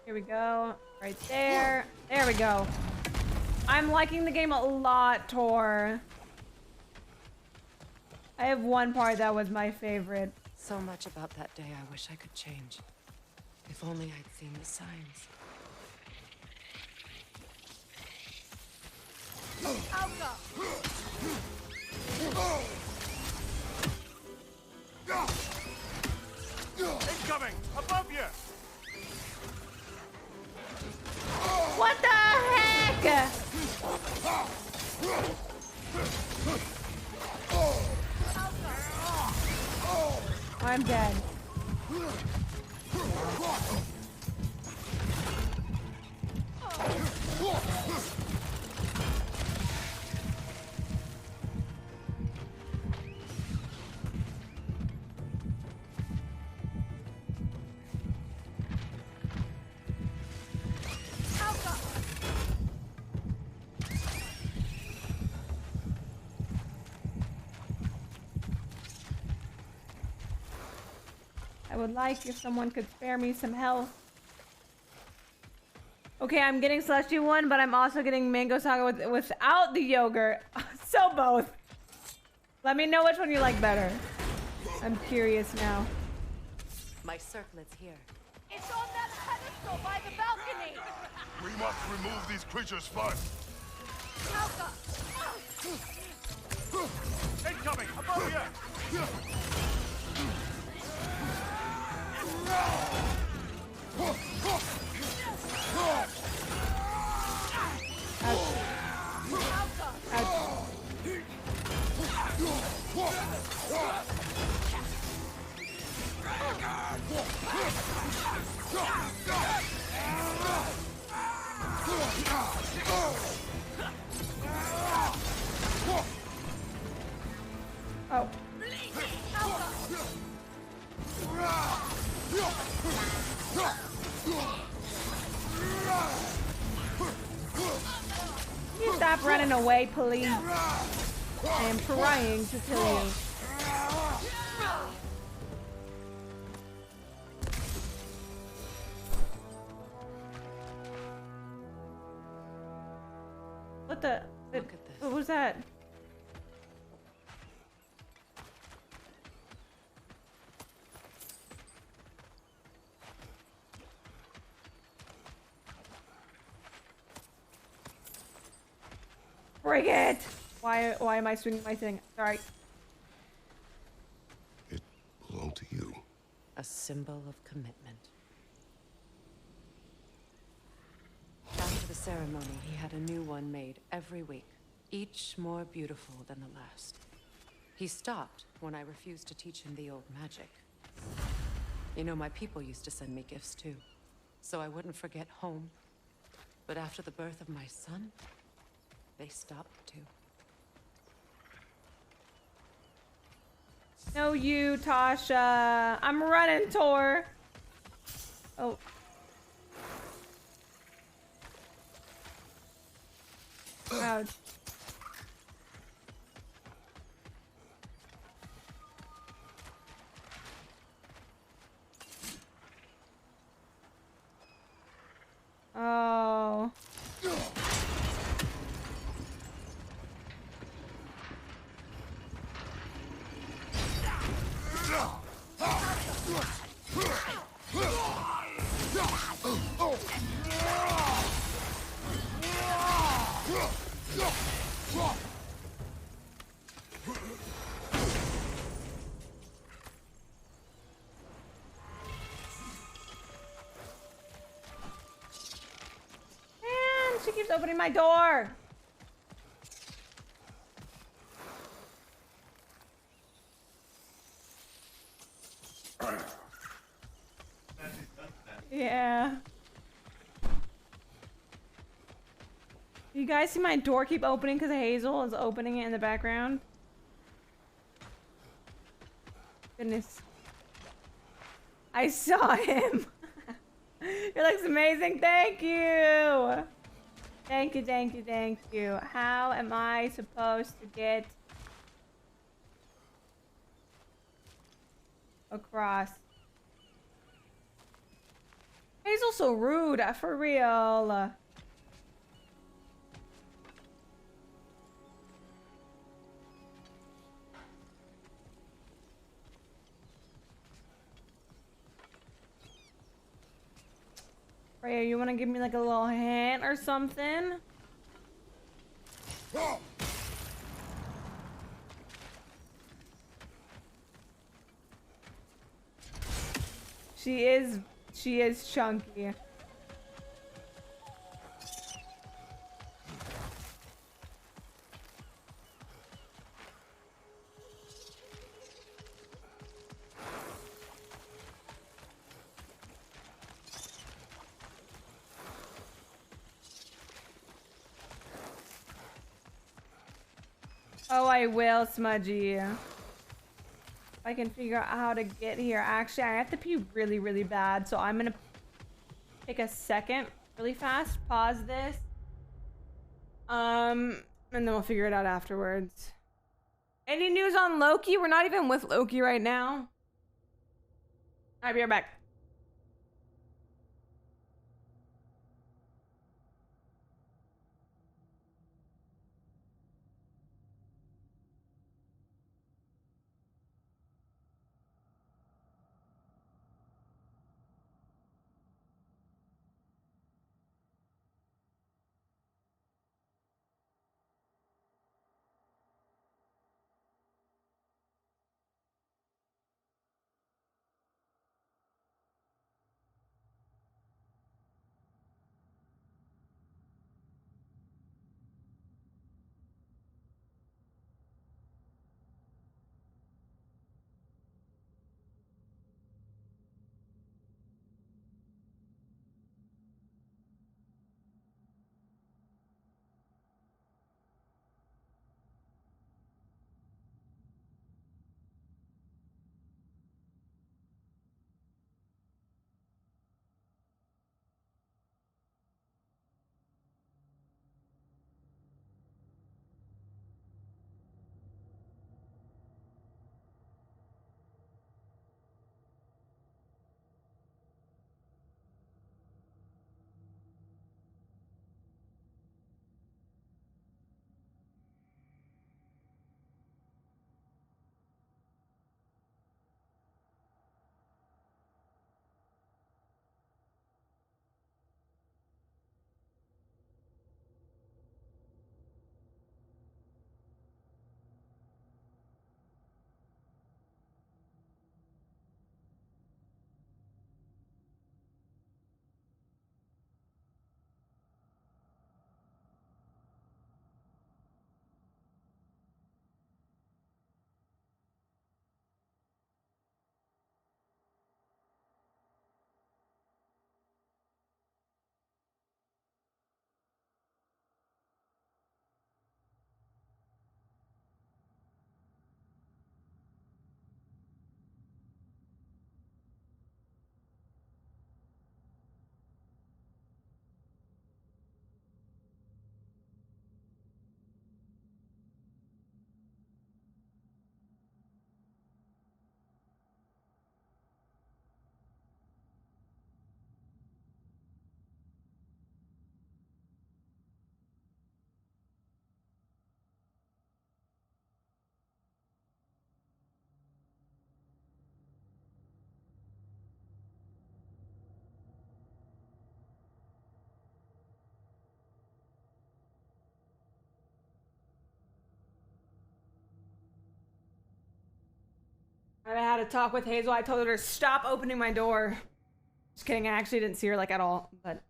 Here we go. Right there. There we go. I'm liking the game a lot, Tor. I have one part that was my favorite. So much about that day I wish I could change. If only I'd seen the signs. Incoming! Above you! What the heck? I'm dead. I would like if someone could spare me some health. Okay, I'm getting Celestial one, but I'm also getting Mango Saga without the yogurt. So both. Let me know which one you like better. I'm curious now. My circlet's here. It's on that pedestal by the balcony! We must remove these creatures first. Incoming! Above you! Oh. You stop running away, please. I am trying to kill you. What the? Look at this. What was that? Bring it! Why am I swinging my thing? Sorry. It belonged to you. A symbol of commitment. After the ceremony, he had a new one made every week, each more beautiful than the last. He stopped when I refused to teach him the old magic. You know, my people used to send me gifts too, so I wouldn't forget home. But after the birth of my son, they stopped too. No, you, Tasha. I'm running, Tor. Oh. Ouch. Oh. She keeps opening my door. Yeah. You guys see my door keep opening because Hazel is opening it in the background? Goodness. I saw him. It looks amazing. Thank you. Thank you, thank you, thank you. How am I supposed to get across? Hazel's so rude, for real. Freya, you wanna give me like a little hint or something? She is chunky. Oh, I will, Smudgy. If I can figure out how to get here. Actually, I have to pee really, really bad, so I'm gonna take a second really fast, pause this. And then we'll figure it out afterwards. Any news on Loki? We're not even with Loki right now. I'll be right back. I had a talk with Hazel. I told her to stop opening my door. Just kidding. I actually didn't see her like at all, but.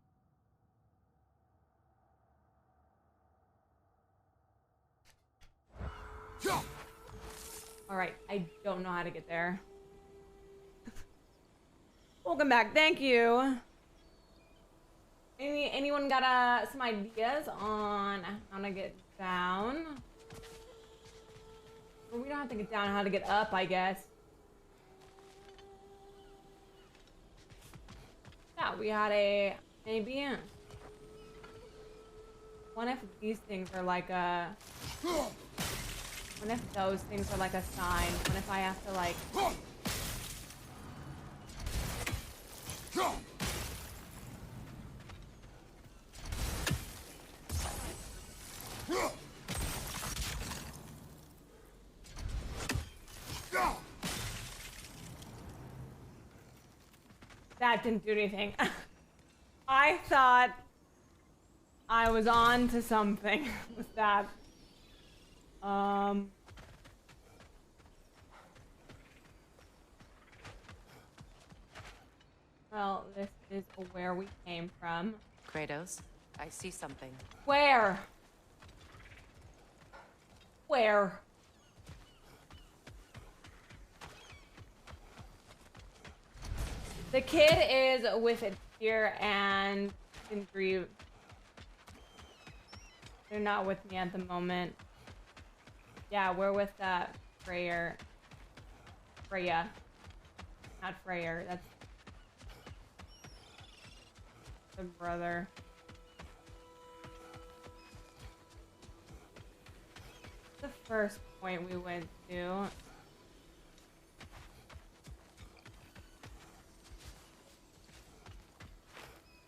All right, I don't know how to get there. Welcome back. Thank you. Anyone got some ideas on how to get down? Well, we don't have to get down, how to get up, I guess. Yeah, we had a maybe. What if these things are like a? What if those things are like a sign? What if I have to like? That didn't do anything. I thought I was on to something with that. Well, this is where we came from. Kratos, I see something. Where? Where? The kid is with it here and in grief. They're not with me at the moment. Yeah, we're with Freya. Not Freyr, that's the brother. The first point we went to.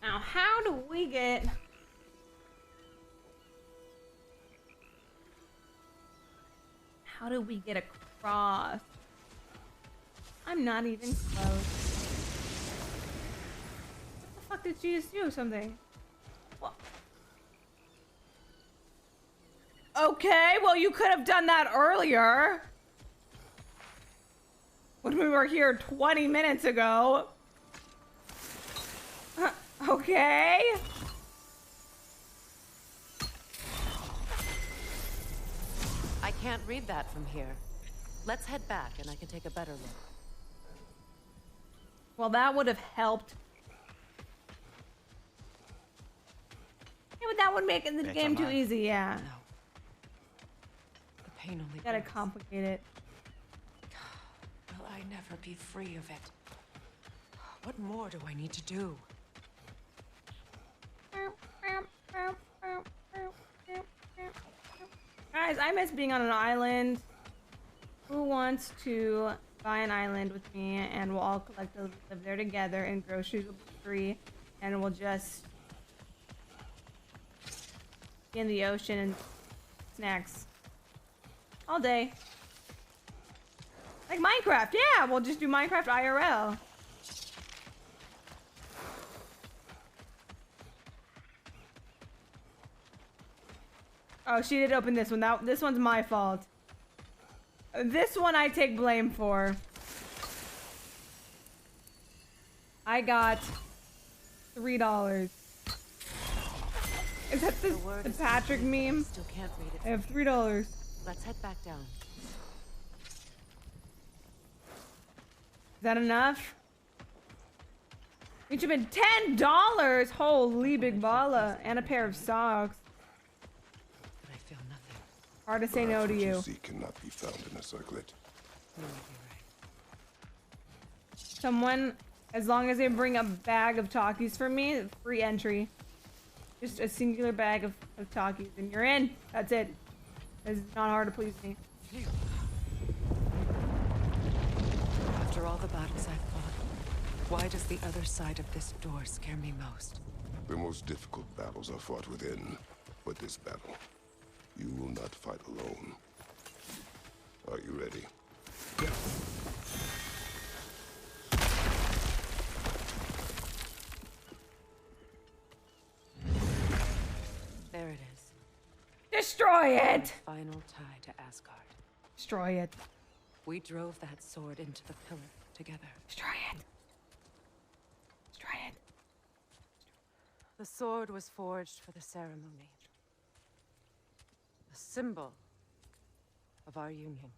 Now, how do we get... How do we get across? I'm not even close. What the fuck did she just do? Something? What? Okay, well you could have done that earlier. When we were here 20 minutes ago. Okay. I can't read that from here. Let's head back and I can take a better look. Well, that would have helped. Yeah, but that would make the game too easy, yeah. No. The pain only Gotta grows. complicate it. Will I never be free of it? What more do I need to do? Guys, I miss being on an island. Who wants to buy an island with me and we'll all collectively live there together and groceries will be free and we'll just be in the ocean and snacks all day. Like Minecraft, yeah, we'll just do Minecraft IRL. Oh, she did open this one. This one's my fault. This one I take blame for. I got $3. Is that the Patrick meme? Still can't read it. I have $3. Let's head back down. Is that enough? It should have been $10. Holy big balla. And a pair of socks. But I feel nothing. Hard to say no to What you. see cannot be found in a circlet. You may be right. Someone, as long as they bring a bag of Takis for me, free entry. Just a singular bag of Takis and you're in. That's it. It's not hard to please me. After all the battles I've fought, why does the other side of this door scare me most? The most difficult battles are fought within, but this battle, you will not fight alone. Are you ready? There it is. Destroy it! Final tie to Asgard. Destroy it. We drove that sword into the pillar together. Destroy it. Destroy it. The sword was forged for the ceremony. A symbol of our union.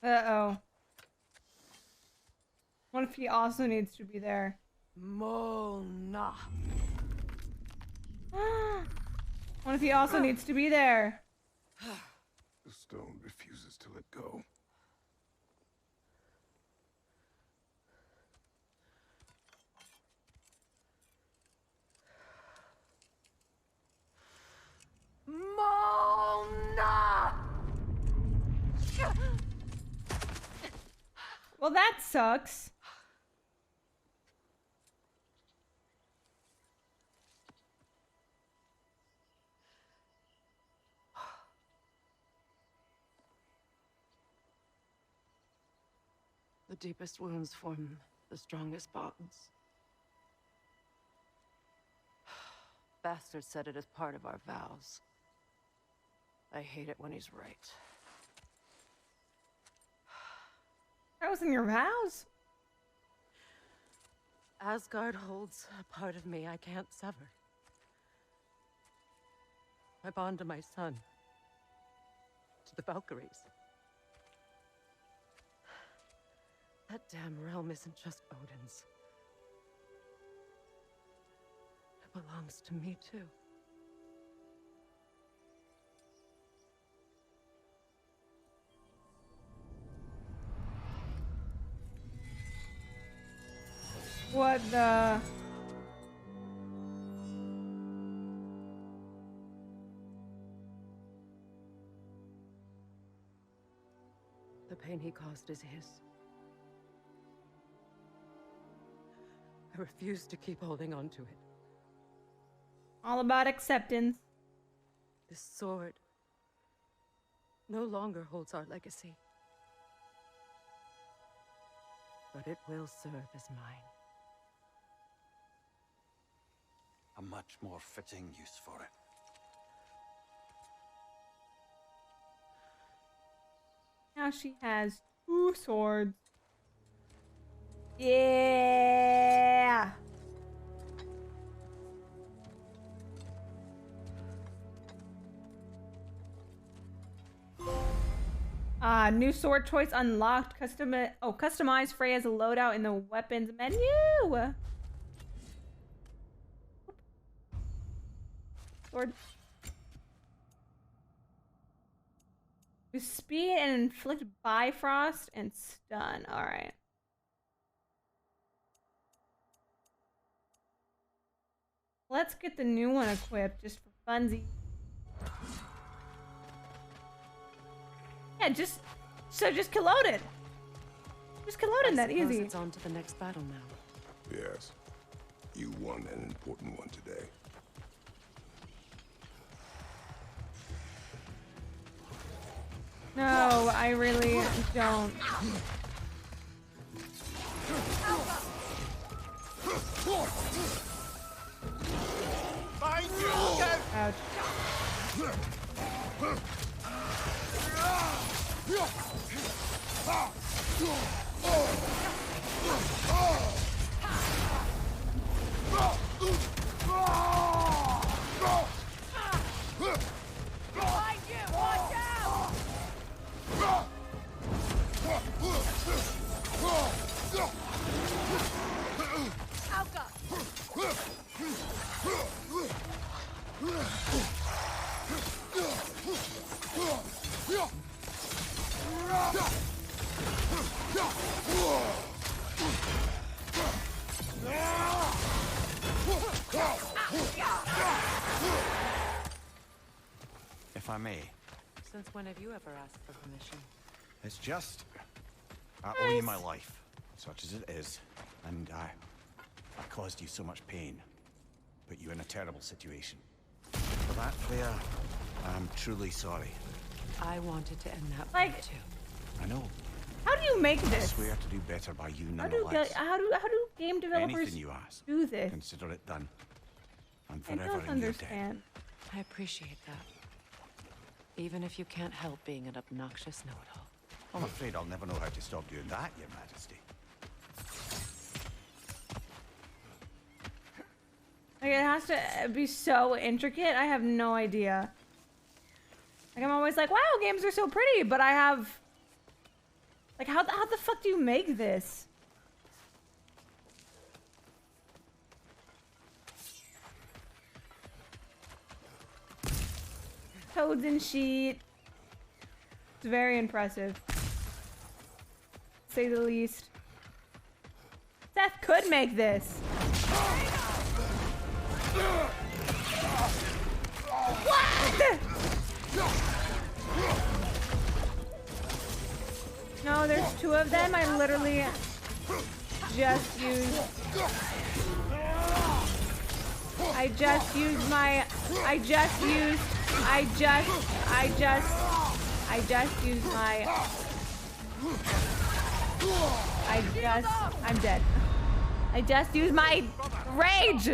Uh-oh. What if he also needs to be there? Mona. What if he also needs to be there? The stone refuses to let go. Mona! Well, that sucks. The deepest wounds form the strongest bonds. Bastard said it as part of our vows. I hate it when he's right. That was in your vows. Asgard holds a part of me I can't sever. I bond to my son. To the Valkyries. That damn realm isn't just Odin's. It belongs to me too. What the... The pain he caused is his. I refuse to keep holding on to it. All about acceptance. This sword no longer holds our legacy. But it will serve as mine. A much more fitting use for it. Now she has 2 swords. Yeah. New sword choice unlocked. Customize Freya's loadout in the weapons menu. Sword. Do speed and inflict Bifrost and stun. All right. Let's get the new one equipped just for funsies. Yeah, just kill Odin. Just kill Odin, that easy. It's on to the next battle now. Yes. You won an important one today. No, I really don't. Ouch. Behind you! Watch out! Alka! If I may. Since when have you ever asked for permission? It's just... I owe you my life, such as it is. And I caused you so much pain. Put you in a terrible situation. For that, Freya, I'm truly sorry. I wanted to end that Like- war too. I know. How do you make I this? swear to do better by you How do nonetheless. game developers Anything you ask, do this? consider it done. I'm I forever don't in your debt. understand. I appreciate that. Even if you can't help being an obnoxious know-it-all. I'm afraid I'll never know how to stop doing that, Your Majesty. Like, it has to be so intricate. I have no idea. Like, I'm always like, wow, games are so pretty, but I have Like, how the fuck do you make this? Toads and sheet. It's very impressive. To say the least. Seth could make this. What? No, there's two of them. I literally just used... I just used my... I'm dead. I just used my rage!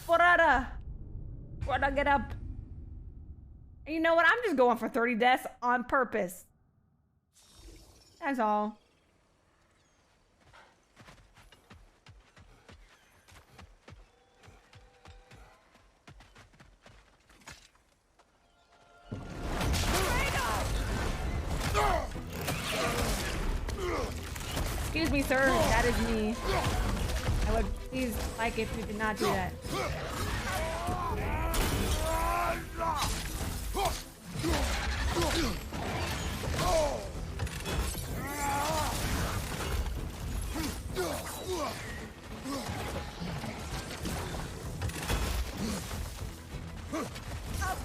Brother, get up. And you know what? I'm just going for 30 deaths on purpose. That's all. Excuse me, sir. That is me. I would please like if you did not do that.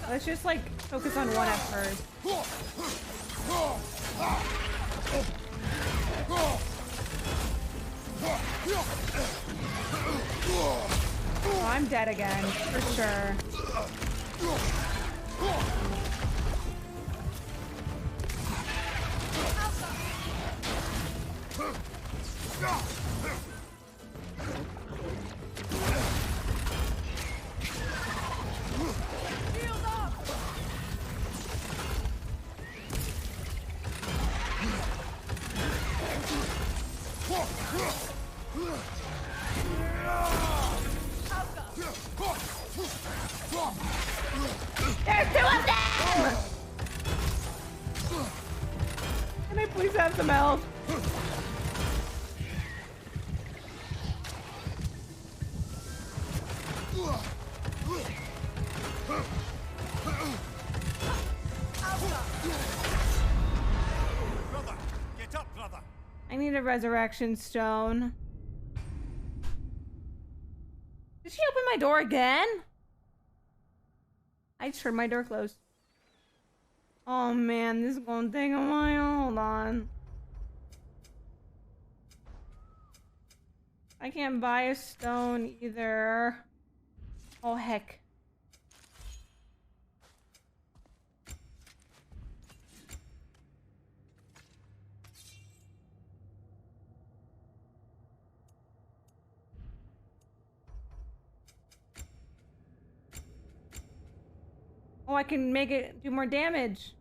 Let's just like focus on one at first. Oh, I'm dead again, for sure. There's two of them! Can I please have some help? Brother, get up, brother. I need a resurrection stone. Did she open my door again? I just heard my door close. Oh man, this is gonna take a while. Hold on. I can't buy a stone either. Oh heck. Oh, I can make it do more damage.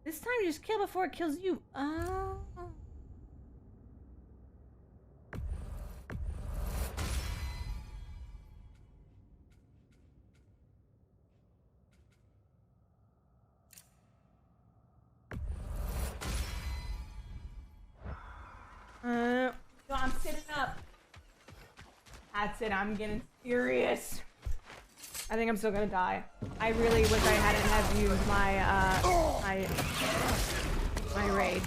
This time you just kill before it kills you. Oh. So I'm sitting up. That's it, I'm getting serious. I think I'm still gonna die. I really wish I hadn't have used my my rage.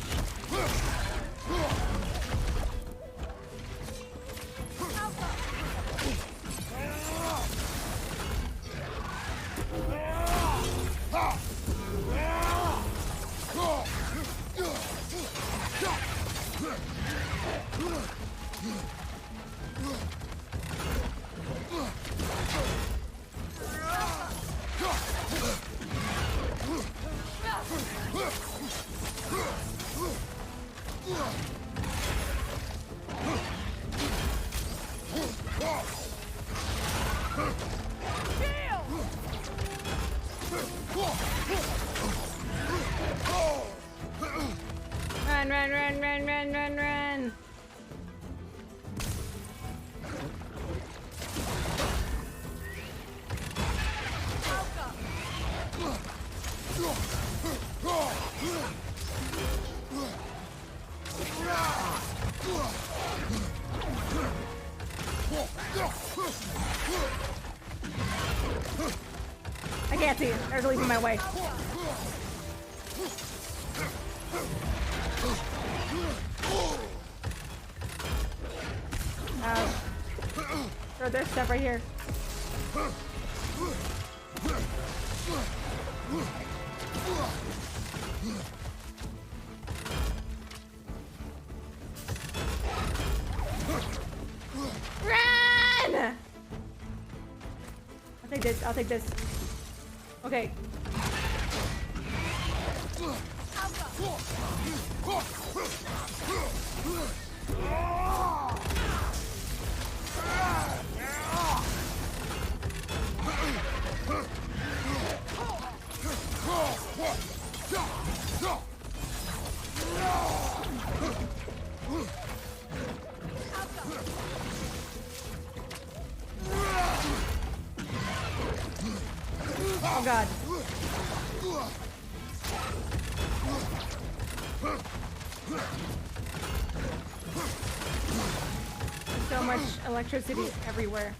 run, run, run, run. I can't see. There's a leaf in my way. Bro, there's stuff right here. Run! I'll take this. I'll take this. Okay. Oh God. There's so much electricity everywhere.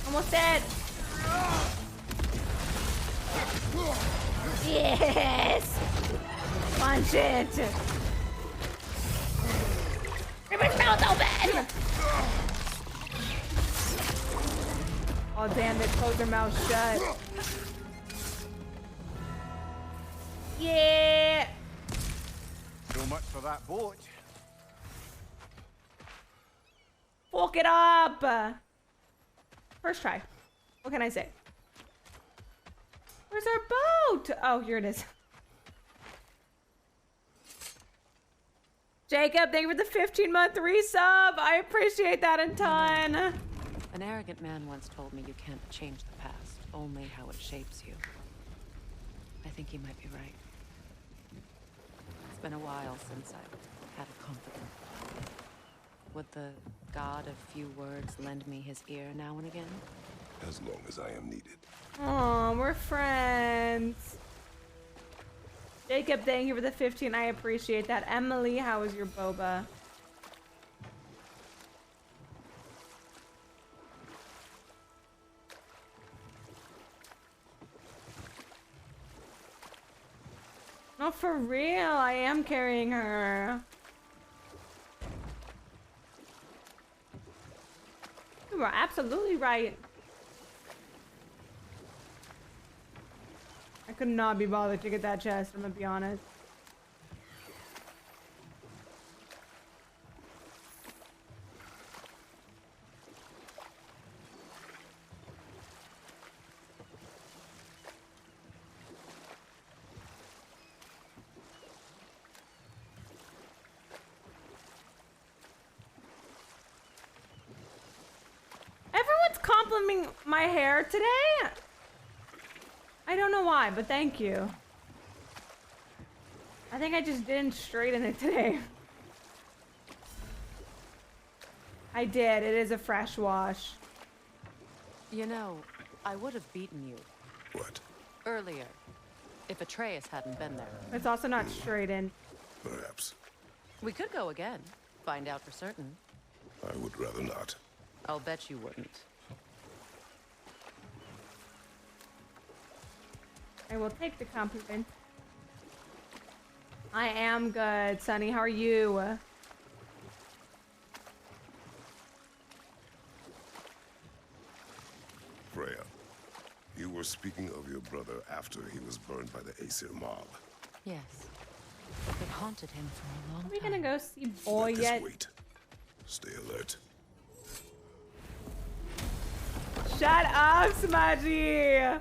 Almost dead. Yes. Punch it. Rip his mouth open. Oh damn it! Close their mouth shut. Yeah. So much for that boat. Fuck it up. First try. What can I say? Where's our boat? Oh, here it is. Jacob, thank you for the 15-month resub. I appreciate that a ton. An arrogant man once told me you can't change the past, only how it shapes you. I think he might be right. It's been a while since I've had a confidant. Would the god of few words lend me his ear now and again? As long as I am needed. Aw, we're friends. Jacob, thank you for the 15. I appreciate that. Emily, how is your boba? No, for real. I am carrying her. You were absolutely right. I could not be bothered to get that chest, I'm gonna be honest. Everyone's complimenting my hair today. I don't know why, but thank you. I think I just didn't straighten it today. I did. It is a fresh wash. You know, I would have beaten you. What? Earlier, if Atreus hadn't been there. It's also not straightened. Perhaps. We could go again, find out for certain. I would rather not. I'll bet you wouldn't. I will take the compliment. I am good, Sunny. How are you? Freya, you were speaking of your brother after he was burned by the Aesir mob. Yes. It haunted him for a long Are we time. gonna go see Boy Let this yet? wait. Stay alert. Shut up, Smudgy!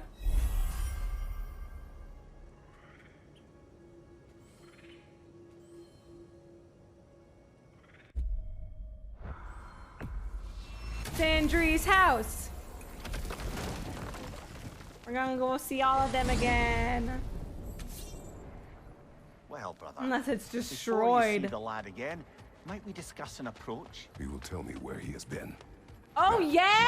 Sandry's house. We're gonna go see all of them again. Well, brother. Unless it's Before you see destroyed. the lad again, might we discuss an approach? He will tell me where he has been. Oh yeah!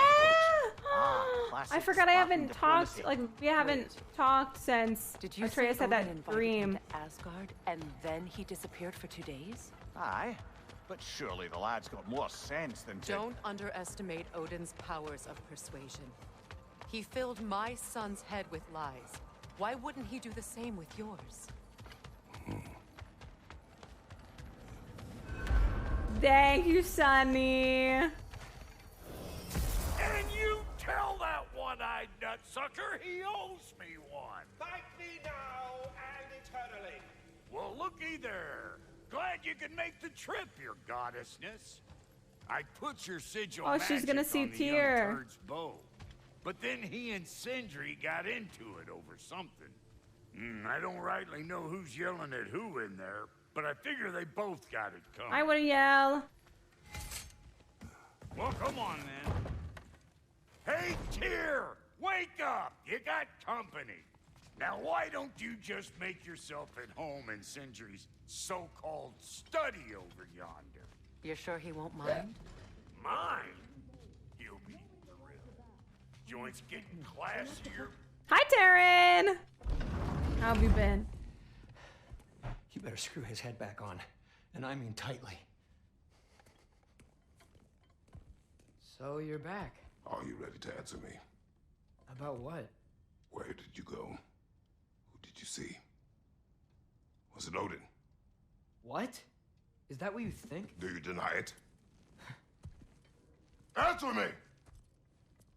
classic I forgot I haven't Spartan talked. diplomacy. Like we haven't talked since Did you Atreus say had Odin that invited dream. him to Asgard and then he disappeared for 2 days? Aye, but surely the lad's got more sense than to... Don't underestimate Odin's powers of persuasion. He filled my son's head with lies. Why wouldn't he do the same with yours? Thank you, Sonny. And you tell that one-eyed nutsucker he owes me one. Thank me now and eternally. Well, looky there. Glad you could make the trip, your goddessness. I put your sigil Oh, she's gonna magic see on the Tyr. young turd's bow. But then he and Sindri got into it over something. I don't rightly know who's yelling at who in there, but I figure they both got it coming. I wanna yell. Well, come on, then. Hey, Tyr! Wake up! You got company. Now, why don't you just make yourself at home in Sindri's so-called study over yonder? You're sure he won't mind? Mine? He'll be thrilled. Joint's getting classier. Hi, Taryn. How have you been? You better screw his head back on, and I mean tightly. So you're back. Are you ready to answer me? About what? Where did you go? Who did you see? Was it Odin? What? Is that what you think? Do you deny it? Answer me!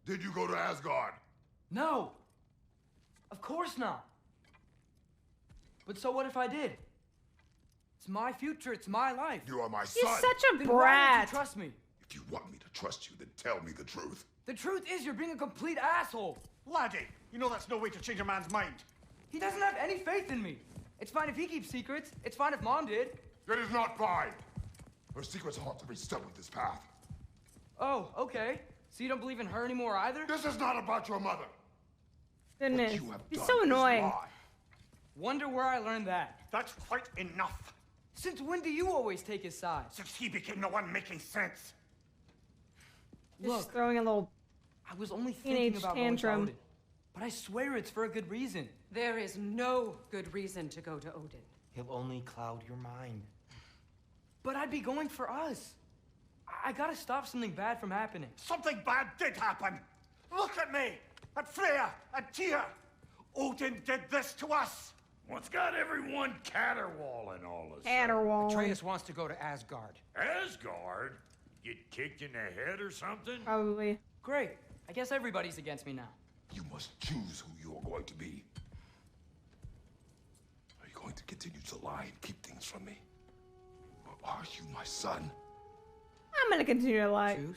Did you go to Asgard? No! Of course not! But so what if I did? It's my future, it's my life. You are my You're son. such a Then why don't brat. you trust me? If you want me to trust you, then tell me the truth. The truth is you're being a complete asshole. Laddie, you know that's no way to change a man's mind. He doesn't have any faith in me. It's fine if he keeps secrets. It's fine if Mom did. It is not fine. Her secrets ought to be stuck with this path. Oh, okay. So you don't believe in her anymore either? This is not about your mother. Goodness. What you have He's done so is annoying. lie. Wonder where I learned that. That's quite enough. Since when do you always take his side? Since he became the one making sense. Just Look, throwing a little. I was only teenage thinking about going to tantrum. Odin. But I swear it's for a good reason. There is no good reason to go to Odin. He'll only cloud your mind. But I'd be going for us. I gotta stop something bad from happening. Something bad did happen. Look at me, at Freya, at Tyr. Odin did this to us. What's got everyone caterwauling all of a sudden? Caterwauling. Atreus wants to go to Asgard. Asgard? Get kicked in the head or something? Probably. Great. I guess everybody's against me now. You must choose who you are going to be. Are you going to continue to lie and keep things from me? Or are you my son? I'm gonna continue to lie. Choose?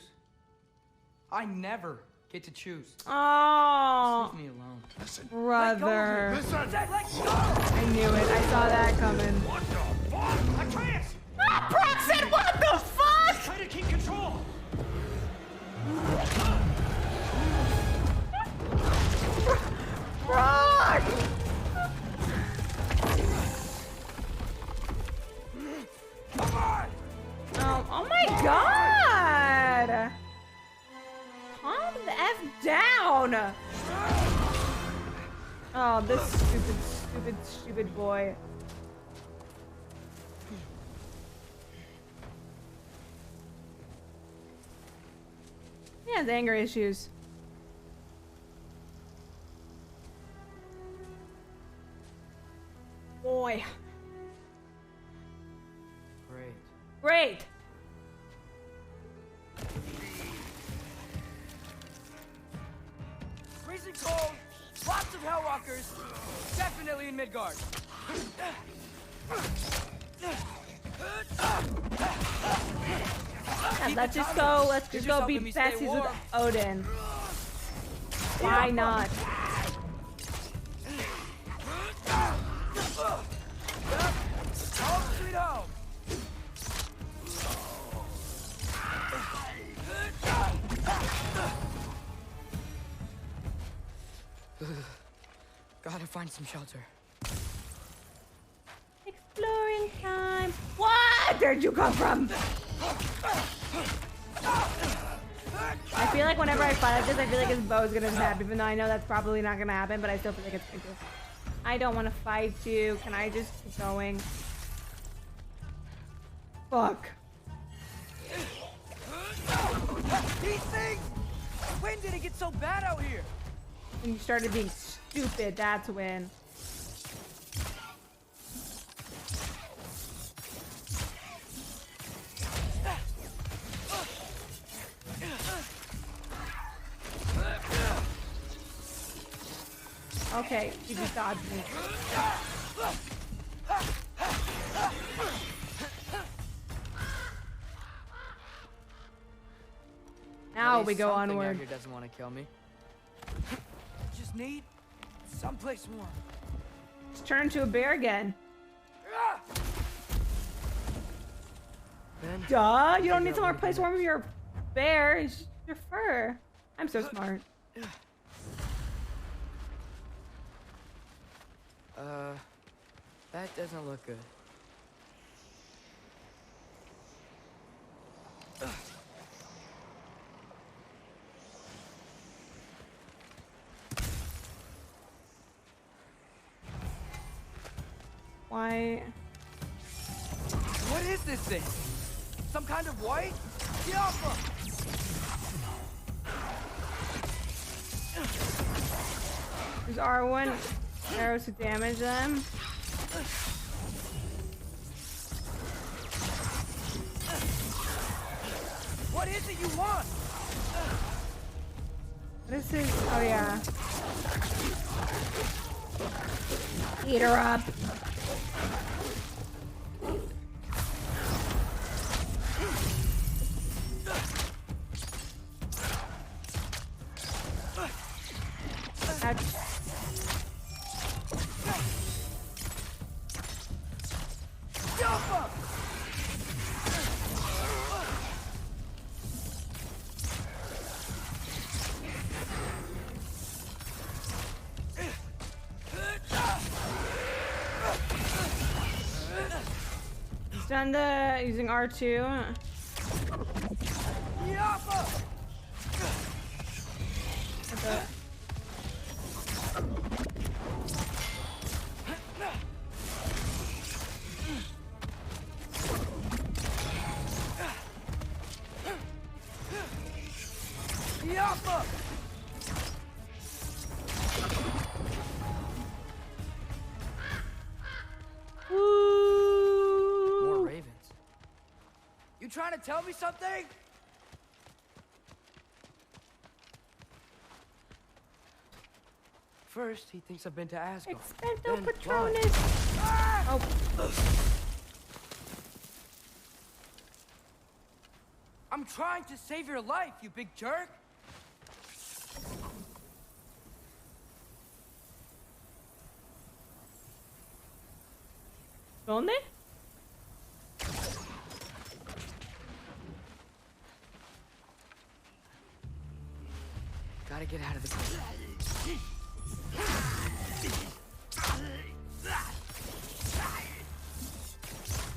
I never get to choose. Oh, Leave me alone. Listen. brother. Listen! Let go! I knew it. I saw that coming. What the fuck? Atreus! Ah, Brock said, "What the fuck?" Try to keep control. Brock! Come on! Oh my god! Calm the F down! Oh, this stupid boy. He has anger issues. Boy. Great. Great! Freezing cold, lots of Hellwalkers, definitely in Midgard. Yeah, let's just go be besties with Odin. Why not? Home sweet home. Gotta find some shelter. Exploring time. What? Where'd you come from? I feel like whenever I fight like this, I feel like his bow's gonna snap, even though I know that's probably not gonna happen, but I still feel like it's going to. I don't want to fight you. Can I just keep going? Fuck. These things! When did it get so bad out here? When you started being stupid, that's when. Okay, you just dodged me. Now we go Something onward. out here doesn't want to kill me. Just need someplace warm. Just turn into a bear again. Then, Duh, you don't need somewhere place warm with your bear. It's just your fur. I'm so smart. That doesn't look good. Why? What is this thing? Some kind of white? Yappa! There's R1 arrows to damage them. What is it you want? This is, oh yeah. Eat her up. Ouch. Done the using R2. Okay. More ravens. You trying to tell me something? First, he thinks I've been to Asgard. Expecto Then, Patronus. Oh. I'm trying to save your life, you big jerk! ¿Dónde? Gotta get out of the cave.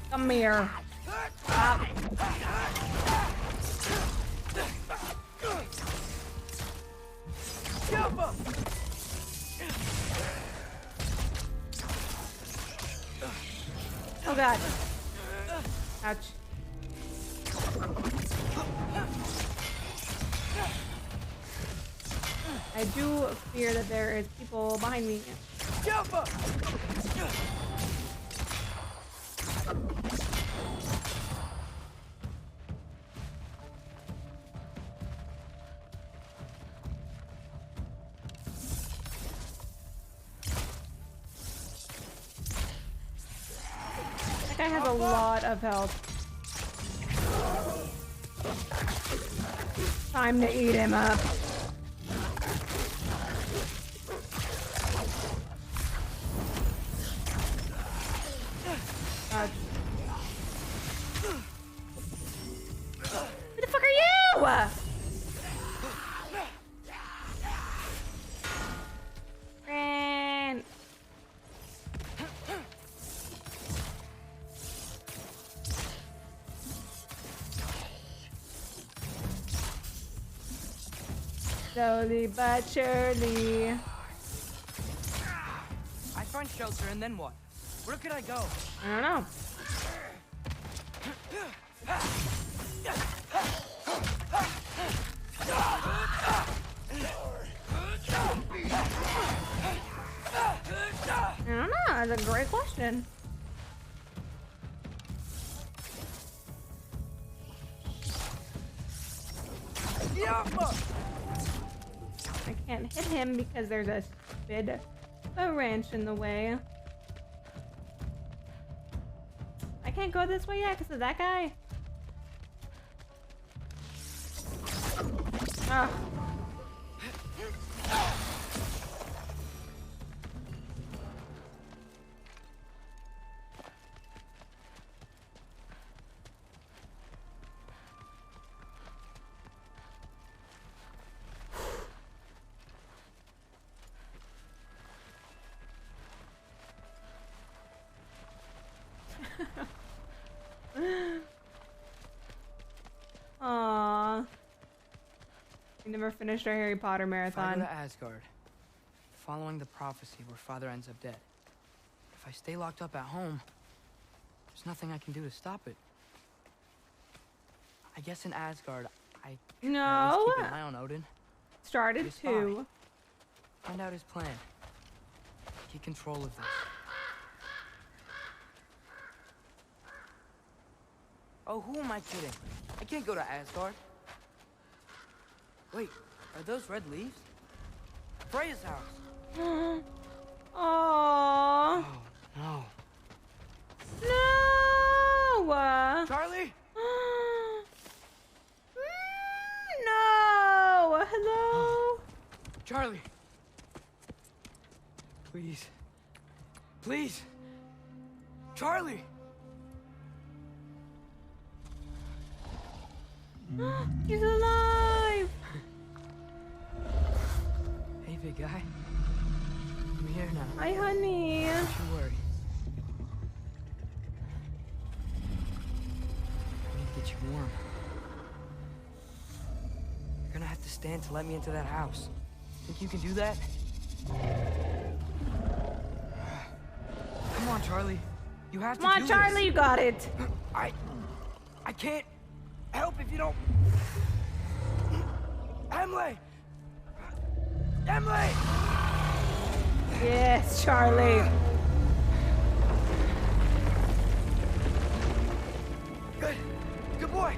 Come here. Stop. Oh god. Ouch. I do fear that there is people behind me. Jump up! That guy has a lot of health. Time to eat him up. Who the fuck are you? Ran. Slowly but surely. I find shelter and then what? Where could I go? I don't know. I don't know. That's a great question. I can't hit him because there's a stupid wrench in the way. I can't go this way yet because of that guy. Ugh. Aww. We never finished our Harry Potter If I marathon. go to Asgard, following the prophecy where father ends up dead. If I stay locked up at home, there's nothing I can do to stop it. I guess in Asgard, I can at least keep an eye on Odin. Started Be a spy. to. Find out his plan. Get control of this. Oh, who am I kidding? I can't go to Asgard. Wait, are those red leaves? Freya's house. Aww. Oh, no. No! Charlie? No! Hello? Charlie. Please. Please. Charlie. He's alive! Hey, big guy. I'm here now. Hi, honey. Don't you worry. I need to get you warm. You're gonna have to stand to let me into that house. Think you can do that? Come on, Charlie. You have to Come on, do Charlie, this. you got it. I can't help if you don't. Emily! Emily! Yes, Charlie. Good. Good boy.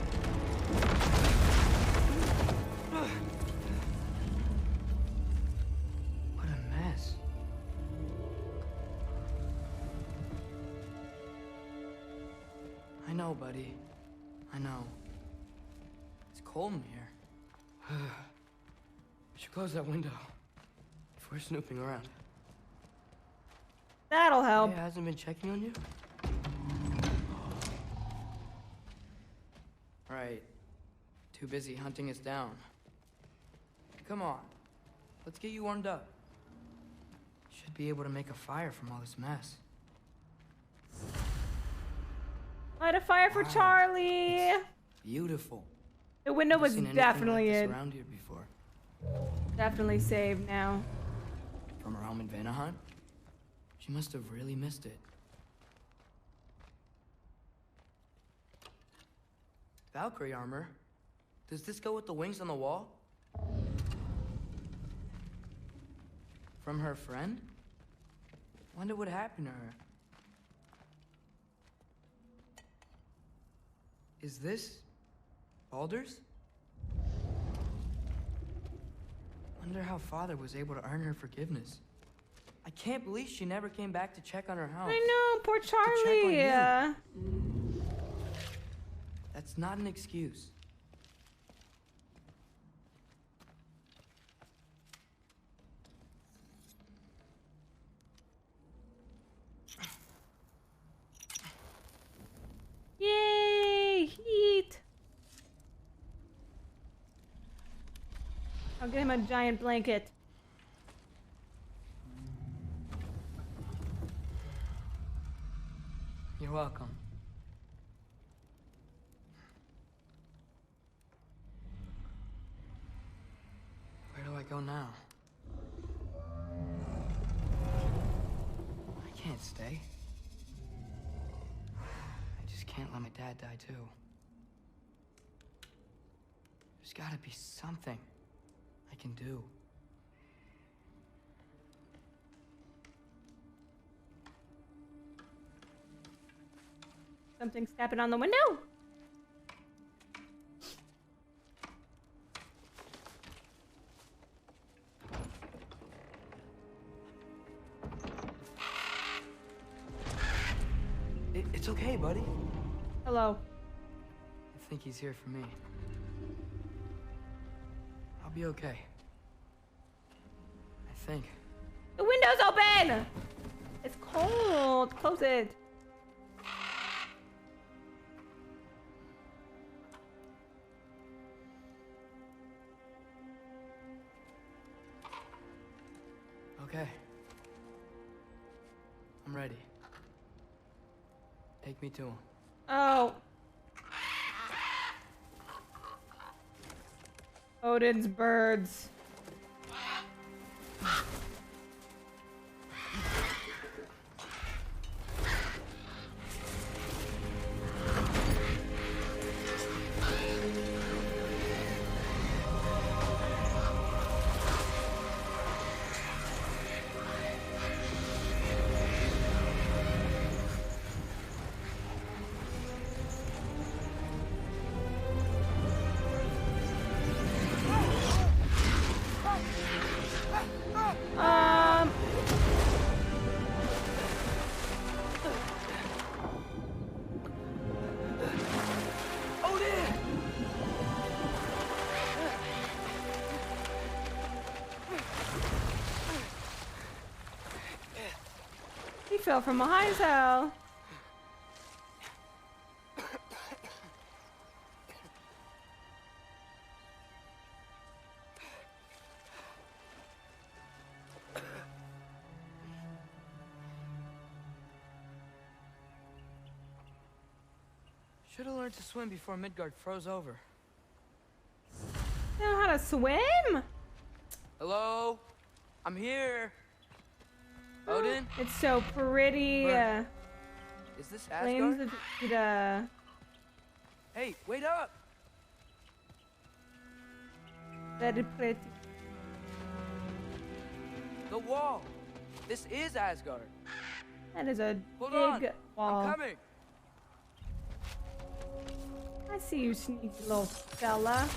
What a mess. I know, buddy. I know. It's cold in here. We should close that window if we're snooping around. That'll help. He hasn't been checking on you? Right. Too busy hunting us down. Come on. Let's get you warmed up. Should be able to make a fire from all this mess. Light a fire for Charlie. It's beautiful. The window was Never seen anything definitely like this it. around here before. Definitely saved now. From her home in Vanheim? She must have really missed it. Valkyrie armor? Does this go with the wings on the wall? From her friend? Wonder what happened to her. Is this Baldur's? Wonder how father was able to earn her forgiveness. I can't believe she never came back to check on her house. I know, poor Charlie. That's not an excuse. Yay! Heat! I'll get him a giant blanket. You're welcome. Where do can't stay. I just can't let my dad die too. There's gotta be something I can do. Something's tapping on the window. It's okay, buddy. Hello. I think he's here for me. I'll be okay. I think. The window's open! It's cold. Close it. Okay. I'm ready. Take me to him. Oh. Odin's birds. He fell from a high as hell. Should have learned to swim before Midgard froze over. You know how to swim? Hello? I'm here. Odin? It's so pretty. Is this Flames Asgard? of the Hey, wait up! very pretty. The wall! This is Asgard. That is a Hold big on. wall. I'm coming. I see you, sneaky little fella.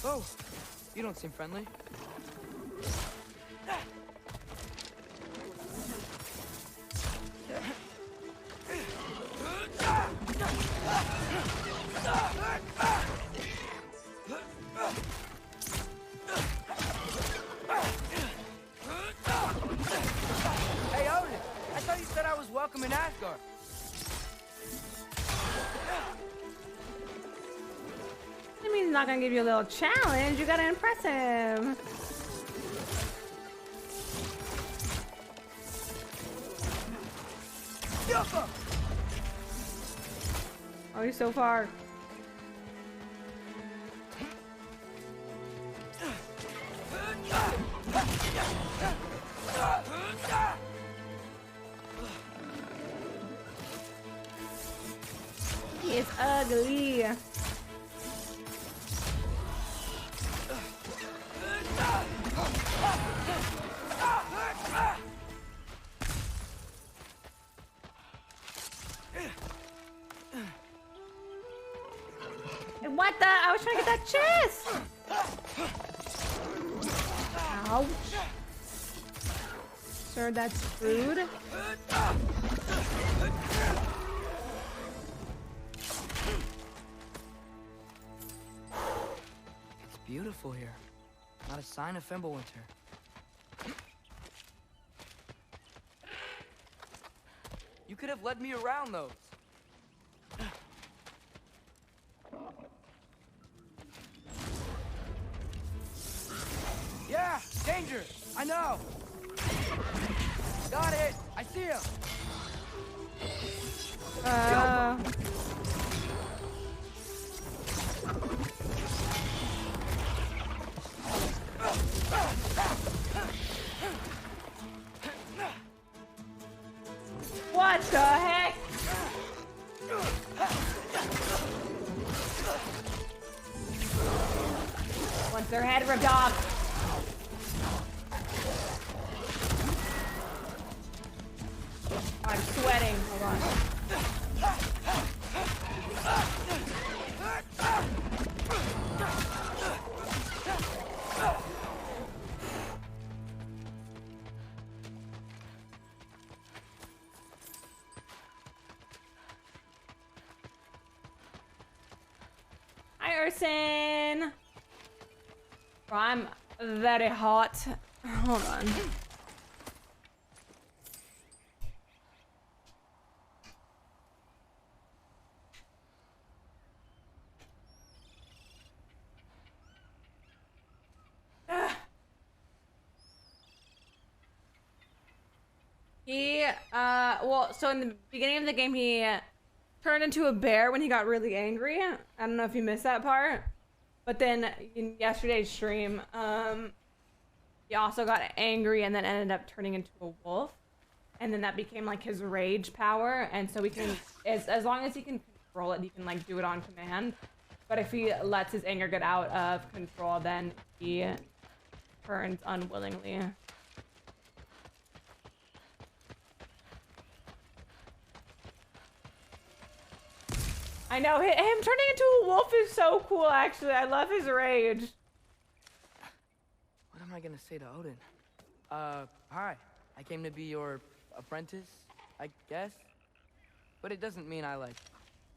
Oh, you don't seem friendly. Hey, Odin! I thought you said I was welcome in Asgard. That means he's not gonna give you a little challenge. You gotta impress him. Oh, you're so far. He is ugly. And what the? I was trying to get that chest. Ouch. Sir, that's food. It's beautiful here. Not a sign of Fimbulwinter. You could have led me around those. Yeah, danger! I know! Got it! I see him! What the heck? Once their head ripped off. I'm sweating. Hold on. Hi, Urson. I'm very hot. Hold on. Well, so in the beginning of the game, he turned into a bear when he got really angry. I don't know if you missed that part. But then in yesterday's stream, he also got angry and then ended up turning into a wolf. And then that became like his rage power. And so we can, as long as he can control it, he can like do it on command. But if he lets his anger get out of control, then he turns unwillingly. I know, him turning into a wolf is so cool, actually. I love his rage. What am I gonna say to Odin? Hi. I came to be your apprentice, I guess? But it doesn't mean I, like,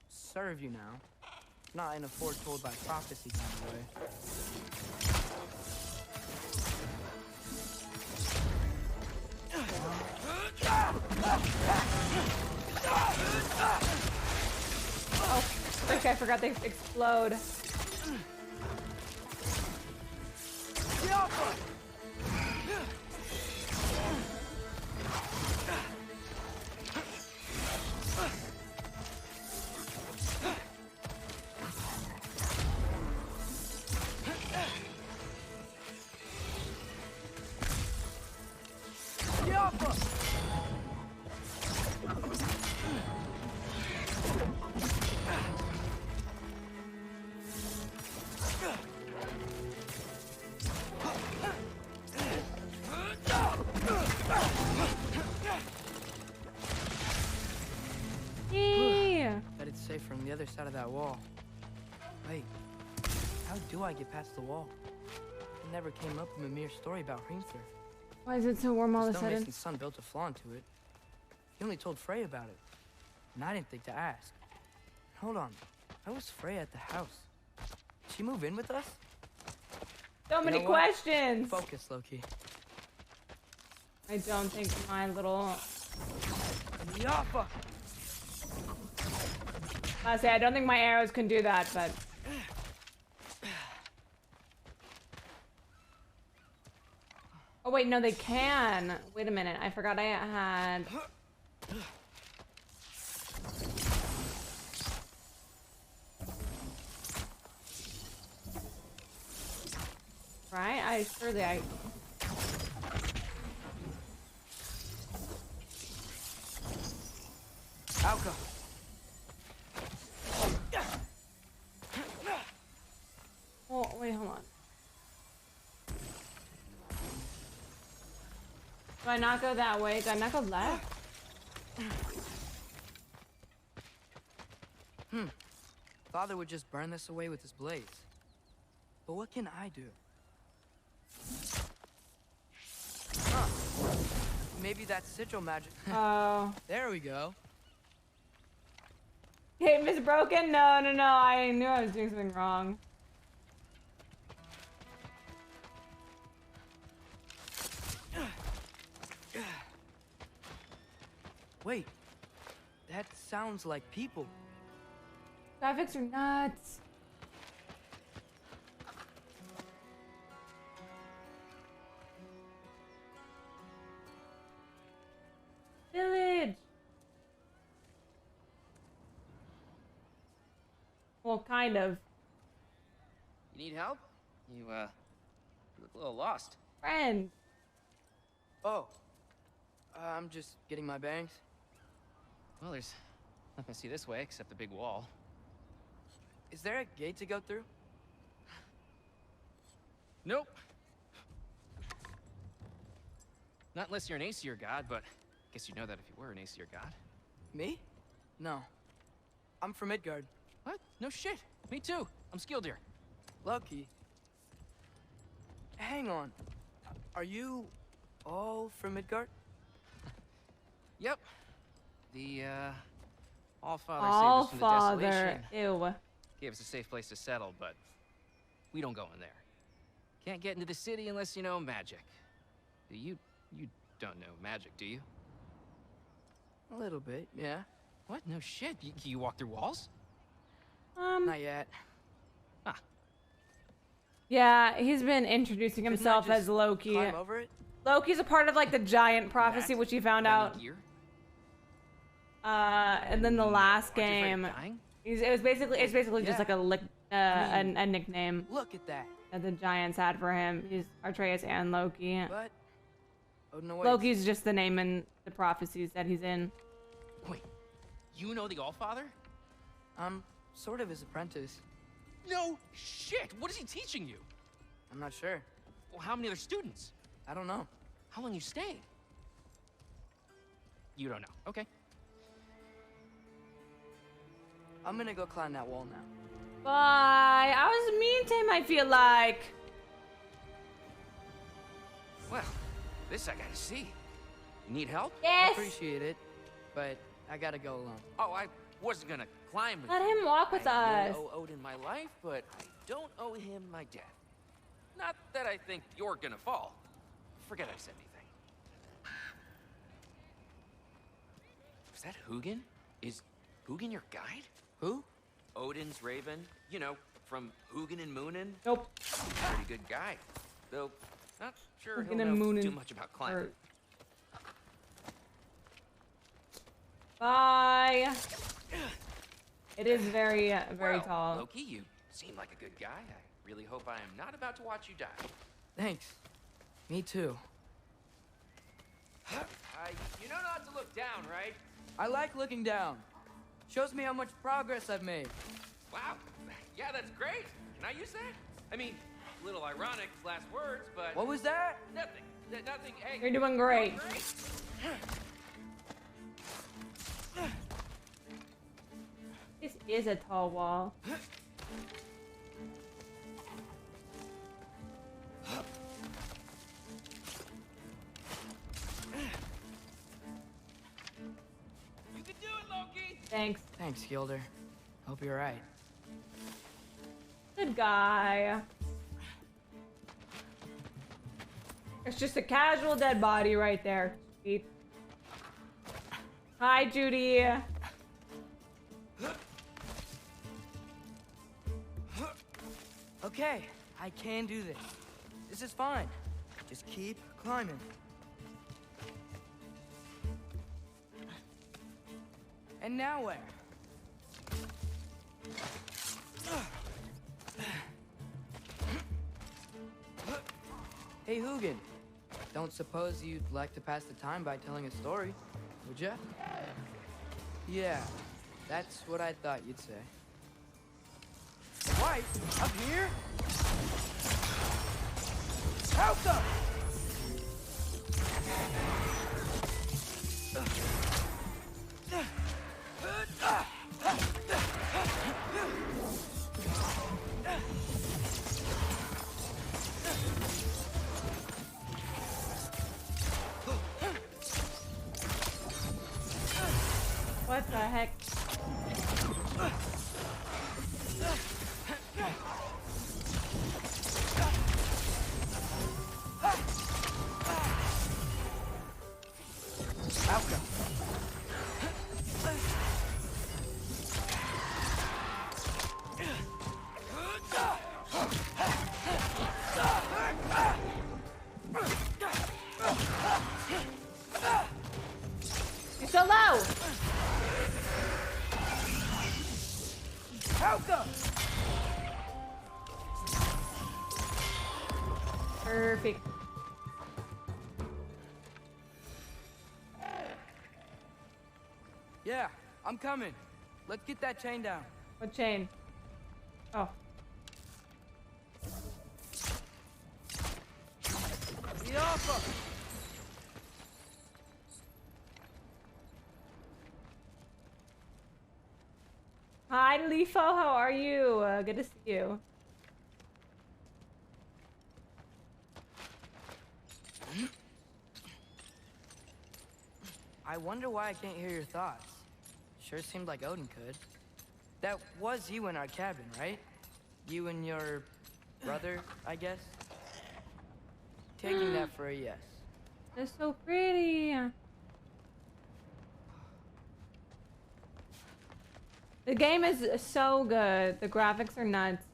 serve you now. Not in a foretold by prophecy kind of way. Oh, frick, I forgot they explode. From the other side of that wall. Wait, how do I get past the wall? It never came up in Mimir's story about Hrimthur. Why is it so warm all of a sudden? Stonemason's son built a flaw into it. He only told Freya about it, and I didn't think to ask. Hold on, how was Freya at the house? Did she move in with us? So many questions! Focus, Loki. I don't think my little... Yappa! I say I don't think my arrows can do that, but oh wait, no, they can. Wait a minute, I forgot I had. Right? I. Alka. Oh, wait, hold on. Do I not go that way? Do I not go left? Father would just burn this away with his blades. But what can I do? Huh. Maybe that's sigil magic. Oh. There we go. Game is broken? No. I knew I was doing something wrong. Wait, that sounds like people. Graphics are nuts. Village. Well, kind of. You need help? You look a little lost. Friend. Oh, I'm just getting my bearings. Well, there's nothing to see this way except the big wall. Is there a gate to go through? Nope. Not unless you're an Aesir god, but I guess you'd know that if you were an Aesir god. Me? No. I'm from Midgard. What? No shit. Me too. I'm Skildir. Lucky. Hang on. Are you all from Midgard? Yep. The, Allfather saved us from the desolation. Ew. Gave us a safe place to settle, but we don't go in there. Can't get into the city unless you know magic. You don't know magic, do you? A little bit, yeah. What? No shit. You walk through walls? Not yet. Ah. Yeah, he's been introducing himself as Loki. Climb over it? Loki's a part of like the giant prophecy, which he found out. And then the last game, it's basically just like a nickname. Look at that. That the giants had for him. He's Atreus and Loki. But oh no, wait. Loki's just the name in the prophecies that he's in. Wait, you know the Allfather? I'm sort of his apprentice. No shit. What is he teaching you? I'm not sure. Well, how many other students? I don't know. How long you stayed? You don't know. Okay. I'm gonna go climb that wall now. Bye. I was mean to him, I feel like. Well, this I gotta see. You need help? Yes. Appreciate it, but I gotta go alone. Oh, I wasn't gonna climb with Let you. him walk with I us. owe Odin my life, but I don't owe him my death. Not that I think you're gonna fall. Forget I said anything. Is that Hugin? Is Hugin your guide? Who? Odin's raven. You know, from Hugin and Moonin. Nope. Pretty good guy. Though, not sure Hugin he'll and know Moonin too much about climbing. Bye. It is very Well, tall. Loki, you seem like a good guy. I really hope I am not about to watch you die. Thanks. Me too. You know not to look down, right? I like looking down. Shows me how much progress I've made. Wow. Yeah, that's great. Can I use that? I mean, a little ironic, last words, but... What was that? Nothing. Nothing. Hey, You're doing great. This is a tall wall. You can do it, Loki! Thanks. Thanks, Gilder. Hope you're right. Good guy. It's just a casual dead body right there. Sweet. Hi, Judy. Okay, I can do this. This is fine. Just keep climbing. And now where? Hey, Hugin. Don't suppose you'd like to pass the time by telling a story, would ya? Yeah, that's what I thought you'd say. White? Up here? Falcon! What the heck? Falcon! You're so low! Falcon! Perfect. Yeah, I'm coming. Let's get that chain down. What chain? Oh. Get off of! Hi, Lifo. How are you? Good to see you. I wonder why I can't hear your thoughts. Sure seemed like Odin could. That was you in our cabin, right? You and your brother, I guess? Taking that for a yes. They're so pretty. The game is so good. The graphics are nuts.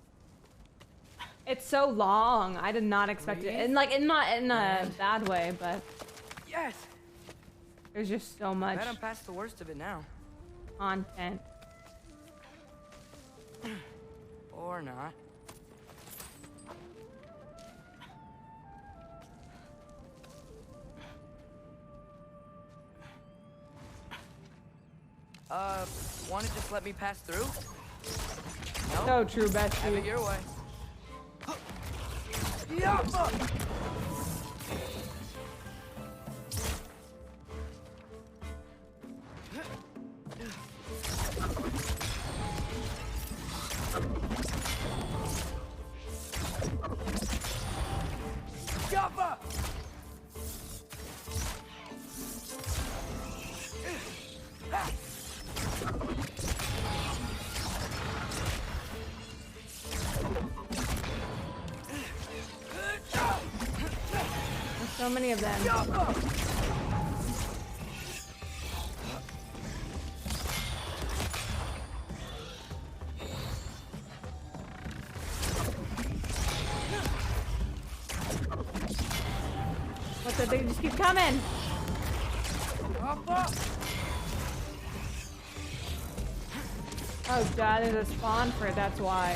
It's so long. I did not expect it. And like, not in a bad way, but yes. There's just so much. Bet I'm past the worst of it now. Content. Or not. Wanna just let me pass through? No? So true, Bessie. Have it your way. Jumper! There's so many of them. What's that? They just keep coming. Oh god, there's a spawn for it, that's why.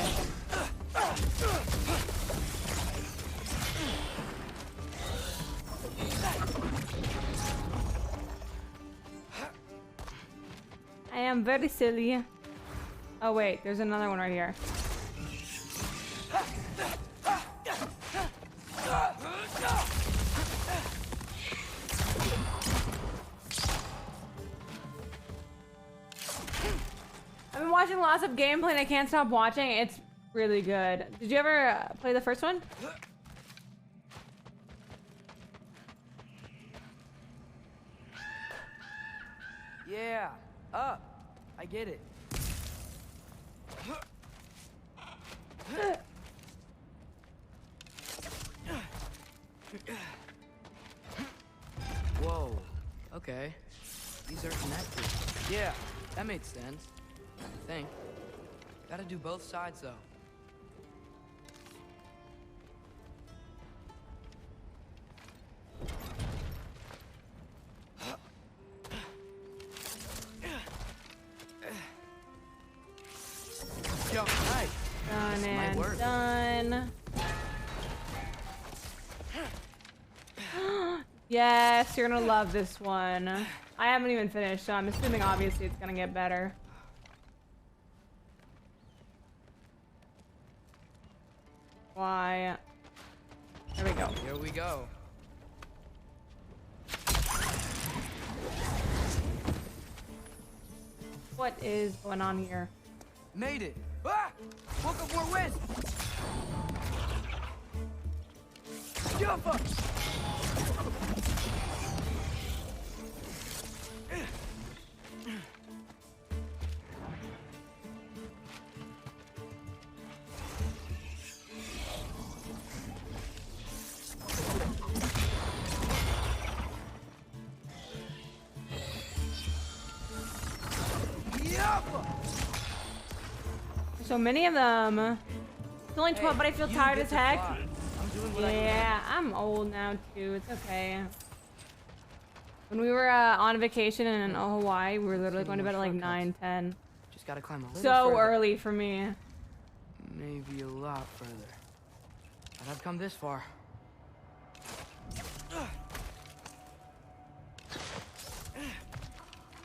I am very silly. Oh wait, there's another one right here. I've been watching lots of gameplay and I can't stop watching. It's really good. Did you ever play the first one? Yeah, up. I get it. Whoa. Okay. These are connected. Yeah, that made sense. I think. Gotta do both sides though. Nice. Done and done. Yes, you're gonna love this one. I haven't even finished, so I'm assuming obviously it's gonna get better. Why? There we go. Here we go. What is going on here? Made it. Ah! Woke up more wind. Jump up. So many of them. It's only 12, but I feel tired as heck. Yeah, I'm old now too. It's okay. When we were on vacation in Hawaii, we were literally going to bed at like 9, 10. Just gotta climb a little So further. early for me. Maybe a lot further. But I've come this far.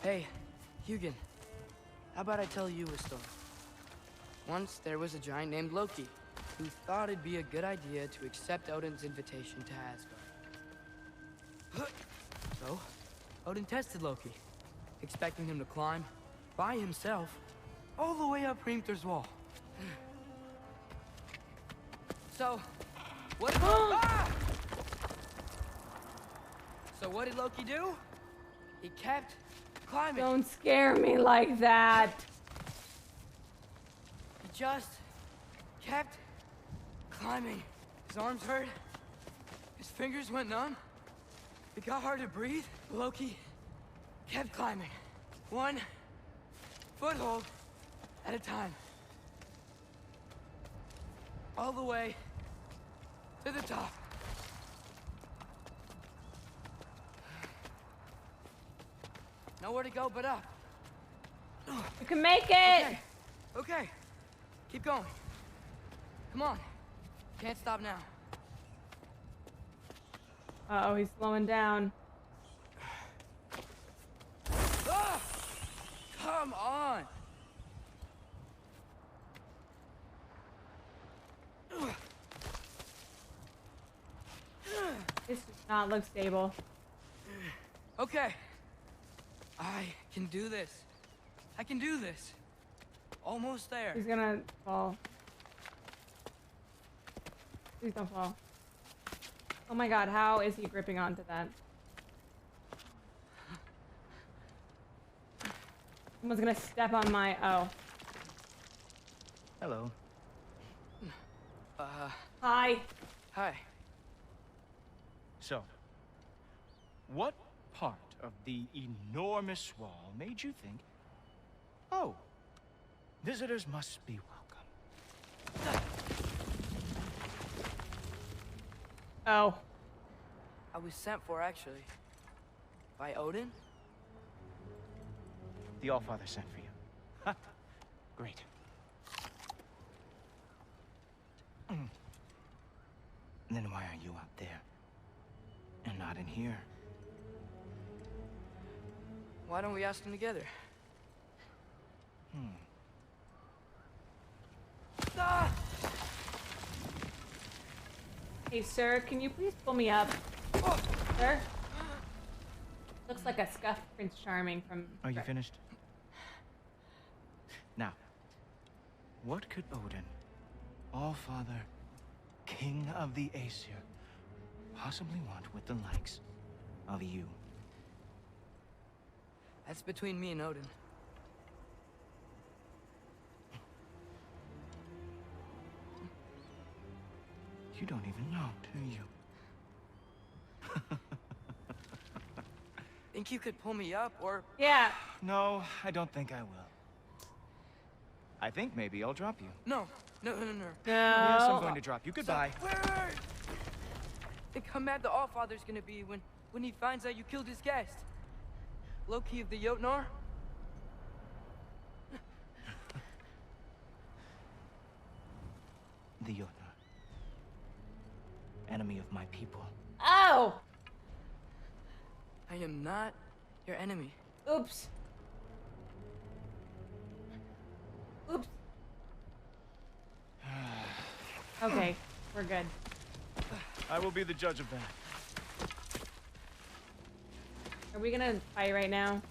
Hey, Hugin, how about I tell you a story? Once there was a giant named Loki who thought it'd be a good idea to accept Odin's invitation to Asgard. So, Odin tested Loki, expecting him to climb by himself all the way up Hrimthur's wall. So, what did So what did Loki do? He kept climbing. Don't scare me like that. He just kept climbing. His arms hurt. His fingers went numb. It got hard to breathe. Loki kept climbing. One foothold at a time. All the way to the top. Nowhere to go but up. You can make it! Okay. Okay. Keep going. Come on. Can't stop now. Uh-oh, he's slowing down. Ah! Come on! This does not look stable. Okay. I can do this. I can do this. Almost there. He's gonna fall. Please don't fall. Oh my god, how is he gripping onto that? Someone's gonna step on my... Oh. Hello. Hi. Hi. So, what part of the enormous wall made you think, oh, visitors must be welcome? Oh. I was sent for, actually. By Odin? The Allfather sent for you. Ha! Great. Then why are you out there? And not in here? Why don't we ask him together? Ah! Hey, sir, can you please pull me up? Oh. Sir? Looks like a scuffed Prince Charming from... Are you finished? Now, what could Odin, Allfather, King of the Aesir, possibly want with the likes of you? That's between me and Odin. You don't even know, do you? Think you could pull me up, or... Yeah. No, I don't think I will. I think maybe I'll drop you. No. No. Yes, I'm going to drop you. Goodbye. Wait. Think how mad the Allfather's gonna be when he finds out you killed his guest. Loki of the Jotnar? The Jotnar. Enemy of my people. Oh! I am not your enemy. Oops. Oops. Okay, we're good. I will be the judge of that. Are we gonna fight right now?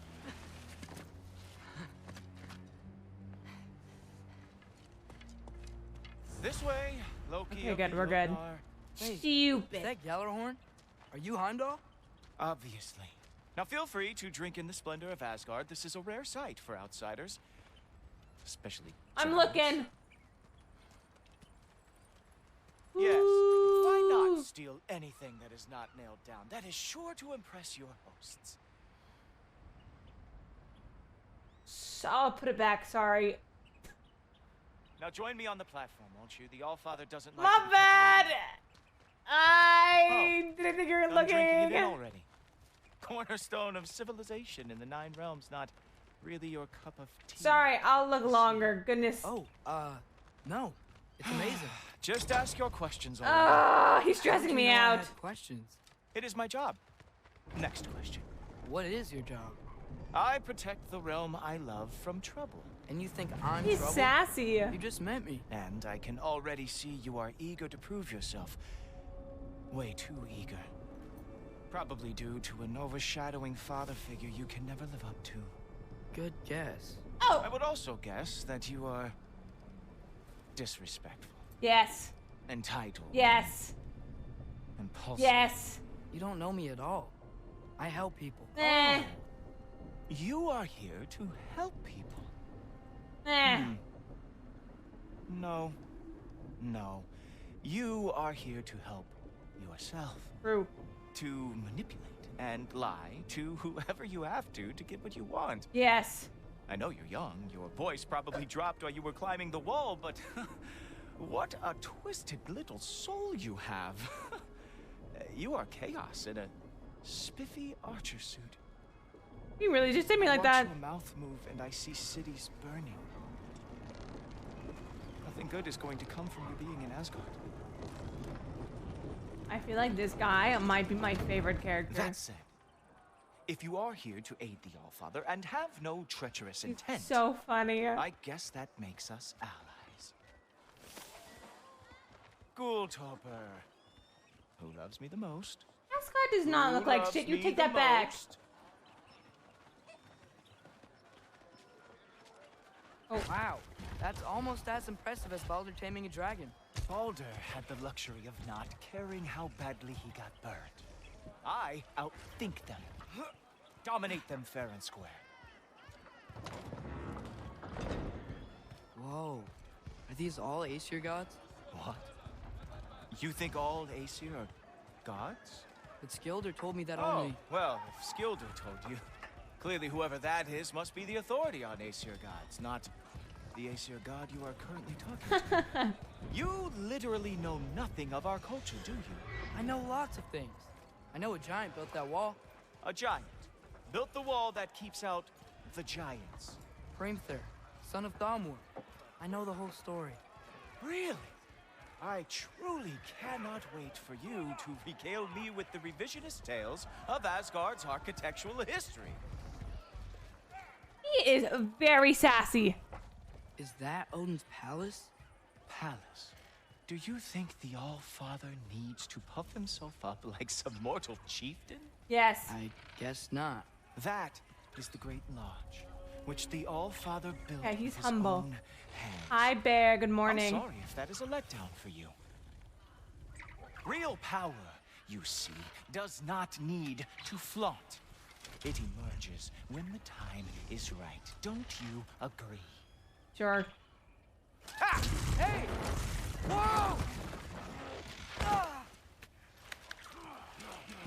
This way, Loki. Okay, good, we're good. Hey, Stupid. is that Gjallarhorn? Are you Heimdall? Obviously. Now feel free to drink in the splendor of Asgard. This is a rare sight for outsiders. Especially I'm giants. looking. Yes. Ooh. Why not steal anything that is not nailed down? That is sure to impress your hosts. So I'll put it back, sorry. Now join me on the platform, won't you? The Allfather doesn't like My to be bad! separated. I didn't think you were Done drinking it looking. in already. Cornerstone of civilization in the 9 realms, not really your cup of tea. Sorry, I'll look longer. Goodness. Oh, no. It's amazing. Just ask your questions already. Oh, he's stressing me I out. had questions. It is my job. Next question. What is your job? I protect the realm I love from trouble. And you think I'm He's trouble? sassy. You just met me. And I can already see you are eager to prove yourself. Way too eager. Probably due to an overshadowing father figure you can never live up to. Good guess. Oh! I would also guess that you are disrespectful. Yes. Entitled. Yes. Impulsive. Yes. You don't know me at all. I help people. Eh. You are here to help people. Eh. No. No. You are here to help yourself. True. To manipulate and lie to whoever you have to get what you want. Yes. I know you're young. Your voice probably dropped while you were climbing the wall, but what a twisted little soul you have. You are chaos in a spiffy archer suit. You really just did me like that. I watch your mouth move and I see cities burning. Nothing good is going to come from you being in Asgard. I feel like this guy might be my favorite character. That said, if you are here to aid the Allfather and have no treacherous intent, so funny. I guess that makes us allies. Ghoultoper, who loves me the most? Asgard does not look like shit. You take that back. Oh, wow. That's almost as impressive as Baldur taming a dragon. Baldur had the luxury of not caring how badly he got burned. I outthink them. Dominate them fair and square. Whoa. Are these all Aesir gods? What? You think all Aesir are gods? But Skilder told me that Oh, only... well, if Skilder told you, clearly whoever that is must be the authority on Aesir gods, not the Aesir god you are currently talking to. You literally know nothing of our culture, do you? I know lots of things. I know a giant built that wall. A giant built the wall that keeps out the giants. Hrimthur, son of Thamur. I know the whole story. Really? I truly cannot wait for you to regale me with the revisionist tales of Asgard's architectural history. He is very sassy. Is that Odin's palace? Palace? Do you think the All-Father needs to puff himself up like some mortal chieftain? Yes. I guess not. That is the Great Lodge, which the All-Father built Yeah, he's with his humble. own hands. Hi, Bear. Good morning. I'm sorry if that is a letdown for you. Real power, you see, does not need to flaunt. It emerges when the time is right. Don't you agree? Sure. Ha! Hey! Whoa! Ah!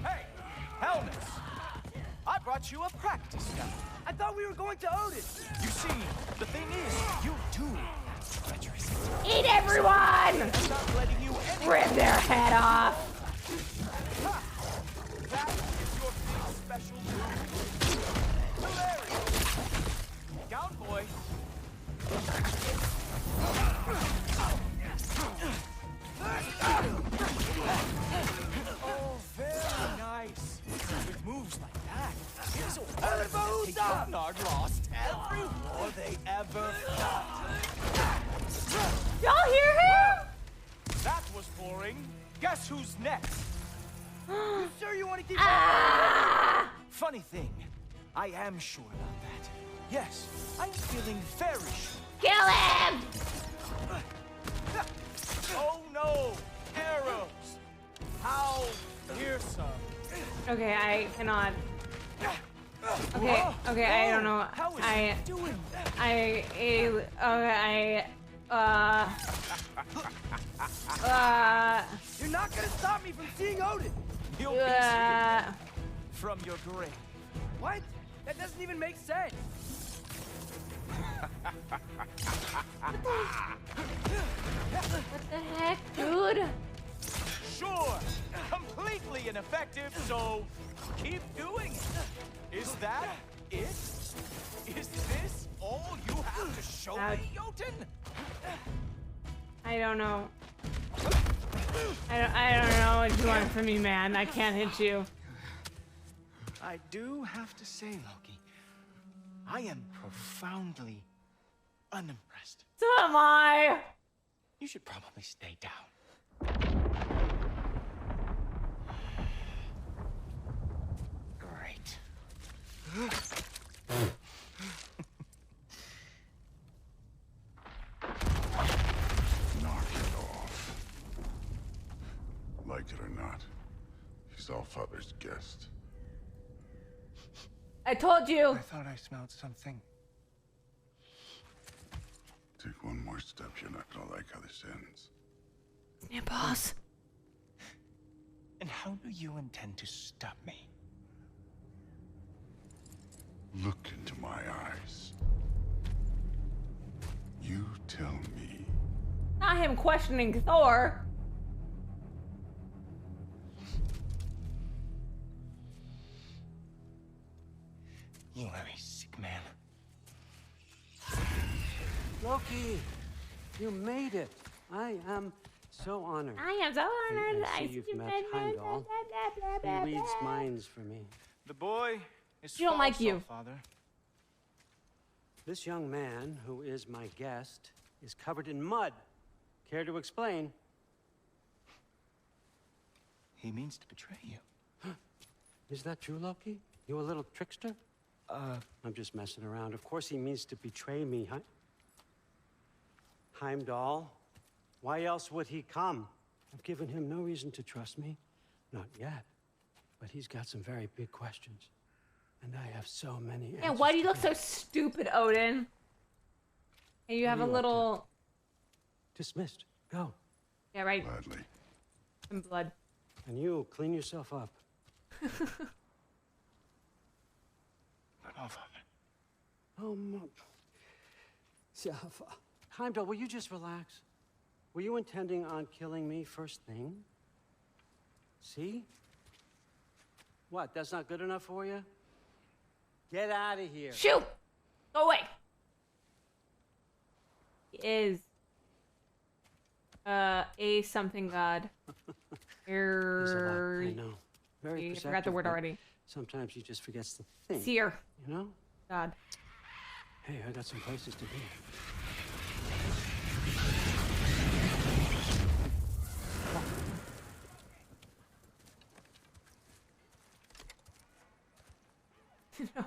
Hey, helmets! I brought you a practice gun. I thought we were going to Odin! You see, the thing is, you do have treacherous. Eat everyone! I'm not letting you Rip their head off! Ha! That is your big special move. Hilarious! Down, boy. Oh, very nice. With moves like that, these old Ragnarok lost every war they ever fought. Y'all hear him? That was boring. Guess who's next? You sure you want to keep Funny thing, I am sure about that. Yes, I'm feeling very sure. Kill him! Oh no! Arrows! How fearsome! Okay, I cannot. Okay, I don't know. How is I he doing that? You're not gonna stop me from seeing Odin! You'll be seeing him from your grave. What? That doesn't even make sense! What the heck, dude? Sure, completely ineffective, so keep doing it. Is that it? Is this all you have to show me, Jotun? I don't know. I don't know what you want from me, man. I can't hit you. I do have to say, Loki, I am profoundly unimpressed. So am I. You should probably stay down. Great. Knock it off. Like it or not, he's Allfather's guest. I told you. I thought I smelled something. Take one more step, you're not gonna like how this ends. Yeah, boss. And how do you intend to stop me? Look into my eyes. You tell me. Not him questioning Thor. You are a sick man. Loki, you made it. I am so honored. I am so honored. I see you've met Heimdall. He reads minds for me. The boy is She don't like you. Father. This young man, who is my guest, is covered in mud. Care to explain? He means to betray you. Is that true, Loki? You a little trickster? I'm just messing around. Of course he means to betray me, huh? Heimdall, why else would he come? I've given him no reason to trust me. Not yet. But he's got some very big questions. And I have so many answers. Yeah, why do you look so stupid, Odin? And you have a little... Dismissed. Go. Yeah, right. Gladly. Some blood. And you, clean yourself up. Oh, Heimdall, will you just relax? Were you intending on killing me first thing? See? What, that's not good enough for you? Get out of here. Shoot! Go away. He is a something god. He's a lot, I know. Very I forgot the word already. Sometimes he just forgets the thing. Seer. You know? God. Hey, I got some places to be. No.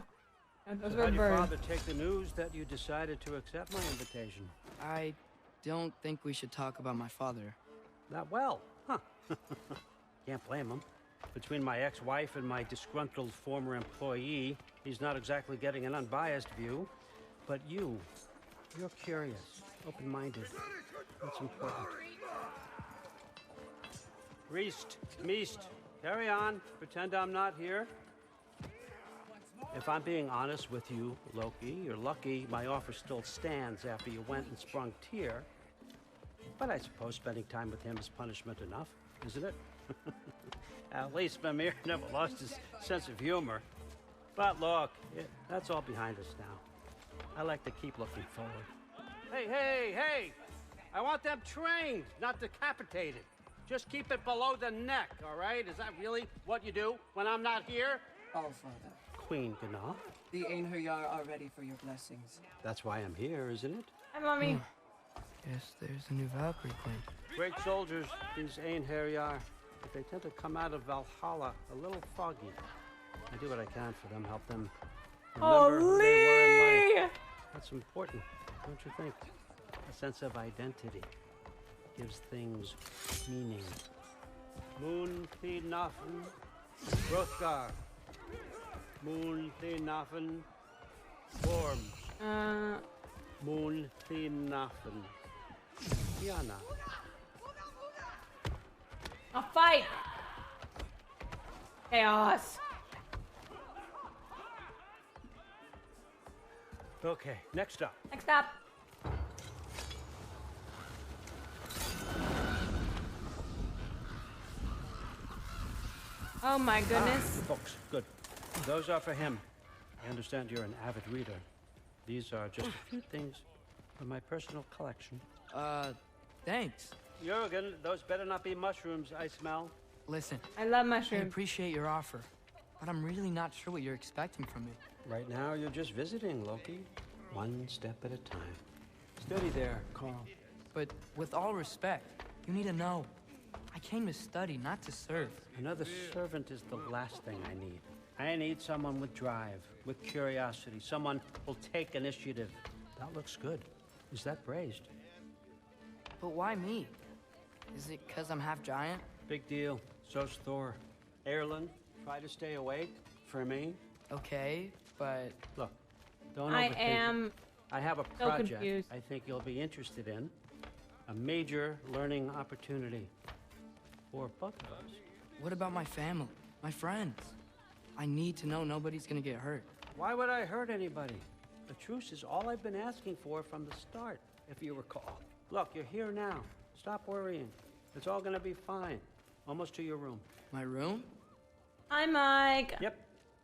Those So were how'd your birds. father take the news that you decided to accept my invitation? I don't think we should talk about my father. Not well, huh? Can't blame him. Between my ex-wife and my disgruntled former employee, he's not exactly getting an unbiased view. But you're curious, open-minded. That's important. Reist, Meist, carry on. Pretend I'm not here. If I'm being honest with you, Loki, you're lucky my offer still stands after you went and sprung Tyr. But I suppose spending time with him is punishment enough, isn't it? At least Mimir never lost his sense of humor. But look, that's all behind us now. I like to keep looking forward. Hey! I want them trained, not decapitated. Just keep it below the neck, all right? Is that really what you do when I'm not here? All Father. Queen Gná. The Einherjar are ready for your blessings. That's why I'm here, isn't it? Hi, Mommy. Guess there's a new Valkyrie queen. Great soldiers, these Einherjar. But they tend to come out of Valhalla a little foggy. I do what I can for them, help them remember who they were in life. That's important, don't you think? A sense of identity gives things meaning. Moon Nafen, Hrothgar. Moon Nafen, Worms. Moon Nafen, Diana. A fight. Chaos. Okay, next up. Next up. Oh my goodness. Books, good. Those are for him. I understand you're an avid reader. These are just a few things from my personal collection. Thanks. Jurgen, those better not be mushrooms I smell. Listen. I love I mushrooms. appreciate your offer, but I'm really not sure what you're expecting from me. Right now, you're just visiting, Loki. One step at a time. Steady there, Carl. But with all respect, you need to know. I came to study, not to serve. Another servant is the last thing I need. I need someone with drive, with curiosity, someone who'll take initiative. That looks good. Is that praised? But why me? Is it because I'm half giant? Big deal. So's Thor. Erlen, try to stay awake for me. Okay, but... Look, don't I overthink am it. I have a so project confused. I think you'll be interested in. A major learning opportunity for both of us. What about my family? My friends? I need to know nobody's gonna get hurt. Why would I hurt anybody? The truce is all I've been asking for from the start, if you recall. Look, you're here now. Stop worrying. It's all gonna be fine. Almost to your room. My room? Hi, Mike. Yep,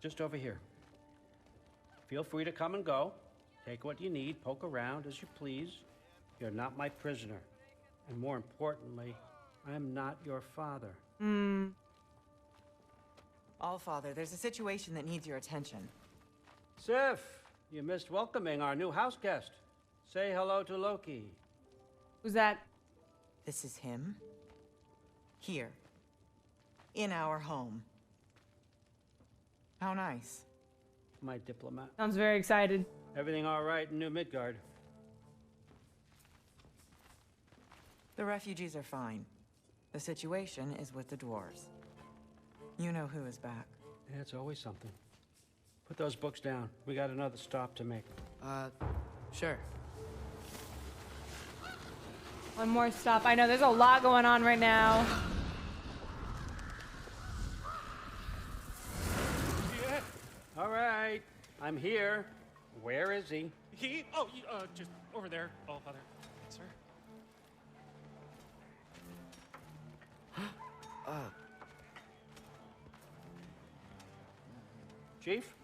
just over here. Feel free to come and go. Take what you need, poke around as you please. You're not my prisoner. And more importantly, I'm not your father. Allfather, there's a situation that needs your attention. Sif, you missed welcoming our new house guest. Say hello to Loki. Who's that? This is him. Here. In our home. How nice. My diplomat. Sounds very excited. Everything all right in New Midgard? The refugees are fine. The situation is with the dwarves. You know who is back. Yeah, it's always something. Put those books down. We got another stop to make. Sure. One more stop. I know there's a lot going on right now. Yeah. All right. I'm here. Where is he? He? Oh, just over there. Oh, Father. Sir. Chief,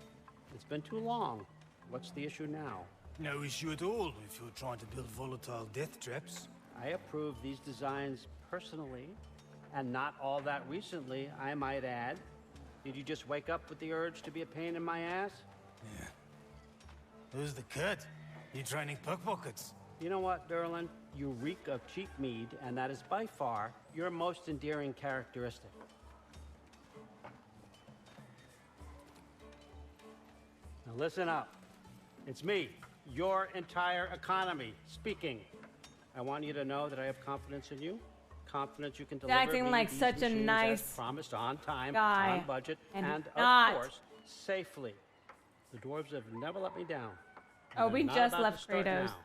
it's been too long. What's the issue now? No issue at all if you're trying to build volatile death traps. I approve these designs personally, and not all that recently, I might add. Did you just wake up with the urge to be a pain in my ass? Yeah. Who's the cut? You training pickpockets? You know what, Derlin? You reek of cheap mead, and that is by far your most endearing characteristic. Now listen up. It's me, your entire economy, speaking. I want you to know that I have confidence in you. Confidence you can deliver Acting me like these such a machines nice as promised, on time, guy. on budget, And and not. of course, safely. The dwarves have never let me down. Oh, And we they're not just about left to start Kratos. now.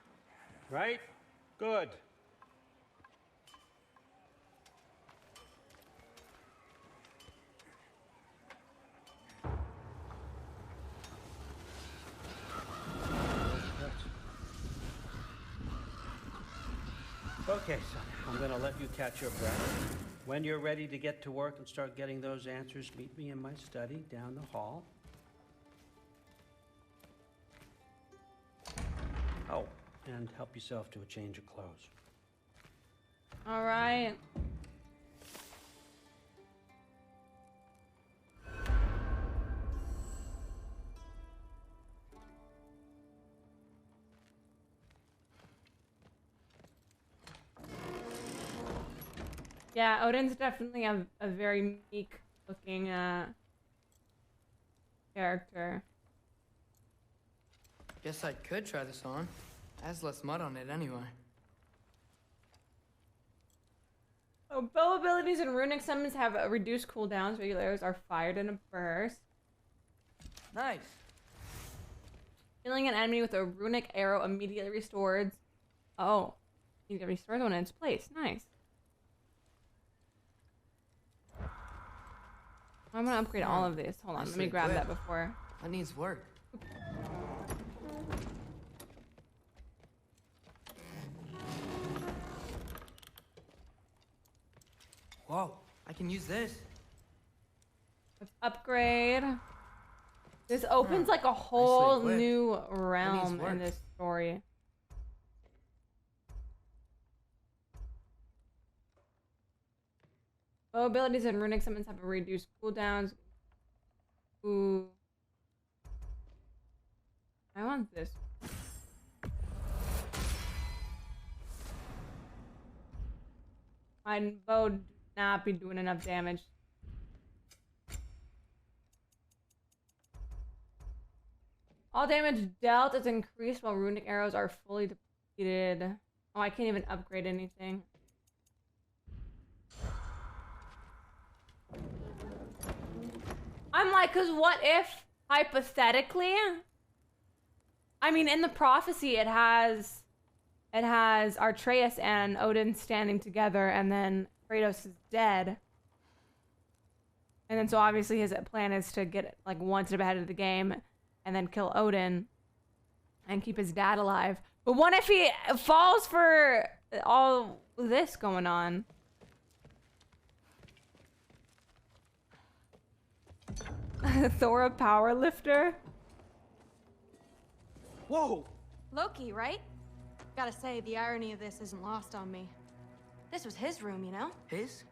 Right? Good. Okay, son, I'm gonna let you catch your breath. When you're ready to get to work and start getting those answers, meet me in my study down the hall. Oh, and help yourself to a change of clothes. All right. Yeah, Odin's definitely a very meek looking character. Guess I could try this on. Has less mud on it anyway. Oh, bow abilities and runic summons have a reduced cooldowns. Regulars are fired in a burst. Nice. Killing an enemy with a runic arrow immediately restores. Oh, you can restore one in its place. Nice. I'm gonna upgrade all of these. Hold on, let me grab that before. That needs work. Whoa, I can use this. Let's upgrade. This opens like a whole equipped. new realm work. in this story. Bow abilities and runic summons have a reduced cooldowns. Ooh. I want this. My bow would not be doing enough damage. All damage dealt is increased while runic arrows are fully depleted. Oh, I can't even upgrade anything. I'm like, cause what if, hypothetically, I mean, in the prophecy, it has Atreus and Odin standing together, and then Kratos is dead. And then so obviously his plan is to get like one step ahead of the game and then kill Odin and keep his dad alive. But what if he falls for all this going on? Thor a power lifter? Whoa! Loki, right? Gotta say, the irony of this isn't lost on me. This was his room, you know? His?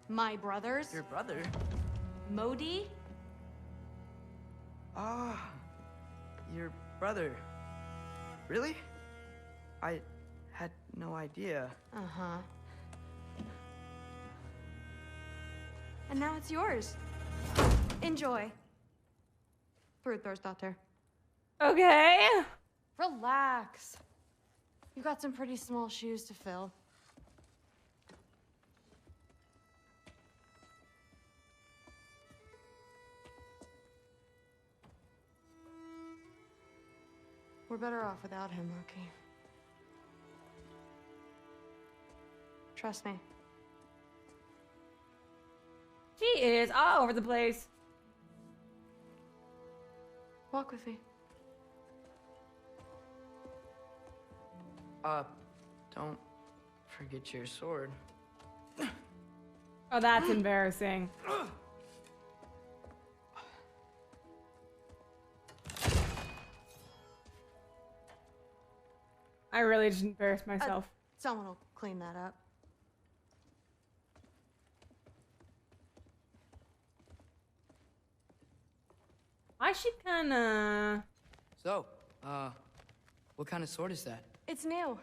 My brother's. Your brother? Modi? Ah, your brother. Really? I had no idea. Uh-huh. And now it's yours. Enjoy. Thor's daughter. Okay. Relax. You got some pretty small shoes to fill. We're better off without him, Loki. Trust me. She is all over the place. Walk with me. Don't forget your sword. Oh, that's embarrassing. I really just embarrassed myself. Someone will clean that up. I should kinda... So, what kind of sword is that? It's new.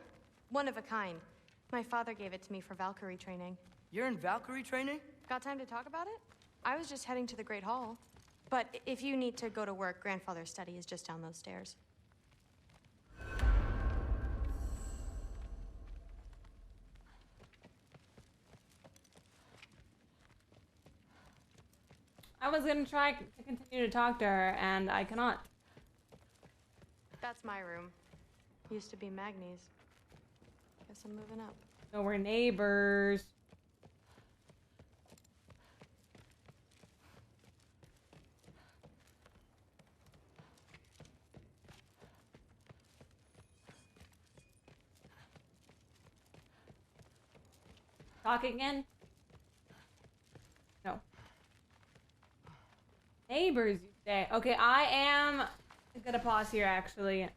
One of a kind. My father gave it to me for Valkyrie training. You're in Valkyrie training? Got time to talk about it? I was just heading to the Great Hall. But if you need to go to work, Grandfather's study is just down those stairs. I was gonna try to continue to talk to her, and I cannot. That's my room. Used to be Magni's. Guess I'm moving up. So we're neighbors. Talk again? No. Neighbors, you say. Okay, I am gonna pause here, actually.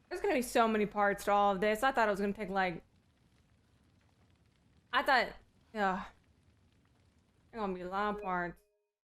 There's gonna be so many parts to all of this. I thought it was gonna take, like... I thought... Ugh. There's gonna be a lot of parts.